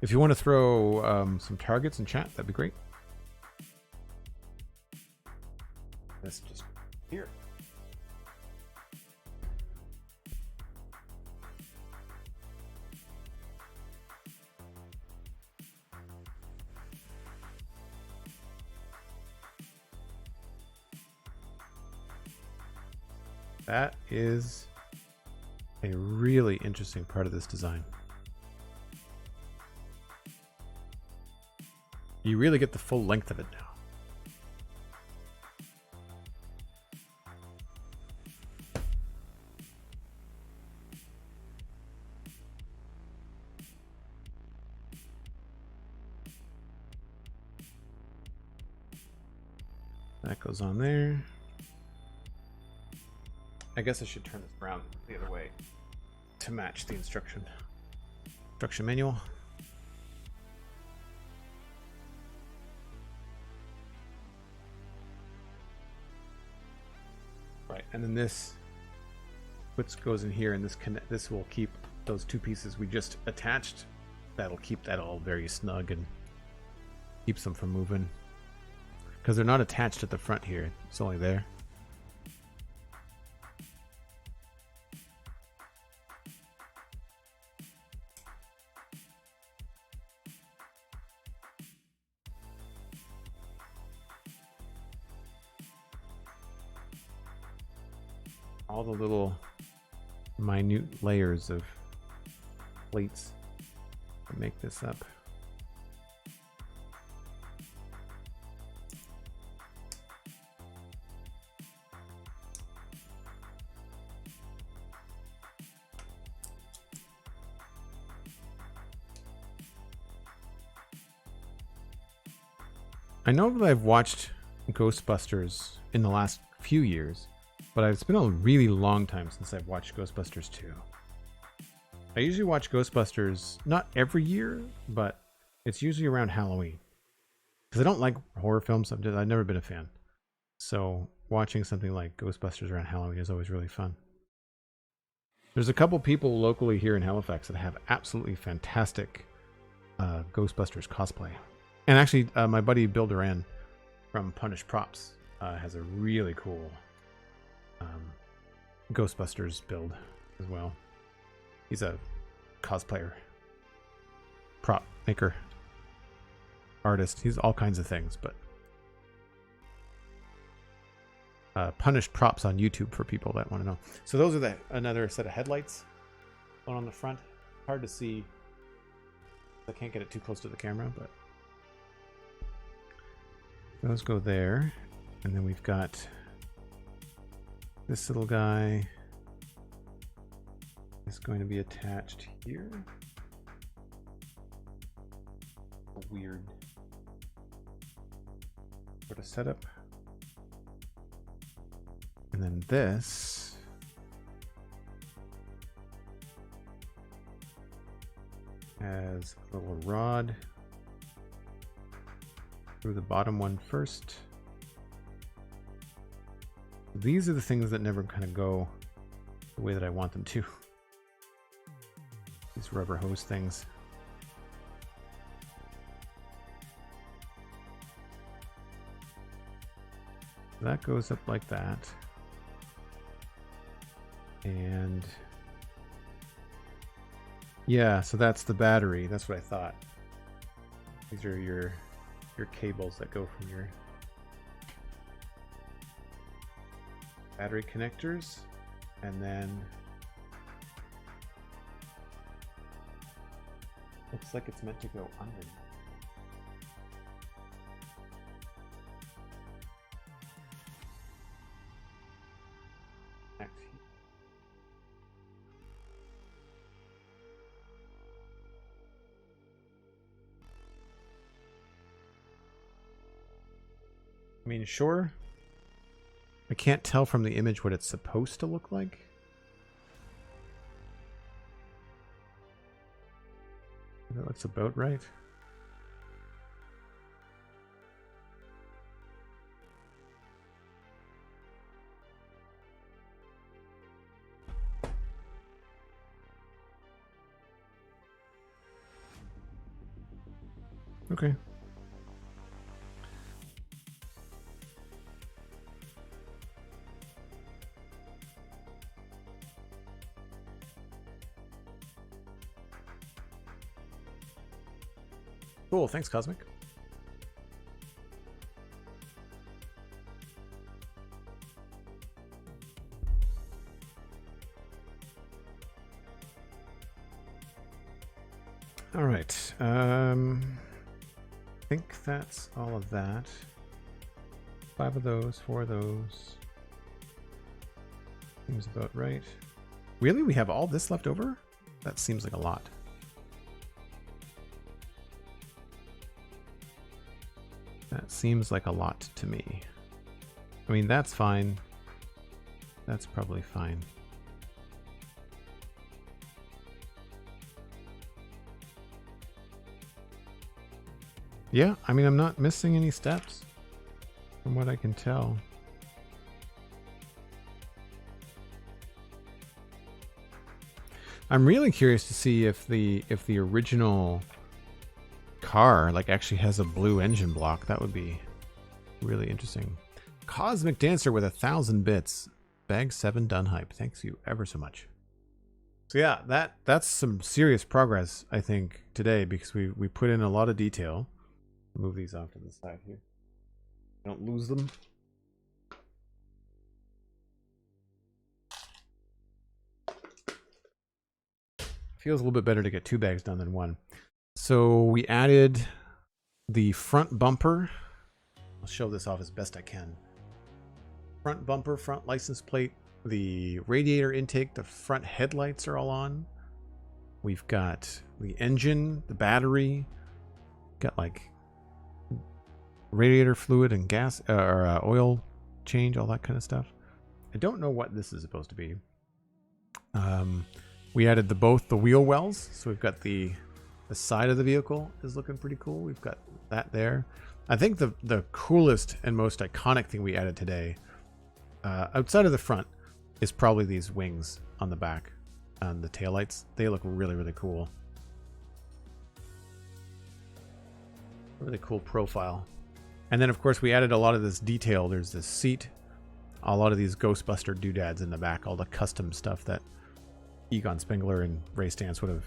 If you want to throw some targets in chat, that'd be great. That's just here. That is a really interesting part of this design. You really get the full length of it now. That goes on there. I guess I should turn this around the other way to match the instruction manual. Right, and then this goes in here, and this will keep those two pieces we just attached. That'll keep that all very snug and keeps them from moving. Because they're not attached at the front here, it's only there. all the little minute layers of plates to make this up. I know that I've watched Ghostbusters in the last few years, but it's been a really long time since I've watched Ghostbusters 2. I usually watch Ghostbusters not every year, but it's usually around Halloween. Because I don't like horror films, I've never been a fan. So watching something like Ghostbusters around Halloween is always really fun. There's a couple people locally here in Halifax that have absolutely fantastic Ghostbusters cosplay. And actually, my buddy Bill Duran from Punished Props has a really cool Ghostbusters build as well. He's a cosplayer, prop maker, artist. He's all kinds of things, but Punished Props on YouTube for people that want to know. So those are another set of headlights. One on the front. Hard to see. I can't get it too close to the camera, but those go there. And then we've got this little guy is going to be attached here. Weird sort of setup. And then this has a little rod through the bottom one first. These are the things that never kind of go the way that I want them to. These rubber hose things. That goes up like that. And yeah, so that's the battery. That's what I thought. These are your cables that go from your battery connectors, and then looks like it's meant to go under. I mean, sure. I can't tell from the image what it's supposed to look like. That looks about right. Okay. Cool, thanks, Cosmic. All right. I think that's all of that. 5 of those, 4 of those. Seems about right. Really? We have all this left over? That seems like a lot. That seems like a lot to me. I mean, that's fine. That's probably fine. Yeah, I mean, I'm not missing any steps from what I can tell. I'm really curious to see if the original car like actually has a blue engine block. That would be really interesting. Cosmic Dancer with 1,000 bits. Bag 7 done hype. Thanks you ever so much. So yeah, that's some serious progress, I think, today, because we put in a lot of detail. Move these off to the side here. Don't lose them. feels a little bit better to get 2 bags done than 1. So we added the front bumper. I'll show this off as best I can. Front bumper, front license plate, the radiator intake, the front headlights are all on. We've got the engine, the battery, got like radiator fluid and gas or oil change, all that kind of stuff. I don't know what this is supposed to be. We added both the wheel wells, so we've got the side of the vehicle is looking pretty cool. We've got that there. I think the coolest and most iconic thing we added today, outside of the front, is probably these wings on the back and the taillights. They look really, really cool. Really cool profile. And then, of course, we added a lot of this detail. There's this seat, a lot of these Ghostbuster doodads in the back, all the custom stuff that Egon Spengler and Ray Stantz would have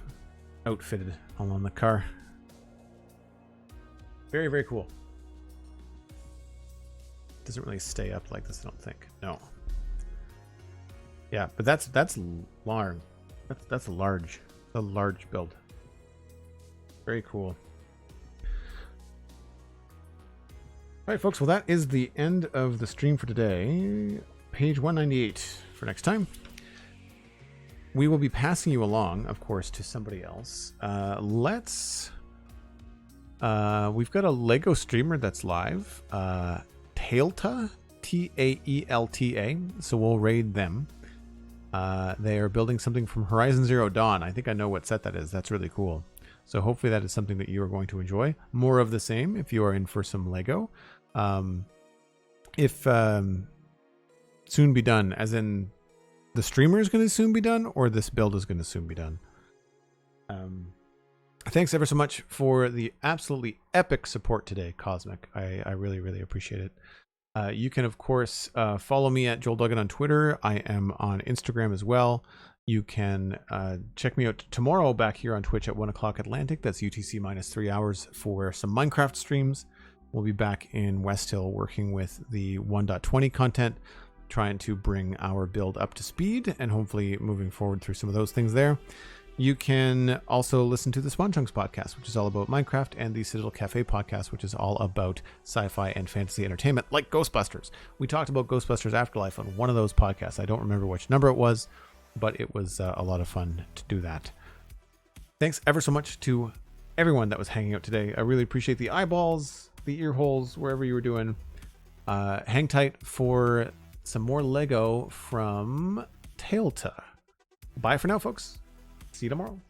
outfitted all on the car. Very, very cool. Doesn't really stay up like this, I don't think. No. Yeah, but that's large. That's a large build. Very cool. All right, folks. Well, that is the end of the stream for today. Page 198 for next time. We will be passing you along, of course, to somebody else. We've got a Lego streamer that's live. Taelta, Taelta. So we'll raid them. They are building something from Horizon Zero Dawn. I think I know what set that is. That's really cool. So hopefully that is something that you are going to enjoy. More of the same if you are in for some Lego. If soon be done, as in the streamer is going to soon be done, or this build is going to soon be done. Thanks ever so much for the absolutely epic support today, Cosmic. I really, really appreciate it. You can, of course, follow me at Joel Duggan on Twitter. I am on Instagram as well. You can check me out tomorrow back here on Twitch at 1 o'clock Atlantic. That's UTC minus 3 hours for some Minecraft streams. We'll be back in West Hill working with the 1.20 content, trying to bring our build up to speed and hopefully moving forward through some of those things there. You can also listen to the Spawn Chunks podcast, which is all about Minecraft, and the Citadel Cafe podcast, which is all about sci-fi and fantasy entertainment, like Ghostbusters. We talked about Ghostbusters Afterlife on one of those podcasts. I don't remember which number it was, but it was a lot of fun to do that. Thanks ever so much to everyone that was hanging out today. I really appreciate the eyeballs, the ear holes, wherever you were doing. Hang tight for some more Lego from Taelta. Bye for now, folks. See you tomorrow.